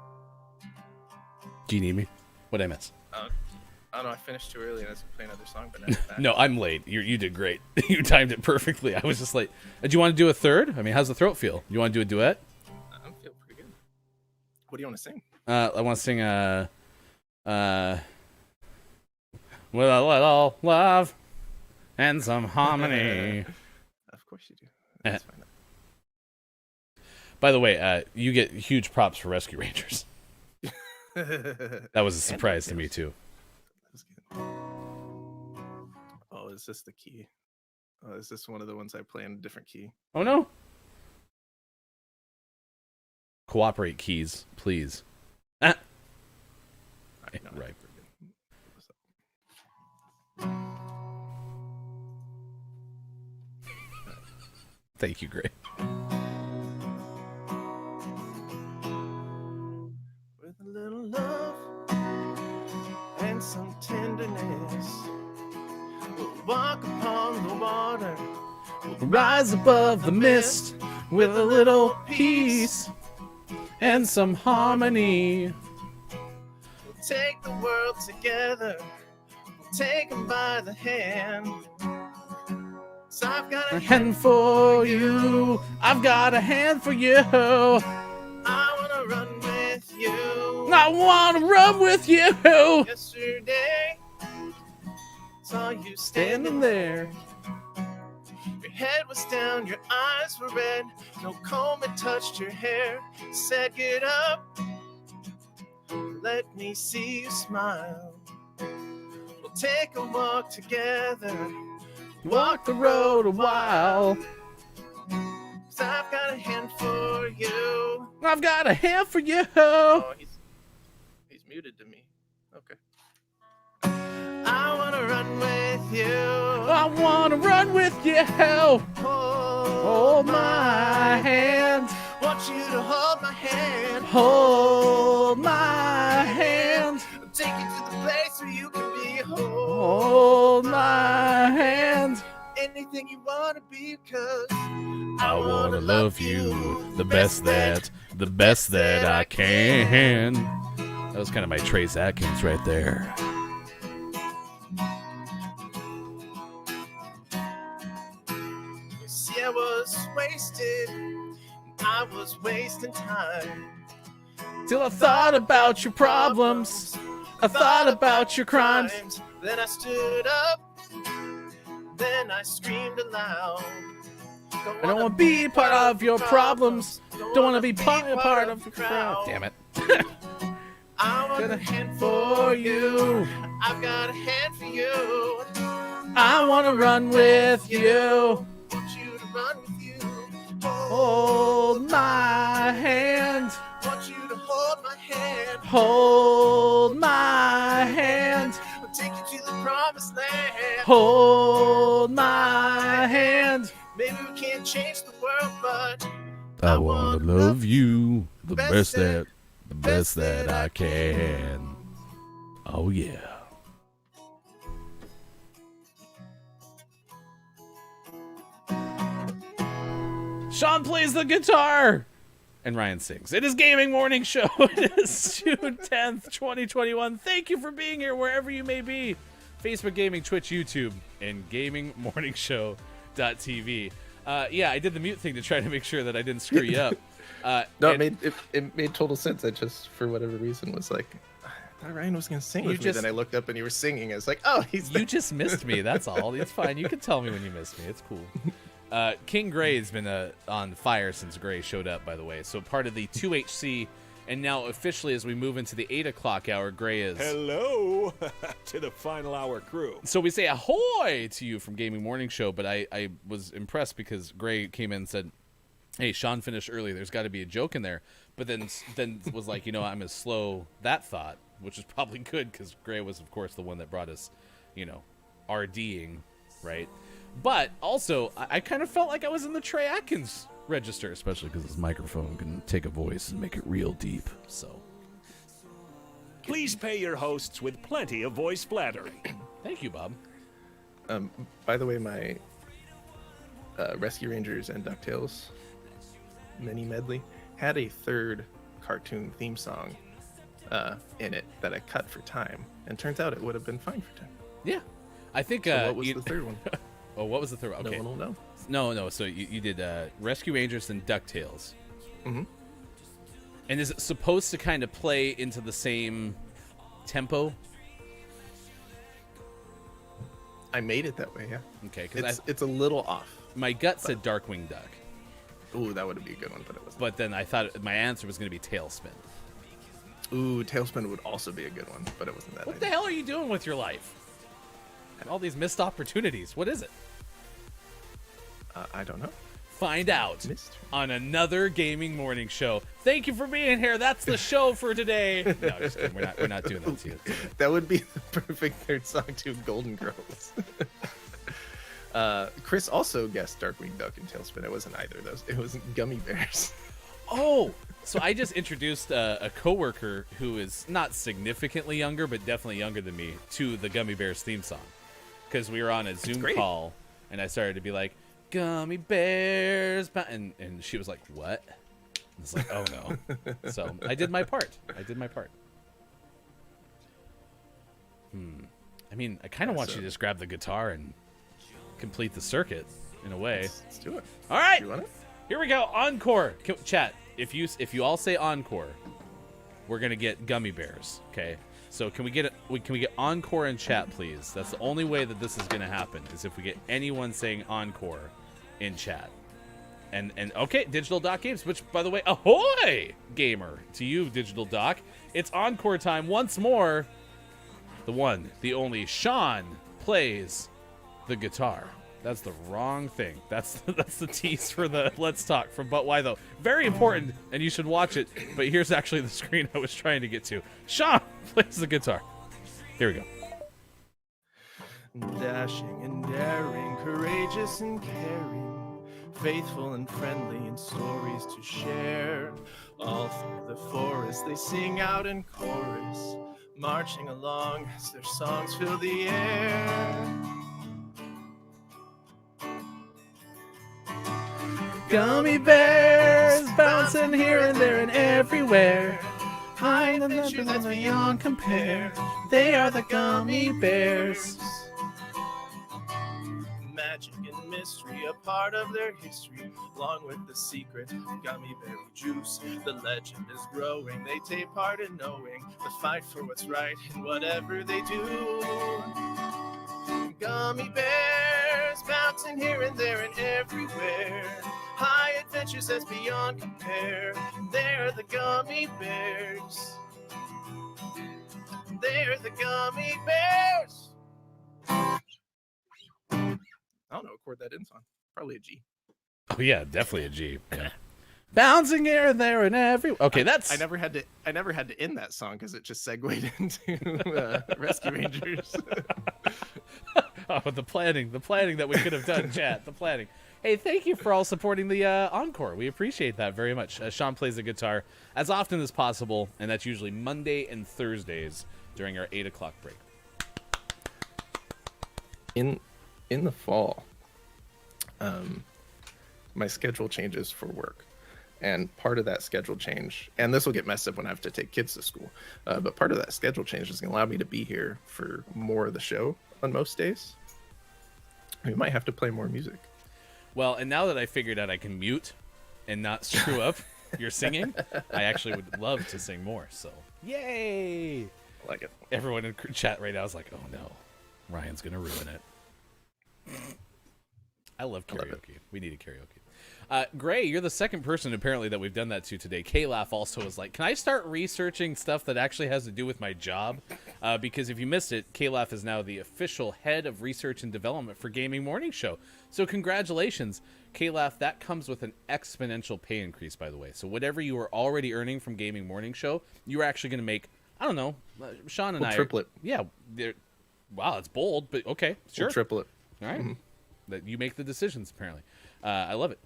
Do you need me? What'd I miss? I don't know, I finished too early and I was gonna play another song, but now I'm back. No, I'm late. You did great. You timed it perfectly. I was just late. Do you want to do a third? I mean, how's the throat feel? You want to do a duet? I feel pretty good. What do you want to sing? I want to sing with a little love and some harmony. Of course you do. That's fine. By the way, you get huge props for Rescue Rangers. That was a surprise to me too. That was good. Oh, is this the key? Oh, is this one of the ones I play in a different key? Oh no. Cooperate, keys, please. Ah. No, Right. Thank you, Gray. With a little love and some tenderness, we'll walk upon the water. Rise above the mist with a little peace and some harmony. We'll take the world together. We'll take them by the hand. 'Cause I've got A hand for you. I've got a hand for you. I wanna run with you. I want to run with you. Yesterday, saw you Standing there. Your head was down, your eyes were red. No comb had touched your hair. Said, get up, let me see you smile. We'll take a walk together. Walk the road a while. 'Cause I've got a hand for you. I've got a hand for you. Oh, he's muted to me. Okay. I wanna run with you. I want to run with you. Hold my hand. Want you to hold my hand. Hold my hand. I'll take you to the place where you can be whole. Hold my hand. Anything you wanna be, 'cause I wanna love you the best that I can. That was kind of my Trace Atkins right there. You see, I was wasted. I was wasting time. Till I thought about your problems. I thought about your crimes. Then I stood up. Then I screamed aloud. I don't want to be part of your problems. Don't want to be part of your crowd. Damn it. I want a hand for you. I've got a hand for you. I want to run with you. Want you to run with you. Hold my hand. Want you to hold my hand. Hold my hand. We'll take you to the promised land. Hold my hand. Maybe we can't change the world, but I want to love you the best that I can. Oh yeah. Sean plays the guitar and Ryan sings. It is Gaming Morning Show. It is June 10th, 2021. Thank you for being here wherever you may be. Facebook Gaming, Twitch, YouTube, and GamingMorningShow.tv. Yeah, I did the mute thing to try to make sure that I didn't screw you up. No, it made total sense. I just, for whatever reason, was like, I thought Ryan was going to sing with me. Then I looked up and you were singing. I was like, oh, he's there. You just missed me. That's all. It's fine. You can tell me when you missed me. It's cool. King Gray has been on fire since Gray showed up, by the way. So part of the 2HC, and now officially as we move into the 8 o'clock hour, Gray is... Hello to the final hour crew. So we say ahoy to you from Gaming Morning Show, but I was impressed because Gray came in and said, hey, Sean finished early. There's got to be a joke in there. But then was like, I'm going to slow that thought, which is probably good because Gray was, of course, the one that brought us, RDing, right? But also, I kind of felt like I was in the Trey Atkins register, especially because this microphone can take a voice and make it real deep. So, Please pay your hosts with plenty of voice flattery. Thank you, Bob. By the way, my Rescue Rangers and DuckTales mini medley had a third cartoon theme song in it that I cut for time, and turns out it would have been fine for time. Yeah, I think. So what was the third one? Oh, what was the third one? Okay. No one will know. No. So you did Rescue Rangers and DuckTales. Mm-hmm. And is it supposed to kind of play into the same tempo? I made it that way, yeah. Okay, because it's a little off. My gut said Darkwing Duck. Ooh, that would be a good one, but it wasn't. But then I thought my answer was going to be Tailspin. Ooh, Tailspin would also be a good one, but it wasn't that. What the hell are you doing with your life? All these missed opportunities. What is it? I don't know. Find out Mystery. on another gaming morning show. Thank you for being here. That's the show for today. No, just kidding. We're not doing that to you. That would be the perfect third song to Golden Girls. Chris also guessed Darkwing Duck and Tailspin. It wasn't either of those. It was Gummy Bears. Oh, so I just introduced a coworker who is not significantly younger, but definitely younger than me, to the Gummy Bears theme song. Because we were on a Zoom call, and I started to be like, Gummy Bears, and she was like, what? I was like, oh no. So I did my part. I mean, I kind of want you to just grab the guitar and complete the circuit in a way. Let's do it. All right, You want it? here we go. Encore. Chat, if you all say encore, we're gonna get Gummy Bears. Okay. So can we get encore in chat, please? That's the only way that this is gonna happen, is if we get anyone saying encore in chat. And okay, Digital Doc Games, which, by the way, ahoy, gamer, to you, Digital Doc. It's encore time once more. The one, the only, Sean plays the guitar. That's the wrong thing. That's the tease for the Let's Talk from But Why Though. Very important, and you should watch it. But here's actually the screen I was trying to get to. Sean plays the guitar. Here we go. Dashing and daring, courageous and caring, faithful and friendly, and stories to share. All through the forest they sing out in chorus, marching along as their songs fill the air. Gummy bears bouncing here and there and everywhere. High adventure that's beyond compare. They are the gummy bears. Magic and mystery, a part of their history, along with the secret of gummy berry juice. The legend is growing, they take part in knowing the fight for what's right in whatever they do. Gummy bears bouncing here and there and everywhere. High adventures that's beyond compare. They're the gummy bears. They're the gummy bears. I don't know what chord that ends on. Probably a G. Oh yeah, definitely a G. Yeah. Bouncing here and there and every. Okay, that's. I never had to end that song because it just segued into Rescue Rangers. Oh, the planning that we could have done, chat. The planning. Hey, thank you for all supporting the encore. We appreciate that very much. Sean plays the guitar as often as possible, and that's usually Monday and Thursdays during our 8 o'clock break. In the fall, my schedule changes for work. And part of that schedule change, and this will get messed up when I have to take kids to school, but part of that schedule change is going to allow me to be here for more of the show on most days. We might have to play more music. Well, and now that I figured out I can mute and not screw up your singing, I actually would love to sing more. So, yay! I like it. Everyone in chat right now is like, oh no, Ryan's going to ruin it. I love karaoke. We need a karaoke. Gray, you're the second person apparently that we've done that to today. K-Laugh also was like, can I start researching stuff that actually has to do with my job? Because if you missed it, K-Laugh is now the official head of research and development for Gaming Morning Show. So congratulations, K-Laugh. That comes with an exponential pay increase, by the way. So whatever you were already earning from Gaming Morning Show, you're actually going to make, I don't know, Sean and I. Triplet. Yeah. Wow, it's bold, but okay, sure. Triplet. All right. Mm-hmm. That you make the decisions, apparently. I love it.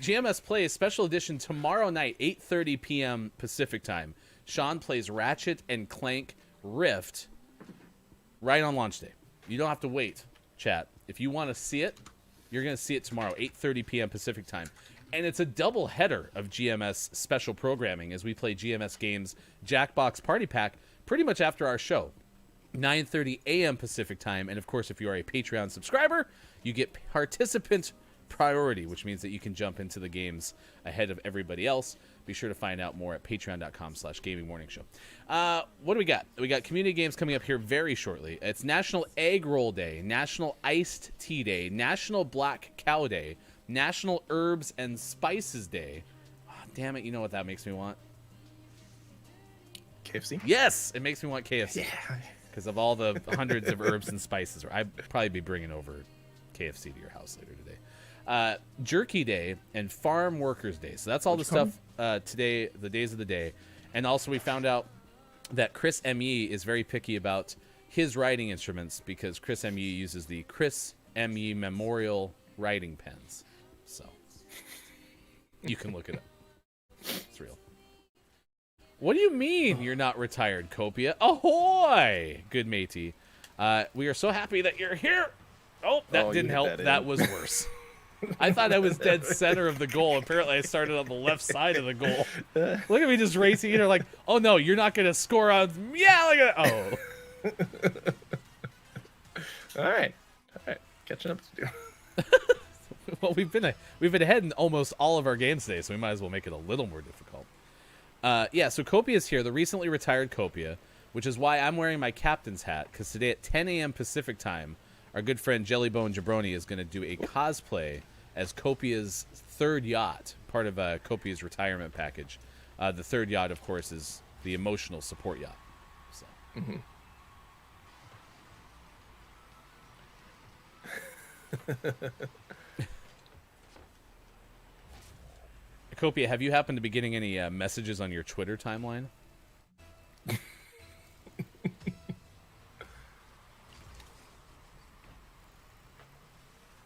GMS Plays Special Edition tomorrow night, 8:30 p.m. Pacific Time. Sean plays Ratchet and Clank Rift right on launch day. You don't have to wait, chat. If you want to see it, you're going to see it tomorrow, 8:30 p.m. Pacific Time. And it's a double header of GMS special programming as we play GMS Games Jackbox Party Pack pretty much after our show. 9:30 a.m. Pacific Time. And, of course, if you are a Patreon subscriber, you get participant priority, which means that you can jump into the games ahead of everybody else. Be sure to find out more at patreon.com/gamingmorningshow. What do we got? We got community games coming up here very shortly. It's National Egg Roll Day, National Iced Tea Day, National Black Cow Day, National Herbs and Spices Day. Oh, damn it, you know what that makes me want? KFC? Yes, it makes me want KFC. Yeah. Because of all the hundreds of herbs and spices. I'd probably be bringing over KFC to your house later today. Jerky Day and Farm Workers Day. So that's all the stuff today, the days of the day. And also we found out that Chris M.E. is very picky about his writing instruments because Chris M.E. uses the Chris M.E. Memorial writing pens. So you can look it up. It's real. What do you mean you're not retired, Copia? Ahoy! Good matey. We are so happy that you're here. Oh, that didn't help. That was worse. I thought I was dead center of the goal. Apparently, I started on the left side of the goal. Look at me just racing in there like, oh, no, you're not going to score on... Yeah, look at... Oh. All right. Catching up to do. Well, we've been ahead in almost all of our games today, so we might as well make it a little more difficult. Yeah, so Copia is here, the recently retired Copia, which is why I'm wearing my captain's hat, because today at 10 a.m. Pacific time, our good friend Jellybone Jabroni is going to do a cosplay as Copia's third yacht, part of Copia's retirement package. The third yacht, of course, is the emotional support yacht. So. Copia, have you happened to be getting any messages on your Twitter timeline?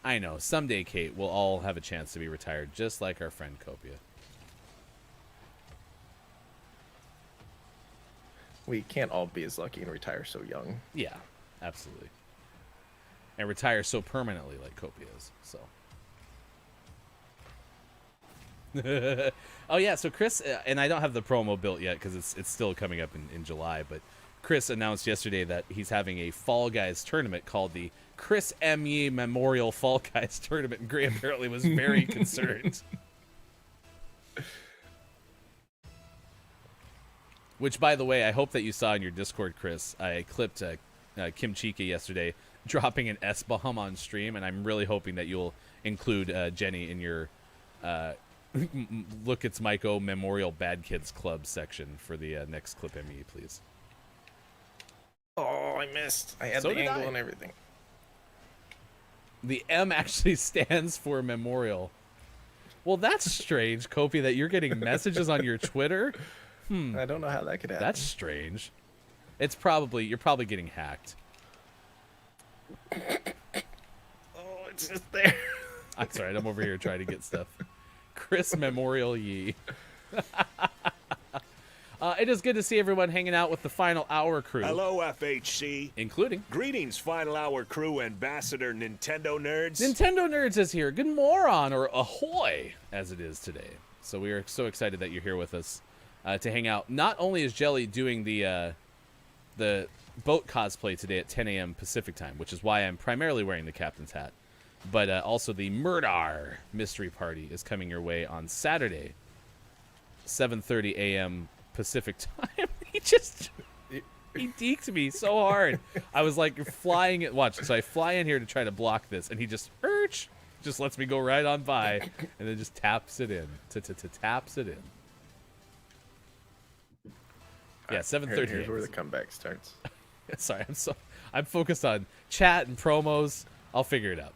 I know. Someday, Kate, we'll all have a chance to be retired, just like our friend Copia. We can't all be as lucky and retire so young. Yeah, absolutely. And retire so permanently like Copia is, so. Oh, yeah, so Chris, and I don't have the promo built yet because it's still coming up in July, but Chris announced yesterday that he's having a Fall Guys tournament called the Chris M.E. Memorial Fall Guys Tournament, and Gray apparently was very concerned. Which, by the way, I hope that you saw in your Discord, Chris. I clipped Kim Chica yesterday dropping an S-bomb on stream, and I'm really hoping that you'll include Jenny in your Look It's Maiko Memorial Bad Kids Club section for the next Clip ME, please. Oh, I missed. I had So the did angle I. and everything. The M actually stands for memorial. Well, that's strange, Kopi, that you're getting messages on your Twitter. I don't know how that could happen. That's strange. You're probably getting hacked. Oh, it's just there. I'm sorry, I'm over here trying to get stuff. Chris Memorial Yee. It is good to see everyone hanging out with the Final Hour crew. Hello, FHC. Including. Greetings, Final Hour crew, Ambassador Nintendo Nerds. Nintendo Nerds is here. Good moron, or ahoy, as it is today. So we are so excited that you're here with us to hang out. Not only is Jelly doing the boat cosplay today at 10 a.m. Pacific time, which is why I'm primarily wearing the captain's hat, but also the Murdar Mystery Party is coming your way on Saturday, 7:30 a.m. Pacific time. He deked me so hard. I was like flying it. Watch. So I fly in here to try to block this, and he just lets me go right on by, and then just taps it in. Taps it in. Yeah, 7:30. Here's where the comeback starts. Sorry, I'm focused on chat and promos. I'll figure it out.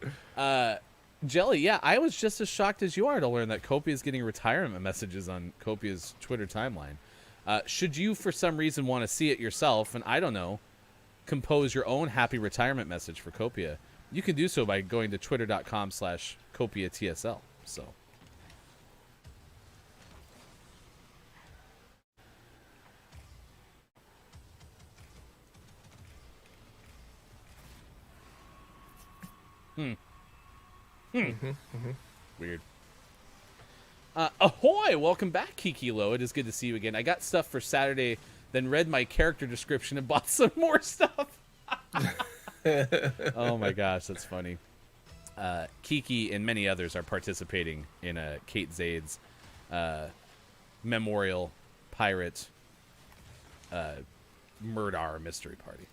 Jelly, yeah, I was just as shocked as you are to learn that Copia is getting retirement messages on Copia's Twitter timeline. Should you, for some reason, want to see it yourself, and I don't know, compose your own happy retirement message for Copia, you can do so by going to twitter.com/CopiaTSL. So. Weird. Ahoy! Welcome back, Kiki Lo. It is good to see you again. I got stuff for Saturday, then read my character description and bought some more stuff. Oh my gosh, that's funny. Kiki and many others are participating in Kate Zade's Memorial Pirate Murdar Mystery Party.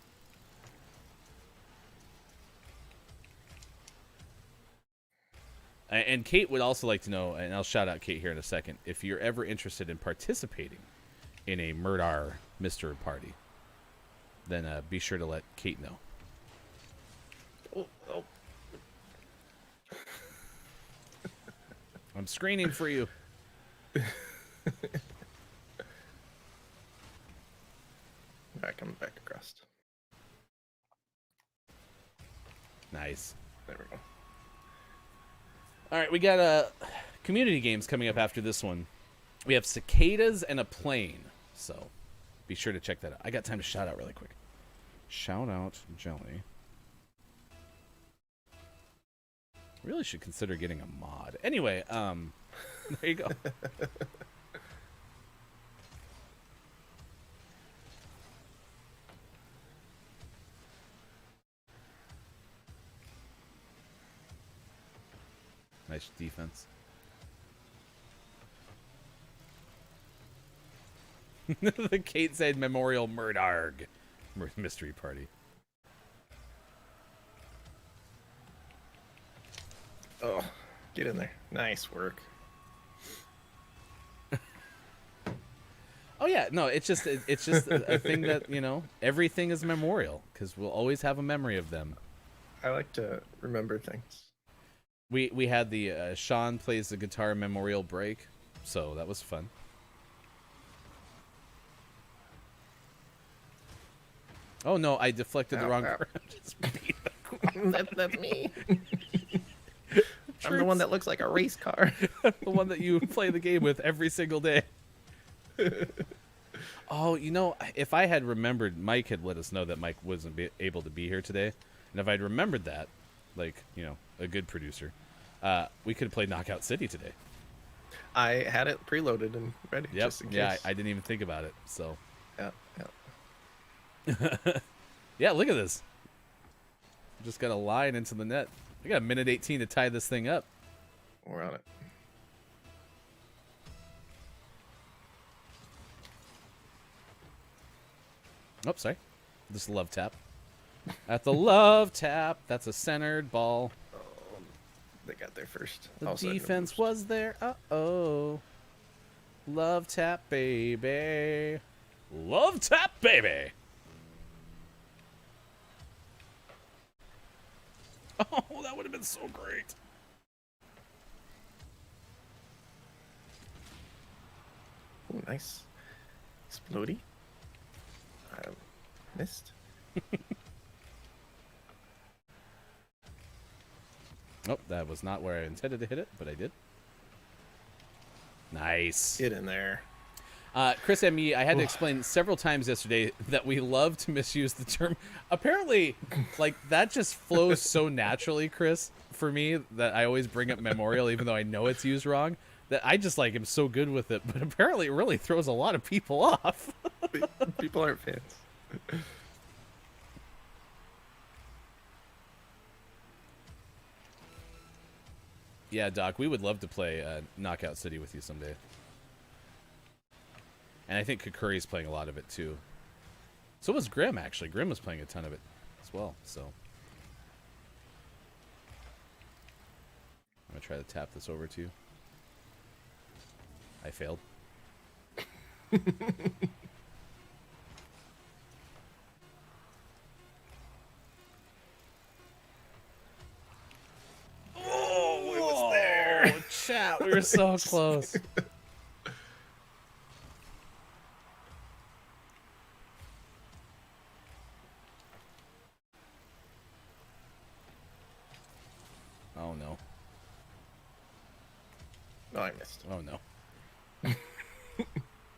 And Kate would also like to know, and I'll shout out Kate here in a second, if you're ever interested in participating in a Murdar Mystery Party, then be sure to let Kate know. I'm screening for you. Coming back across. Nice. There we go. All right, we got community games coming up after this one. We have cicadas and a plane, so be sure to check that out. I got time to shout out really quick. Shout out Jelly. Really should consider getting a mod. Anyway, there you go. Nice defense. The Kate said Memorial Murdarg mystery party. Oh, get in there. Nice work. Oh yeah, no, it's just a thing that, you know, everything is memorial because we'll always have a memory of them. I like to remember things. We had the Sean plays the guitar memorial break, so that was fun. Oh no, I deflected the wrong. That's me. I'm the one that looks like a race car. The one that you play the game with every single day. Oh, you know, if I had remembered, Mike had let us know that Mike wasn't able to be here today, and if I'd remembered that, like, you know, a good producer, we could have played Knockout City today. I had it preloaded and ready. Yep. Just in case. Yeah, I didn't even think about it. So. Yeah. Yeah, look at this. Just got a line into the net. We got a minute 18 to tie this thing up. We're on it. Oh, sorry. Just love tap. At the love tap. That's a centered ball. Oh, they got there first. The Also, defense was there. Uh-oh. Love tap, baby. Love tap, baby. Oh, that would have been so great. Oh, nice. Explodey. I missed. Oh, that was not where I intended to hit it, but I did. Nice. Get in there. Chris and me, I had to explain several times yesterday that we love to misuse the term. Apparently, like, that just flows so naturally, Chris, for me, that I always bring up memorial, even though I know it's used wrong, that I just, like, am so good with it. But apparently it really throws a lot of people off. People aren't fans. Yeah, Doc, we would love to play Knockout City with you someday. And I think Kakuri's playing a lot of it, too. So was Grim, actually. Grim was playing a ton of it as well, so. I'm going to try to tap this over to you. I failed. Oh, it was there. Chat, we were so close. Oh no. Oh, I missed. Oh no.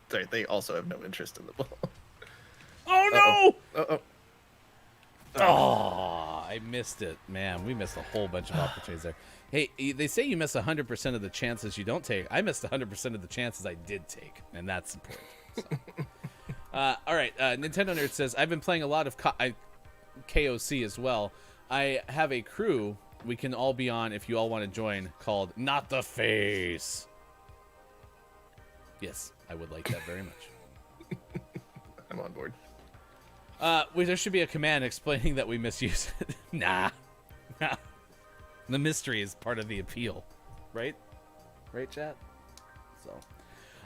Sorry, they also have no interest in the ball. Oh no! Uh-oh. Oh, I missed it. Man, we missed a whole bunch of opportunities there. Hey, they say you miss 100% of the chances you don't take. I missed 100% of the chances I did take, and that's important. So. All right, Nintendo Nerd says, I've been playing a lot of KOC as well. I have a crew we can all be on if you all want to join called Not the Face. Yes, I would like that very much. I'm on board. There should be a command explaining that we misuse it. Nah. The mystery is part of the appeal. Right? Right, chat? So.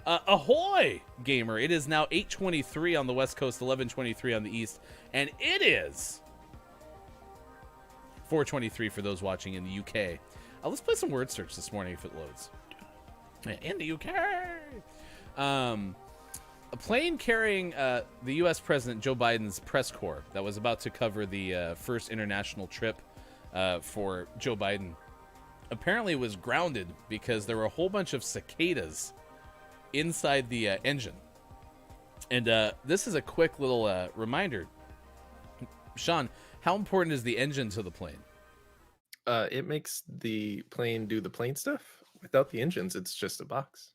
Ahoy, gamer. It is now 8:23 on the West Coast, 11:23 on the East. And it is 4:23 for those watching in the UK. Let's play some word search this morning if it loads. In the UK. A plane carrying the U.S. President Joe Biden's press corps that was about to cover the first international trip for Joe Biden apparently was grounded because there were a whole bunch of cicadas inside the engine. And this is a quick little reminder. Sean, how important is the engine to the plane? It makes the plane do the plane stuff. Without the engines, it's just a box.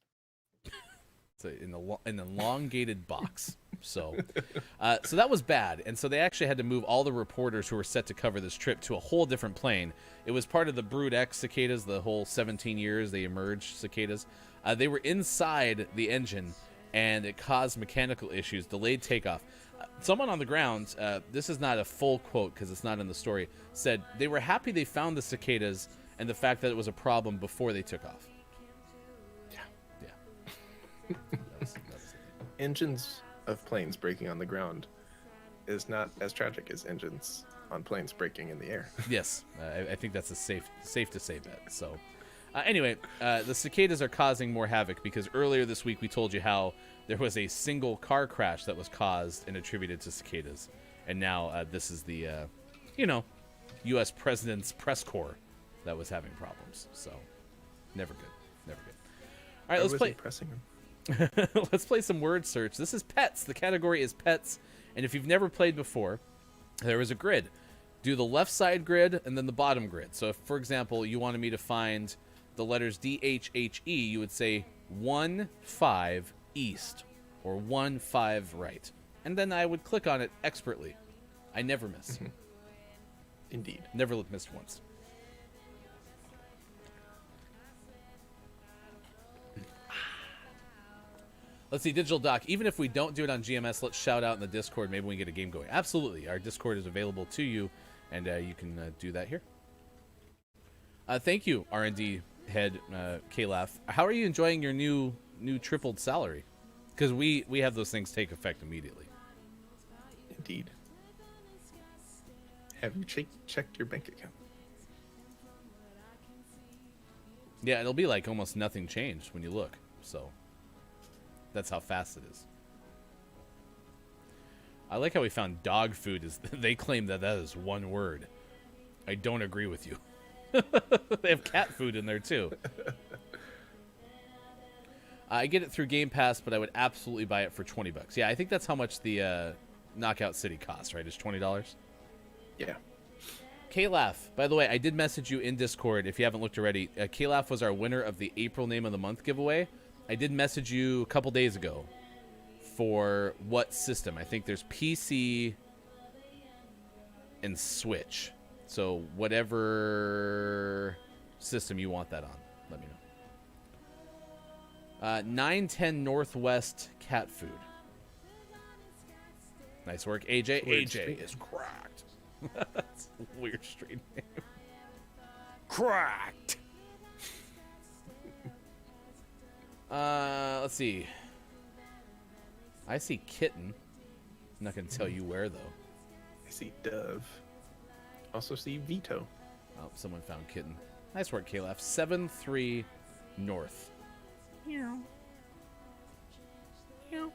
It's an elongated box. So that was bad. And so they actually had to move all the reporters who were set to cover this trip to a whole different plane. It was part of the Brood X cicadas, the whole 17 years they emerged cicadas. They were inside the engine, and it caused mechanical issues, delayed takeoff. Someone on the ground, this is not a full quote because it's not in the story, said they were happy they found the cicadas and the fact that it was a problem before they took off. Yeah. Engines of planes breaking on the ground is not as tragic as engines on planes breaking in the air. Yes, I think that's a safe to say bet. So anyway, the cicadas are causing more havoc because earlier this week we told you how there was a single car crash that was caused and attributed to cicadas. And now this is the, U.S. President's press corps that was having problems. So never good. Never good. All right, let's play. Pressing him. Let's play some word search. This is pets. The category is pets. And if you've never played before, there is a grid. Do the left side grid and then the bottom grid. So if, for example, you wanted me to find the letters D-H-H-E, you would say 1-5 east or 1-5 right. And then I would click on it expertly. I never miss. Mm-hmm. Indeed. Never missed once. Let's see, Digital Doc, even if we don't do it on GMS, let's shout out in the Discord. Maybe we can get a game going. Absolutely. Our Discord is available to you, and you can do that here. Thank you, R&D head K-Laugh. How are you enjoying your new tripled salary? Because we have those things take effect immediately. Indeed. Have you checked your bank account? Yeah, it'll be like almost nothing changed when you look, so... That's how fast it is. I like how we found dog food is. They claim that is one word. I don't agree with you. They have cat food in there too. I get it through Game Pass, but I would absolutely buy it for $20. Yeah, I think that's how much the Knockout City costs. Right, it's $20. Yeah. K-Laugh, by the way, I did message you in Discord if you haven't looked already. K-Laugh was our winner of the April Name of the Month giveaway. I did message you a couple days ago for what system. I think there's PC and Switch. So whatever system you want that on, let me know. 910 Northwest Cat Food. Nice work, AJ. AJ is cracked. That's a weird street name. Cracked. Let's see. I see kitten. I'm not going to tell you where, though. I see dove. Also see veto. Oh, someone found kitten. Nice work, K-Laugh. 7-3 north. Yeah. Yeah.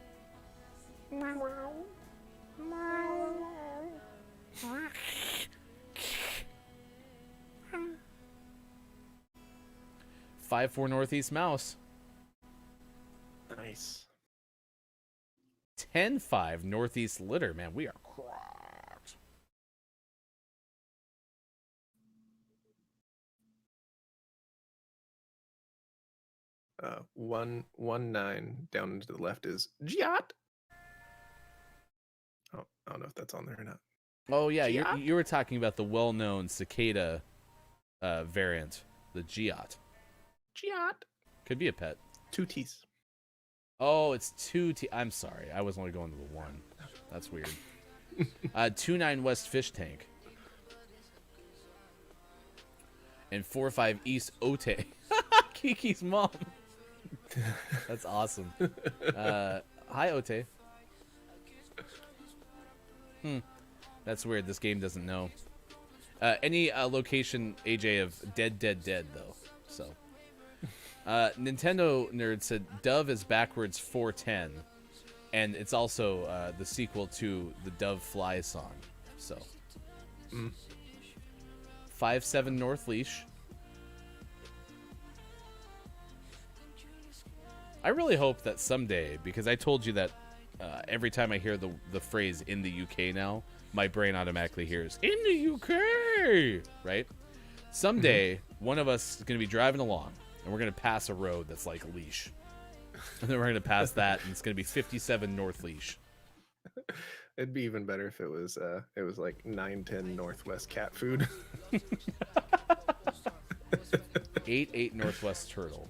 5-4 northeast mouse. Nice. 10-5 northeast litter. Man, we are cracked. Uh, 1-9 down to the left is Giat. Oh, I don't know if that's on there or not. Oh, yeah, you were talking about the well-known cicada variant, the Giat. Giat. Could be a pet. 2 T's. Oh, it's 2 T. I'm sorry. I was only going to the 1. That's weird. 2-9 West Fish Tank. And 4-5 East Ote. Kiki's mom. That's awesome. Hi, Ote. That's weird. This game doesn't know. Any location, AJ, of dead, though. So. Nintendo Nerd said Dove is backwards 410, and it's also the sequel to the Dove Fly song. So, 5-7 North Leash. I really hope that someday, because I told you that every time I hear the phrase "in the UK" now, my brain automatically hears "in the UK," right? Someday, one of us is going to be driving along, and we're going to pass a road that's like a leash. And then we're going to pass that, and it's going to be 57 North Leash. It'd be even better if it was like 910 Northwest Cat Food. 8-8 Northwest Turtle.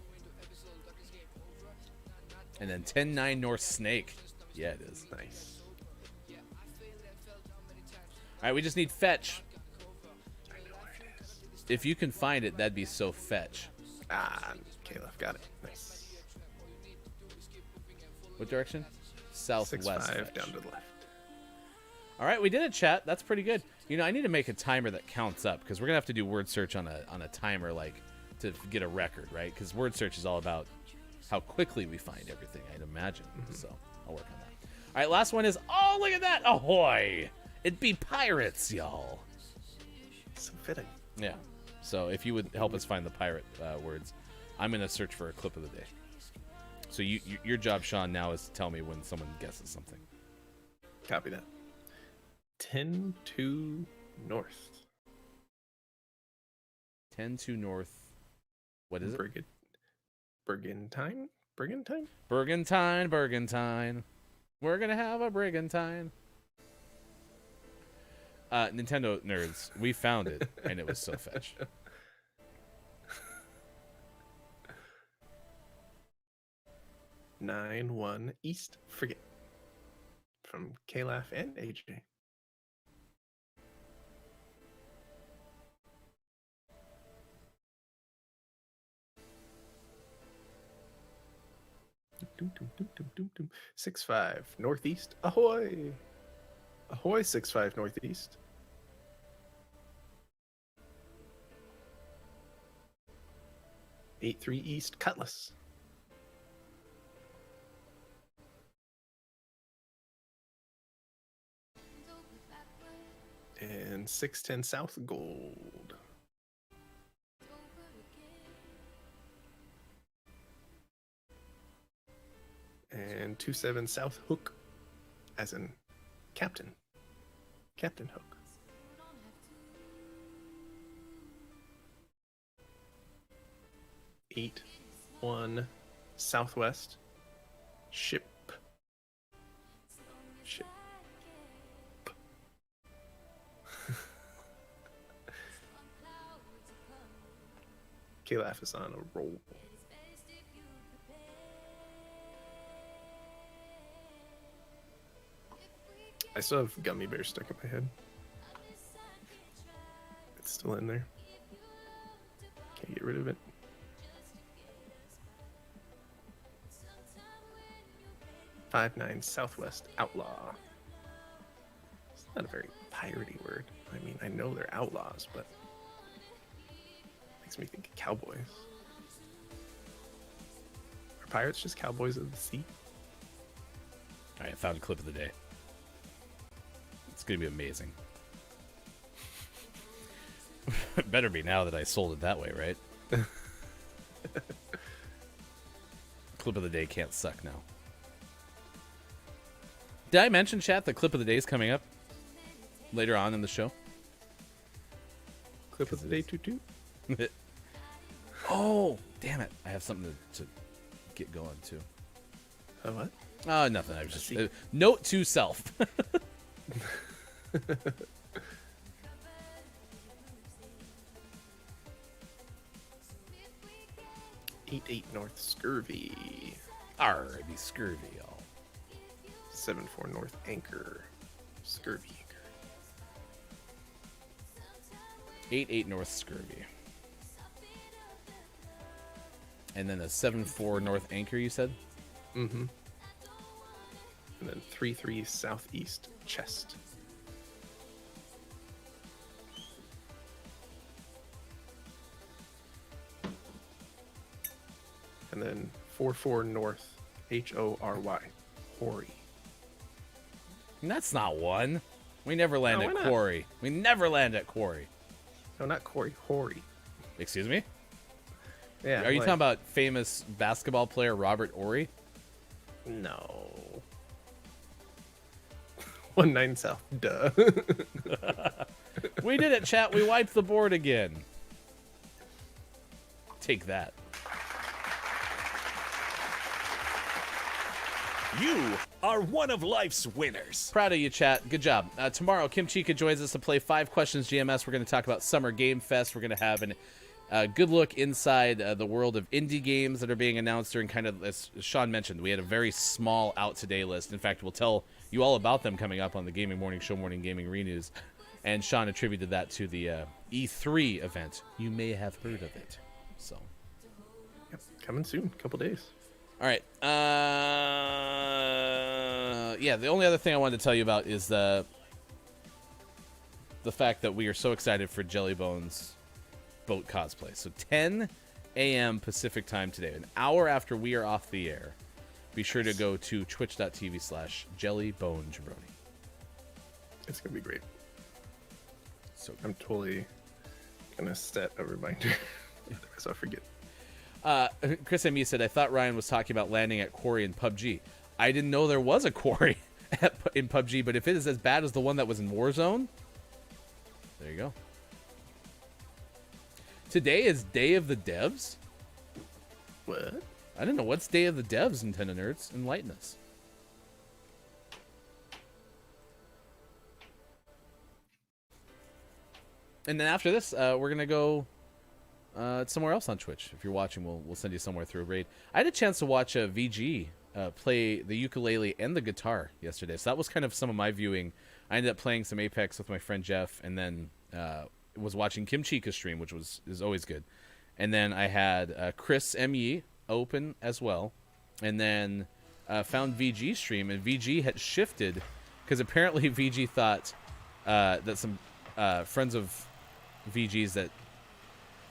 And then 10-9 North Snake. Yeah, it is. Nice. All right, we just need fetch. I know where it is. If you can find it, that'd be so fetch. Caleb got it. Nice. What direction? Southwest. 6-5 fetch. down to the left. All right, we did it, chat. That's pretty good. You know, I need to make a timer that counts up because we're gonna have to do word search on a timer, like to get a record, right? Because word search is all about how quickly we find everything, I'd imagine. So I'll work on that. All right, last one is, oh, look at that. Ahoy. It'd be pirates, y'all. So fitting. Yeah. So if you would help us find the pirate words, I'm going to search for a clip of the day. So your job, Sean, now is to tell me when someone guesses something. Copy that. 10-2 North. 10-2 North. What is it? Brigantine? Brigantine? Brigantine. We're going to have a Brigantine. Nintendo Nerds, we found it, and it was so fetch. Nine one East Frigate. From Kalaf and AJ. Doom, doom, doom, doom, doom, doom. 6-5 Northeast. Ahoy! Ahoy, 6-5 Northeast. Eight 3 East Cutlass. And 610 South Gold. And 27 South Hook, as in Captain. Captain Hook. 8-1 Southwest. Ship. Kalaf is on a roll. I still have gummy bear stuck in my head. It's still in there. Can't get rid of it. Five 9 Southwest Outlaw. It's not a very piratey word. I mean, I know they're outlaws, but makes me think of cowboys. Are pirates just cowboys of the sea? All right, I found a clip of the day. It's going to be amazing. Better be now that I sold it that way, right? Clip of the day can't suck now. Did I mention, chat, the clip of the day is coming up later on in the show? Clip of the day, toot. Oh, damn it. I have something to get going, too. What? Oh, nothing. I was just... note to self. 8-8 North Scurvy. Arr, it'd be scurvy, y'all. 7-4 North Anchor. Scurvy Anchor. 8-8 North Scurvy. And then a 7-4 North Anchor, you said? Mm-hmm. And then 3-3 Southeast Chest. and then 44 North, Hory. Hory. That's not one. We never land No, at why not? Quarry. We never land at Quarry. No, not Corey. Hory. Excuse me? Yeah. Are you like- talking about famous basketball player Robert Horry? No. 19 South. Duh. We did it, chat. We wiped the board again. Take that. You are one of life's winners. Proud of you, chat. Good job. Tomorrow, Kim Chica joins us to play 5 Questions GMS. We're going to talk about Summer Game Fest. We're going to have a good look inside the world of indie games that are being announced during kind of, as Sean mentioned, we had a very small out today list. In fact, we'll tell you all about them coming up on the Gaming Morning Show Morning Gaming Renews. And Sean attributed that to the E3 event. You may have heard of it. So, Yep, coming soon. Couple days. all right. Yeah, the only other thing I wanted to tell you about is the fact that we are so excited for Jellybone's boat cosplay. So 10 a.m. Pacific time today, an hour after we are off the air, be sure to go to twitch.tv/jellybonejabroni. It's gonna be great. So I'm totally gonna set a reminder. Otherwise I'll forget. Chris M. said, I thought Ryan was talking about landing at Quarry in PUBG. I didn't know there was a Quarry in PUBG, but if it is as bad as the one that was in Warzone, there you go. Today is Day of the Devs? What? I didn't know. What's Day of the Devs, Nintendo nerds? Enlighten us. And then after this, we're going to go somewhere else on Twitch. If you're watching, we'll send you somewhere through a raid. I had a chance to watch VG play the ukulele and the guitar yesterday. So that was kind of some of my viewing. I ended up playing some Apex with my friend Jeff, and then was watching Kim Chica's stream, which is always good. And then I had Chris M.E. open as well. And then found VG stream, and VG had shifted because apparently VG thought that some friends of VG's that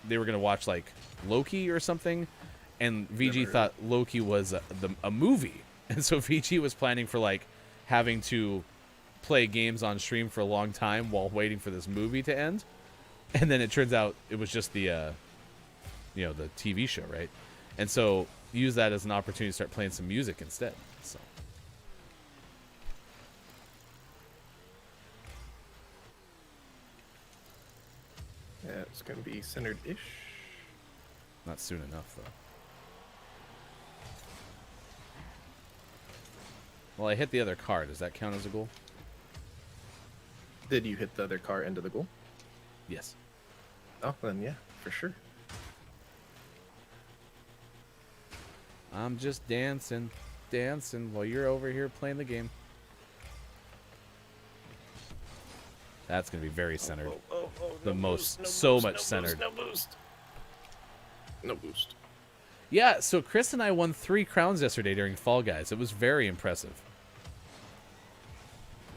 they were going to watch like Loki or something, and VG thought Loki was a movie. And so VG was planning for like having to play games on stream for a long time while waiting for this movie to end. And then it turns out it was just the the TV show, right? And so use that as an opportunity to start playing some music instead. So Yeah, it's gonna be centered-ish. not soon enough, though. Well, I hit the other car. Does that count as a goal? Did you hit the other car into the goal? Yes. Oh, then yeah, for sure. I'm just dancing while you're over here playing the game. That's going to be very centered. The most, so much centered. No boost. No boost. Yeah, so Chris and I won 3 crowns yesterday during Fall Guys. It was very impressive.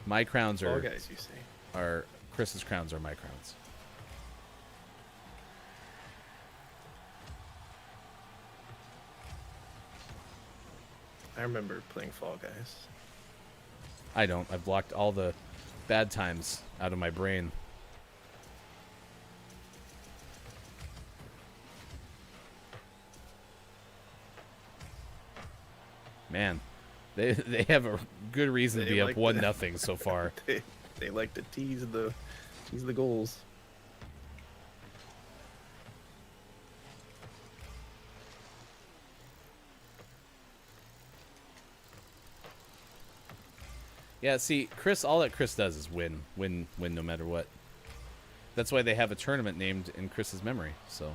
My crowns Fall are Guys, you say? Chris's crowns are my crowns. I remember playing Fall Guys. I don't. I've blocked all the bad times out of my brain. Man, they have a good reason to They be like up 1-0 that. so far. They like to tease the goals. Yeah, see, Chris, all that Chris does is win no matter what. That's why they have a tournament named in Chris's memory, so.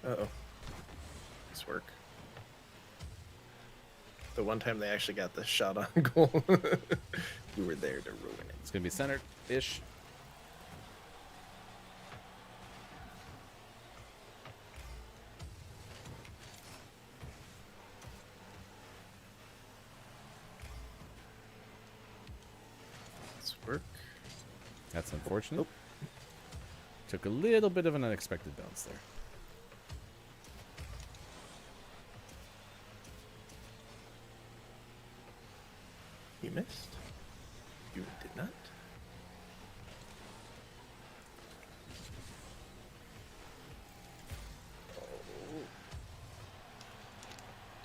Uh-oh. Nice work. The one time they actually got the shot on goal, you were there to ruin it. It's going to be centered-ish. Nice work. That's unfortunate. Took a little bit of an unexpected bounce there. You missed. You did not.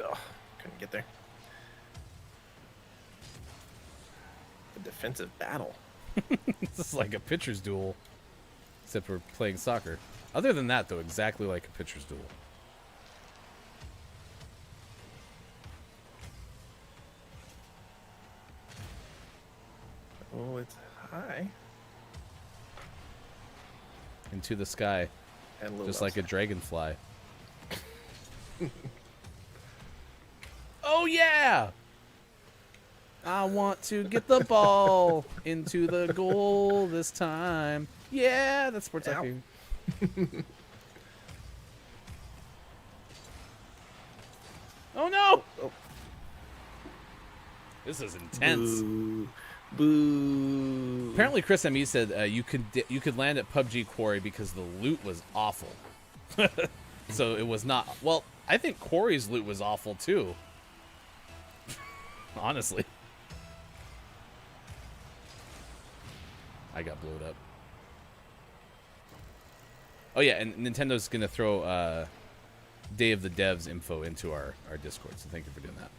Oh, couldn't get there. A defensive battle. This is like a pitcher's duel, except we're playing soccer. Other than that, though, exactly like a pitcher's duel. Oh, it's high. Into the sky, And a little just like a outside. dragonfly. Oh, yeah! I want to get the ball into the goal this time. Yeah, that's sports Ow. IQ. Oh, no! Oh. This is intense. Boo. Boo. Apparently, Chris M.E. said you could land at PUBG Quarry because the loot was awful. So it was not... Well, I think Quarry's loot was awful, too. Honestly. I got blowed up. Oh, yeah, and Nintendo's going to throw Day of the Devs info into our Discord, so thank you for doing that.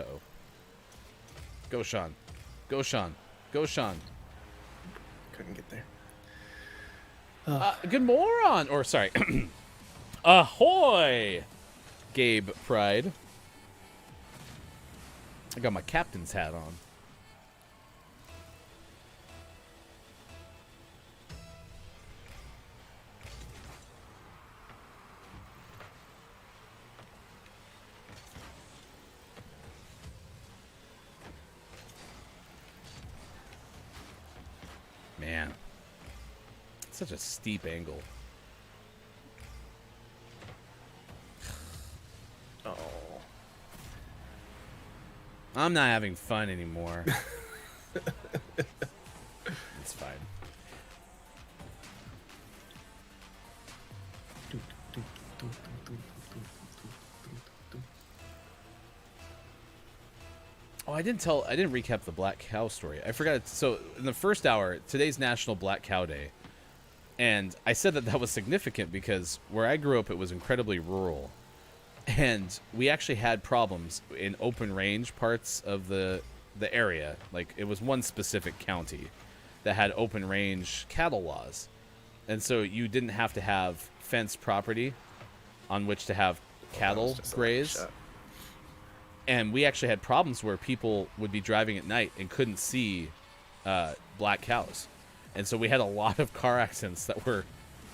Uh-oh. Go, Sean. Go, Sean. Go, Sean. Couldn't get there. Good moron! Or, sorry. Ahoy! Gabe Pride. I got my captain's hat on. Man. Such a steep angle. Oh. I'm not having fun anymore. It's fine. Oh, I didn't recap the Black Cow story. I forgot. So in the first hour, today's National Black Cow Day. And I said that was significant because where I grew up, it was incredibly rural. And we actually had problems in open range parts of the area. Like, it was one specific county that had open range cattle laws. And so you didn't have to have fenced property on which to have cattle graze. And we actually had problems where people would be driving at night and couldn't see black cows. And so we had a lot of car accidents that were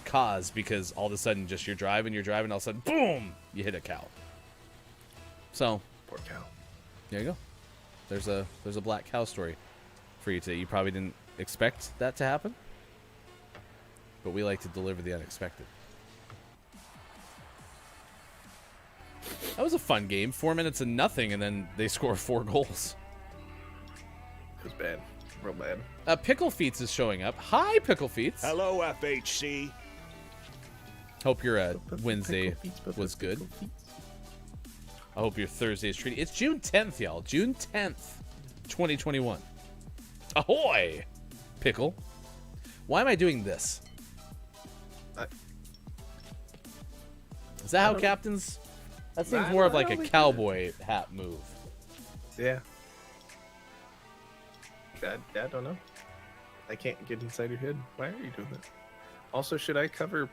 caused because all of a sudden just you're driving, all of a sudden, boom, you hit a cow. So, Poor cow. there you go. There's a black cow story for you today. You probably didn't expect that to happen, but we like to deliver the unexpected. That was a fun game. 4 minutes and nothing, and then they score 4 goals. It was bad. Real bad. Pickle Feets is showing up. Hi, Pickle Feets. Hello, FHC. Hope your Wednesday was good. I hope your Thursday is treated. It's June 10th, y'all. June 10th, 2021. Ahoy, Pickle. Why am I doing this? Is that how captains... That seems more of like a cowboy hat move. Yeah. I don't know. I can't get inside your head. Why are you doing that? Also, should I cover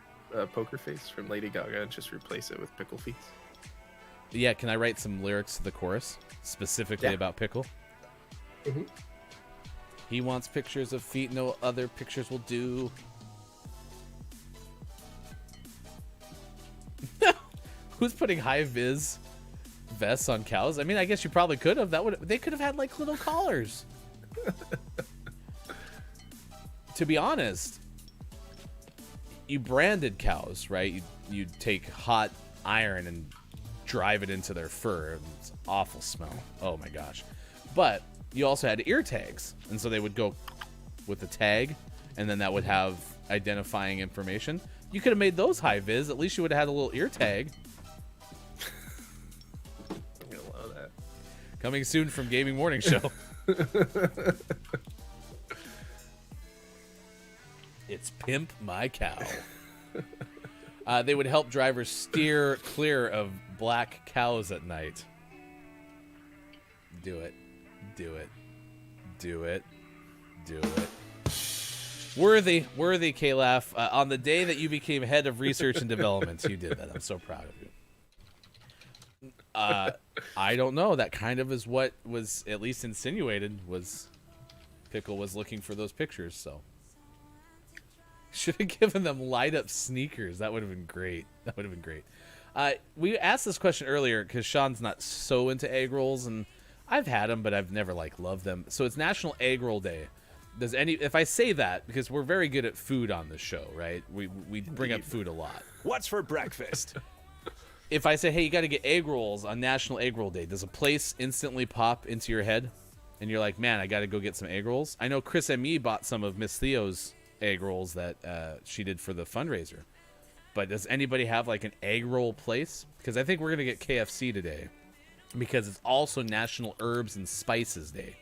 Poker Face from Lady Gaga and just replace it with Pickle Feet? Yeah, can I write some lyrics to the chorus specifically about Pickle? Mm-hmm. He wants pictures of feet, no other pictures will do. Who's putting high vis vests on cows? I mean, I guess you probably could have. They could have had like little collars. To be honest, you branded cows, right? You take hot iron and drive it into their fur. It's an awful smell. Oh my gosh. But you also had ear tags, and so they would go with the tag, and then that would have identifying information. You could have made those high vis. At least you would have had a little ear tag. I love that. Coming soon from Gaming Morning Show. It's Pimp My Cow. They would help drivers steer clear of black cows at night. Do it. Do it. Do it. Do it. Worthy, K-Laugh. On the day that you became head of research and development, you did that. I'm so proud of you. I don't know. That kind of is what was at least insinuated. Was Pickle was looking for those pictures, so should have given them light up sneakers. That would have been great. That would have been great. We asked this question earlier because Sean's not so into egg rolls, and I've had them, but I've never loved them. So it's National Egg Roll Day. If I say that, because we're very good at food on this show, right? We bring up food a lot. What's for breakfast? If I say, hey, you got to get egg rolls on National Egg Roll Day, does a place instantly pop into your head? And you're like, man, I got to go get some egg rolls? I know Chris and me bought some of Miss Theo's egg rolls that she did for the fundraiser. But does anybody have an egg roll place? Because I think we're going to get KFC today. Because it's also National Herbs and Spices Day.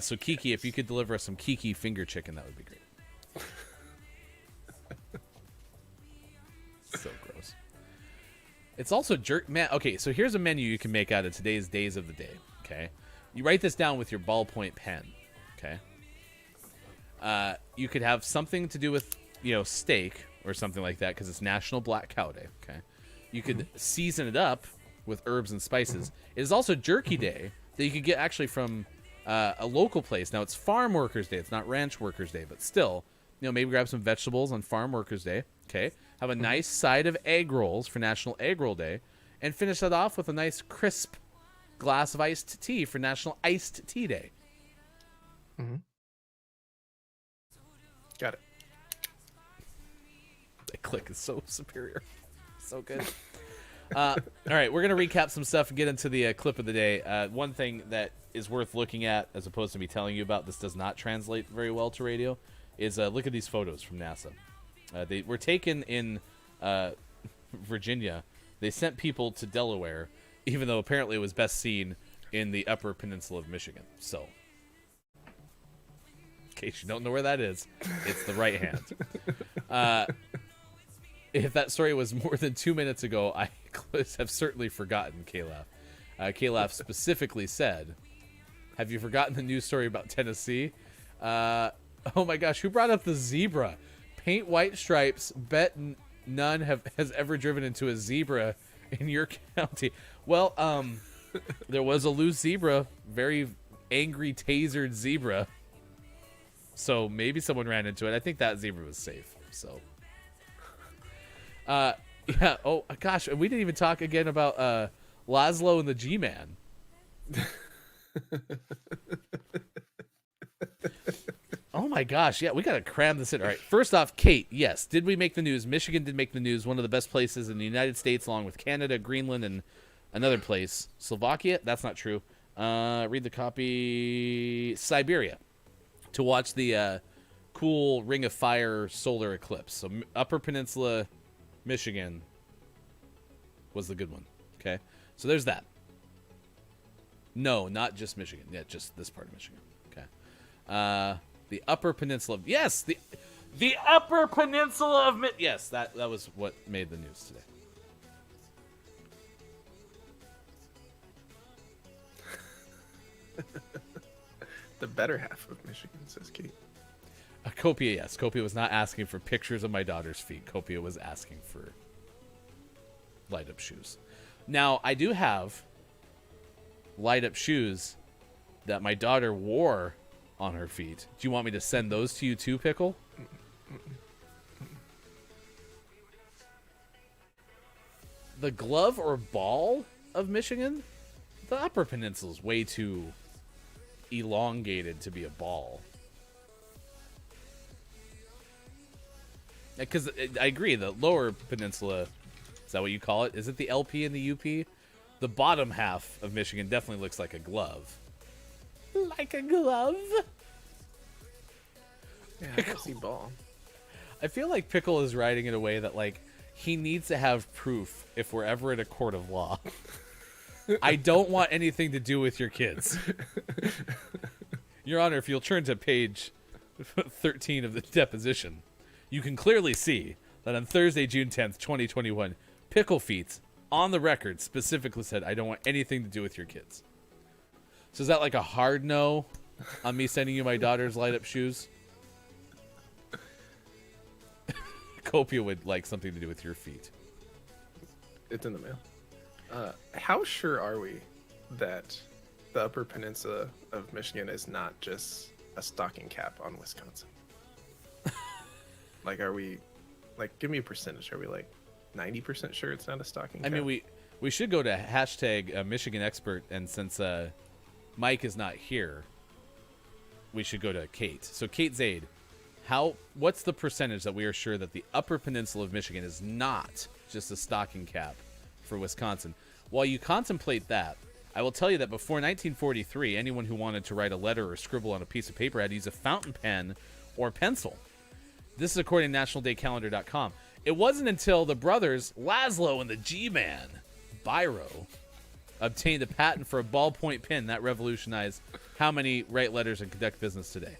So Kiki, if you could deliver us some Kiki finger chicken, that would be great. So gross. It's also man. Okay, so here's a menu you can make out of today's days of the day. Okay, you write this down with your ballpoint pen. Okay. You could have something to do with steak or something like that because it's National Black Cow Day. Okay. You could season it up with herbs and spices. It is also Jerky Day that you could get actually from a local place. Now it's Farm Workers Day. It's not Ranch Workers Day, but still, maybe grab some vegetables on Farm Workers Day. Okay, have a nice side of egg rolls for National Egg Roll Day, and finish that off with a nice crisp glass of iced tea for National Iced Tea Day. Got it. That click is so superior, so good. All right, we're gonna recap some stuff and get into the clip of the day. One thing that is worth looking at, as opposed to me telling you about, this does not translate very well to radio, is look at these photos from NASA. They were taken in Virginia. They sent people to Delaware, even though apparently it was best seen in the Upper Peninsula of Michigan. So, in case you don't know where that is, it's the right hand. If that story was more than 2 minutes ago, I have certainly forgotten, K-Laugh. K-Laugh specifically said, have you forgotten the news story about Tennessee? Oh my gosh, who brought up the zebra? Paint white stripes. Bet none has ever driven into a zebra in your county. Well, there was a loose zebra, very angry tasered zebra. So maybe someone ran into it. I think that zebra was safe. So, yeah. Oh gosh, we didn't even talk again about Laszlo and the G-Man. Oh my gosh, yeah, we gotta cram this in. All right, first off, Kate, yes, did we make the news? Michigan did make the news. One of the best places in the United States, along with Canada, Greenland, and another place. Slovakia? That's not true. Read the copy. Siberia. To watch the cool Ring of Fire solar eclipse. So Upper Peninsula, Michigan was the good one. Okay, so there's that. No, not just Michigan. Yeah, just this part of Michigan. Okay. The Upper Peninsula. Yes, the Upper Peninsula of yes, that was what made the news today. The better half of Michigan, says Kate. Copia, yes. Copia was not asking for pictures of my daughter's feet. Copia was asking for light up shoes. Now, I do have light up shoes that my daughter wore on her feet. Do you want me to send those to you too, Pickle? The glove or ball of Michigan? The Upper Peninsula is way too elongated to be a ball. Because I agree, the Lower Peninsula, is that what you call it? Is it the LP and the UP? The bottom half of Michigan definitely looks like a glove. Like a glove? Yeah, I can see ball. I feel like Pickle is writing in a way that, like, he needs to have proof if we're ever in a court of law. I don't want anything to do with your kids. Your Honor, if you'll turn to page 13 of the deposition, you can clearly see that on Thursday, June 10th, 2021, Pickle Feet, on the record, specifically said, I don't want anything to do with your kids. So is that like a hard no on me sending you my daughter's light-up shoes? Copia would like something to do with your feet. It's in the mail. How sure are we that the Upper Peninsula of Michigan is not just a stocking cap on Wisconsin? Like, are we, like, give me a percentage. Are we like 90% sure it's not a stocking cap? I mean, we should go to hashtag Michigan Expert, and since Mike is not here, we should go to Kate. So Kate Zaid, what's the percentage that we are sure that the Upper Peninsula of Michigan is not just a stocking cap for Wisconsin? While you contemplate that, I will tell you that before 1943, anyone who wanted to write a letter or scribble on a piece of paper had to use a fountain pen or pencil. This is according to nationaldaycalendar.com. It wasn't until the brothers Laszlo and the G-Man, Biro, obtained a patent for a ballpoint pen that revolutionized how many write letters and conduct business today.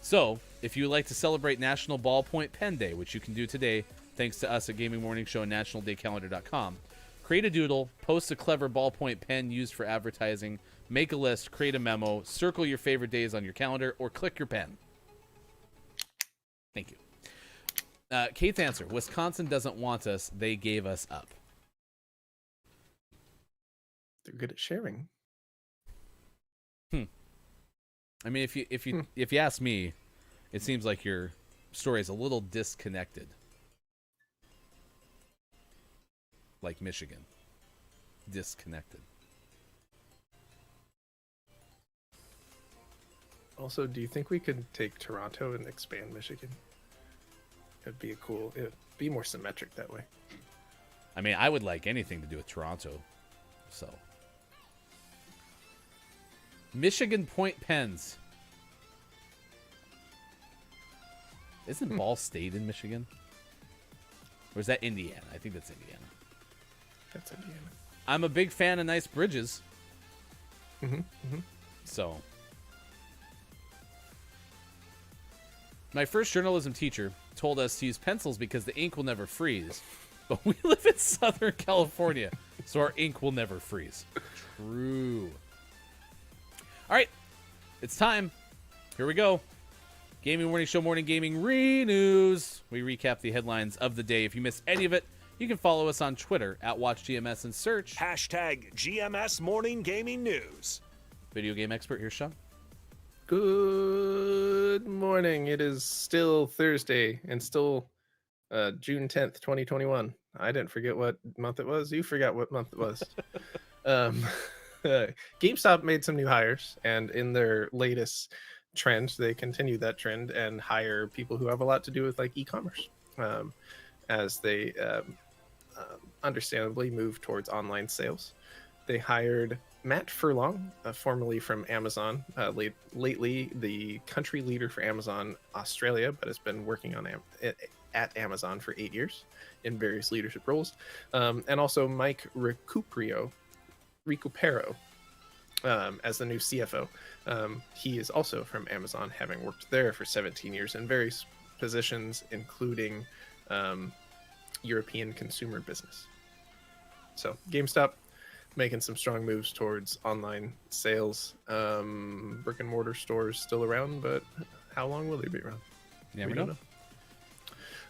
So, if you would like to celebrate National Ballpoint Pen Day, which you can do today thanks to us at Gaming Morning Show and nationaldaycalendar.com, create a doodle, post a clever ballpoint pen used for advertising, make a list, create a memo, circle your favorite days on your calendar, or click your pen. Thank you. Kate's answer, Wisconsin doesn't want us, they gave us up. They're good at sharing. I mean, if you ask me, it seems like your story is a little disconnected. Like Michigan. Disconnected. Also, do you think we could take Toronto and expand Michigan? It'd be more symmetric that way. I mean, I would like anything to do with Toronto. So. Michigan Point Pens. Isn't Ball State in Michigan? Or is that Indiana? I think that's Indiana. That's Indiana. I'm a big fan of nice bridges. So. My first journalism teacher told us to use pencils because the ink will never freeze. But we live in Southern California, so our ink will never freeze. True. All right, it's time. Here we go. Gaming Morning Show Morning Gaming Re-News. We recap the headlines of the day. If you missed any of it, you can follow us on Twitter at WatchGMS and search Hashtag GMS Morning Gaming News. Video game expert. Here's Sean. Good morning. It is still Thursday and still June 10th, 2021. I didn't forget what month it was. You forgot what month it was. GameStop made some new hires, and in their latest trend, they continue that trend and hire people who have a lot to do with like e-commerce, as they understandably move towards online sales. They hired Matt Furlong, formerly from Amazon, lately the country leader for Amazon Australia, but has been working on at Amazon for 8 years in various leadership roles, and also Mike Recupero as the new CFO. He is also from Amazon, having worked there for 17 years in various positions, including European consumer business. So GameStop making some strong moves towards online sales. Brick and mortar stores still around, but how long will they be around? Yeah, we don't know.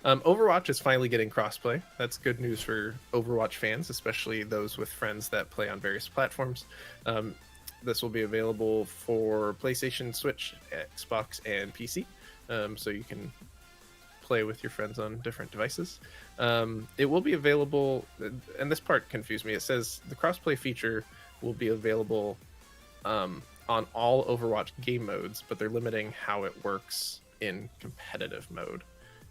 Overwatch is finally getting crossplay. That's good news for Overwatch fans, especially those with friends that play on various platforms. This will be available for PlayStation, Switch, Xbox, and PC, so you can play with your friends on different devices. It will be available, and this part confused me. It says the crossplay feature will be available on all Overwatch game modes, but they're limiting how it works in competitive mode.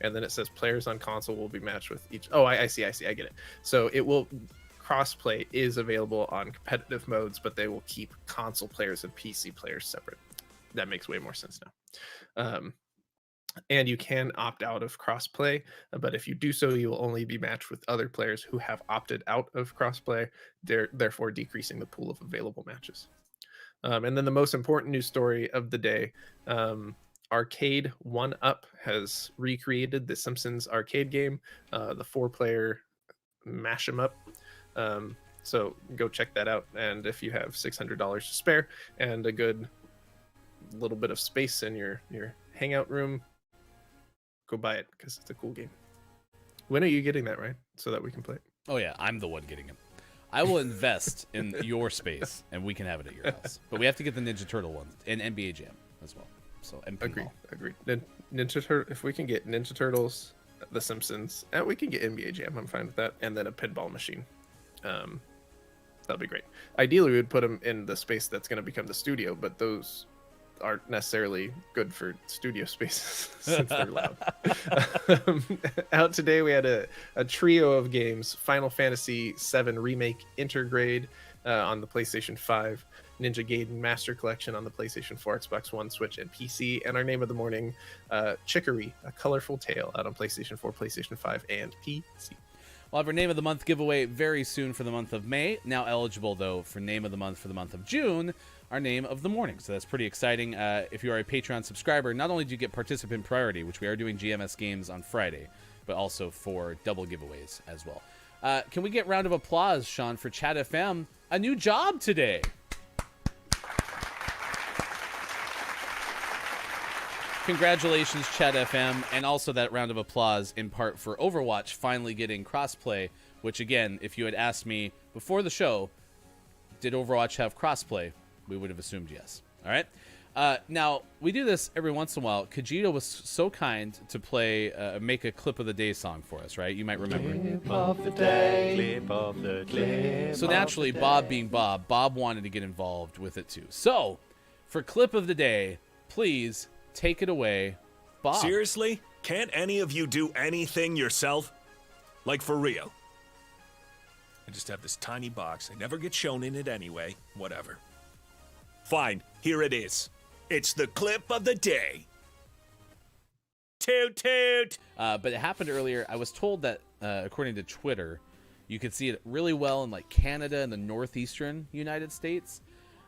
And then it says players on console will be matched with each. Oh, I see. I get it. So it will crossplay is available on competitive modes, but they will keep console players and PC players separate. That makes way more sense now. And you can opt out of crossplay, but if you do so, you will only be matched with other players who have opted out of crossplay, therefore decreasing the pool of available matches. And then the most important news story of the day, Arcade 1-Up has recreated the Simpsons arcade game, the 4-player mash 'em up. So go check that out. And if you have $600 to spare and a good little bit of space in your hangout room, go buy it because it's a cool game. When are you getting that, right? So that we can play it. Oh yeah, I'm the one getting it. I will invest in your space, and we can have it at your house. But we have to get the Ninja Turtle one and NBA Jam as well. So and pinball. Agreed. Ninja Turtle. If we can get Ninja Turtles, The Simpsons, and we can get NBA Jam, I'm fine with that. And then a pinball machine. That'll be great. Ideally, we would put them in the space that's going to become the studio, but those aren't necessarily good for studio spaces since they're loud. Out today, we had a trio of games: Final Fantasy VII Remake Intergrade on the PlayStation 5, Ninja Gaiden Master Collection on the PlayStation 4, Xbox One, Switch, and PC, and our name of the morning, Chicory, A Colorful Tale, out on PlayStation 4, PlayStation 5, and PC. We'll have our Name of the Month giveaway very soon for the month of May. Now eligible, though, for Name of the Month for the month of June, our Name of the Morning. So that's pretty exciting. If you are a Patreon subscriber, not only do you get participant priority, which we are doing GMS games on Friday, but also for double giveaways as well. Can we get round of applause, Sean, for Chat FM? A new job today. Congratulations, Chat FM, and also that round of applause in part for Overwatch finally getting crossplay, which again, if you had asked me before the show, did Overwatch have crossplay, we would have assumed yes. All right. Now, we do this every once in a while. Kajita was so kind to make a clip of the day song for us, right? You might remember. Clip of the day. Clip of the day. So naturally, Bob being Bob wanted to get involved with it too. So, for clip of the day, please take it away, Bob. Seriously? Can't any of you do anything yourself? Like, for real? I just have this tiny box. I never get shown in it anyway. Whatever. Fine, here it is. It's the clip of the day. Toot toot! But it happened earlier. I was told that, according to Twitter, you could see it really well in like Canada and the northeastern United States.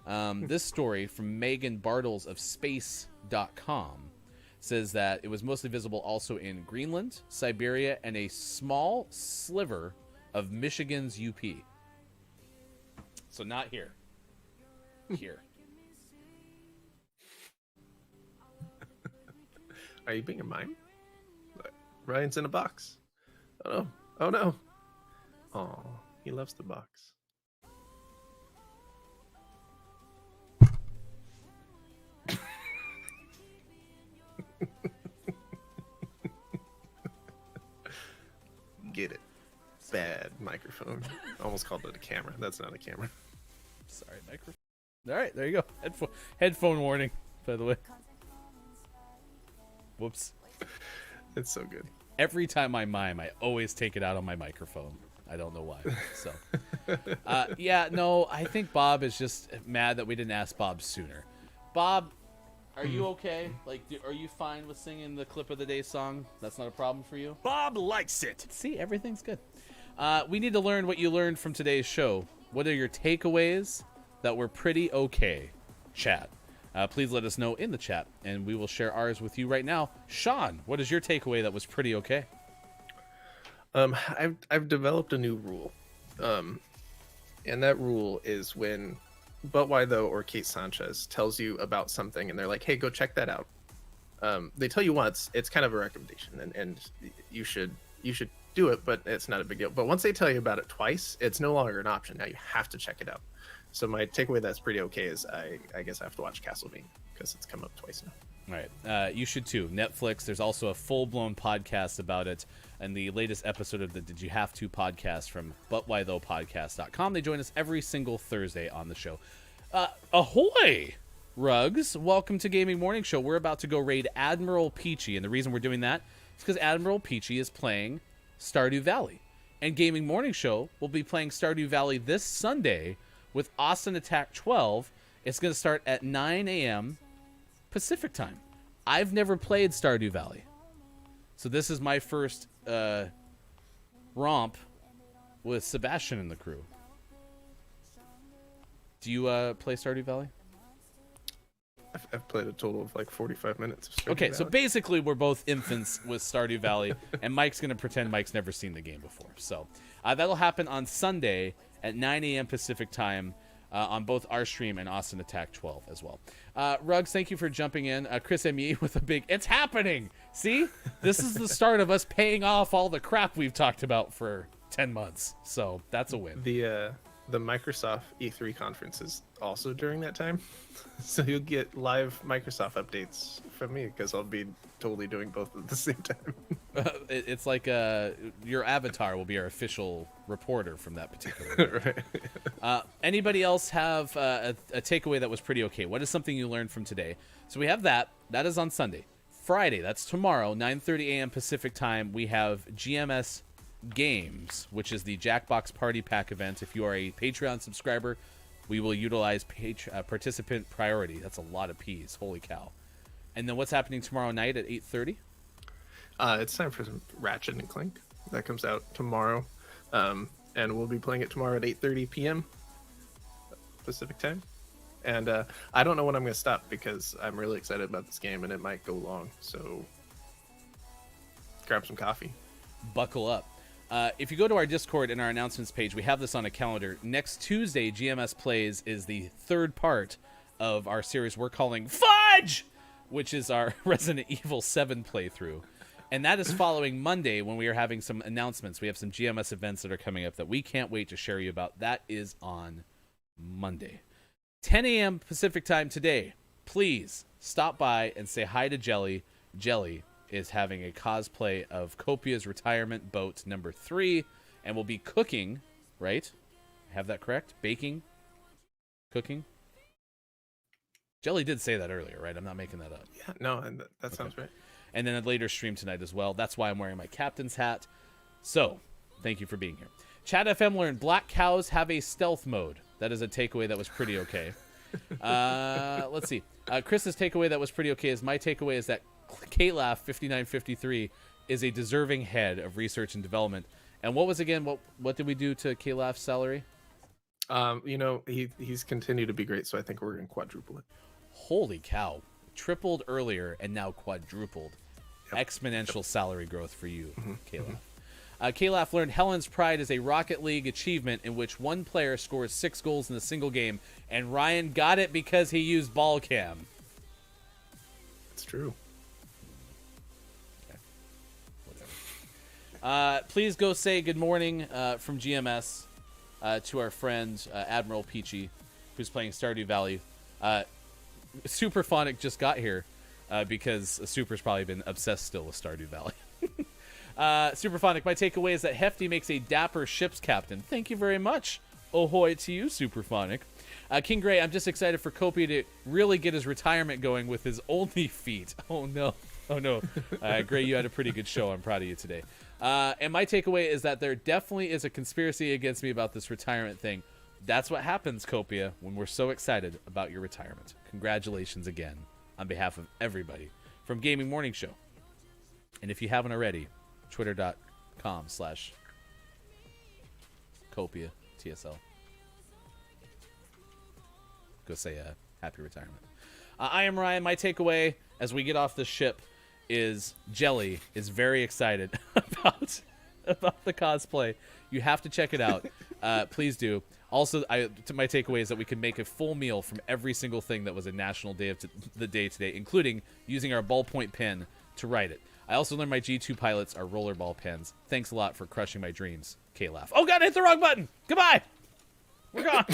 This story from Megan Bartles of Space.com says that it was mostly visible also in Greenland, Siberia, and a small sliver of Michigan's UP. So not here. Here. Are you being a mime? Ryan's in a box. Oh no. Oh no. Oh, he loves the box. Get it. Bad microphone. Almost called it a camera. That's not a camera. Sorry, microphone. All right, there you go. Headphone warning, by the way. Whoops. It's so good. Every time I mime, I always take it out on my microphone. I don't know why. So, yeah, no, I think Bob is just mad that we didn't ask Bob sooner. Bob, are you okay? Like, are you fine with singing the clip of the day song? That's not a problem for you? Bob likes it. See, everything's good. We need to learn what you learned from today's show. What are your takeaways that were pretty okay? Chat. Please let us know in the chat, and we will share ours with you right now. Sean, what is your takeaway that was pretty okay? I've developed a new rule, and that rule is when But Why Though or Kate Sanchez tells you about something, and they're like, "Hey, go check that out." They tell you once, it's kind of a recommendation, and you should do it, but it's not a big deal. But once they tell you about it twice, it's no longer an option. Now you have to check it out. So my takeaway that's pretty okay is I guess I have to watch Castlevania because it's come up twice now. All right. You should too. Netflix, there's also a full-blown podcast about it. And the latest episode of the Did You Have To podcast from butwhythoughpodcast.com. They join us every single Thursday on the show. Ahoy, Rugs. Welcome to Gaming Morning Show. We're about to go raid Admiral Peachy. And the reason we're doing that is because Admiral Peachy is playing Stardew Valley. And Gaming Morning Show will be playing Stardew Valley this Sunday with Austin Attack 12. It's going to start at 9 a.m. Pacific time. I've never played Stardew Valley. So this is my first romp with Sebastian and the crew. Do you play Stardew Valley? I've played a total of like 45 minutes of Stardew Okay, Valley. so basically we're both infants with Stardew Valley, and Mike's going to pretend Mike's never seen the game before. So that'll happen on Sunday at 9 a.m. Pacific time on both our stream and Austin Attack 12 as well. Ruggs, thank you for jumping in. Chris M.E. with a big, it's happening! See? This is the start of us paying off all the crap we've talked about for 10 months. So that's a win. The Microsoft E3 conference is also during that time, so you'll get live Microsoft updates from me because I'll be totally doing both at the same time. It's like your avatar will be our official reporter from that particular Right. Anybody else have a takeaway that was pretty okay? What is something you learned from today? So we have that. That is on Sunday. Friday, that's tomorrow, 9:30 a.m. Pacific time, we have GMS Games, which is the Jackbox Party Pack event. If you are a Patreon subscriber, we will utilize participant priority. That's a lot of P's. Holy cow. And then what's happening tomorrow night at 8:30? It's time for some Ratchet and Clank. That comes out tomorrow, and we'll be playing it tomorrow at 8:30 p.m. Pacific time. And I don't know when I'm going to stop because I'm really excited about this game and it might go long. So grab some coffee. Buckle up. If you go to our Discord and our announcements page, we have this on a calendar. Next Tuesday, GMS Plays is the third part of our series we're calling Fudge, which is our Resident Evil 7 playthrough. And that is following Monday when we are having some announcements. We have some GMS events that are coming up that we can't wait to share you about. That is on Monday. 10 a.m. Pacific time today. Please stop by and say hi to Jelly. Jelly is having a cosplay of Copia's retirement boat number 3 and will be cooking, right? Have that correct? Baking? Cooking? Jelly did say that earlier, right? I'm not making that up. Yeah, no, and that sounds right. And then a later stream tonight as well. That's why I'm wearing my captain's hat. So, thank you for being here. Chat FM learned black cows have a stealth mode. That is a takeaway that was pretty okay. Let's see. Chris's takeaway that was pretty okay is my takeaway is that KLAF 5953 is a deserving head of research and development. And what was again? What did we do to KLAF's salary? He's continued to be great, so I think we're gonna quadruple it. Holy cow! Tripled earlier and now quadrupled. Yep. Exponential salary growth for you, KLAF. KLAF learned Helen's Pride is a Rocket League achievement in which one player scores 6 goals in a single game, and Ryan got it because he used ball cam. It's true. Please go say good morning from GMS to our friend Admiral Peachy, who's playing Stardew Valley. Superphonic just got here because Super's probably been obsessed still with Stardew Valley. Superphonic, my takeaway is that Hefty makes a dapper ship's captain. Thank you very much. Ahoy to you, Superphonic. King Gray, I'm just excited for Copia to really get his retirement going with his only feat. Oh, no. Oh, no. Gray, you had a pretty good show. I'm proud of you today. And my takeaway is that there definitely is a conspiracy against me about this retirement thing. That's what happens, Copia, when we're so excited about your retirement. Congratulations again on behalf of everybody from Gaming Morning Show. And if you haven't already, twitter.com/Copia TSL. Go say happy retirement. I am Ryan. My takeaway as we get off the ship is Jelly is very excited about the cosplay. You have to check it out. Please do. Also, my takeaway is that we can make a full meal from every single thing that was a national day of the day today, including using our ballpoint pen to write it. I also learned my G2 pilots are rollerball pens. Thanks a lot for crushing my dreams, K-Laugh. Oh god, I hit the wrong button. Goodbye. We're gone.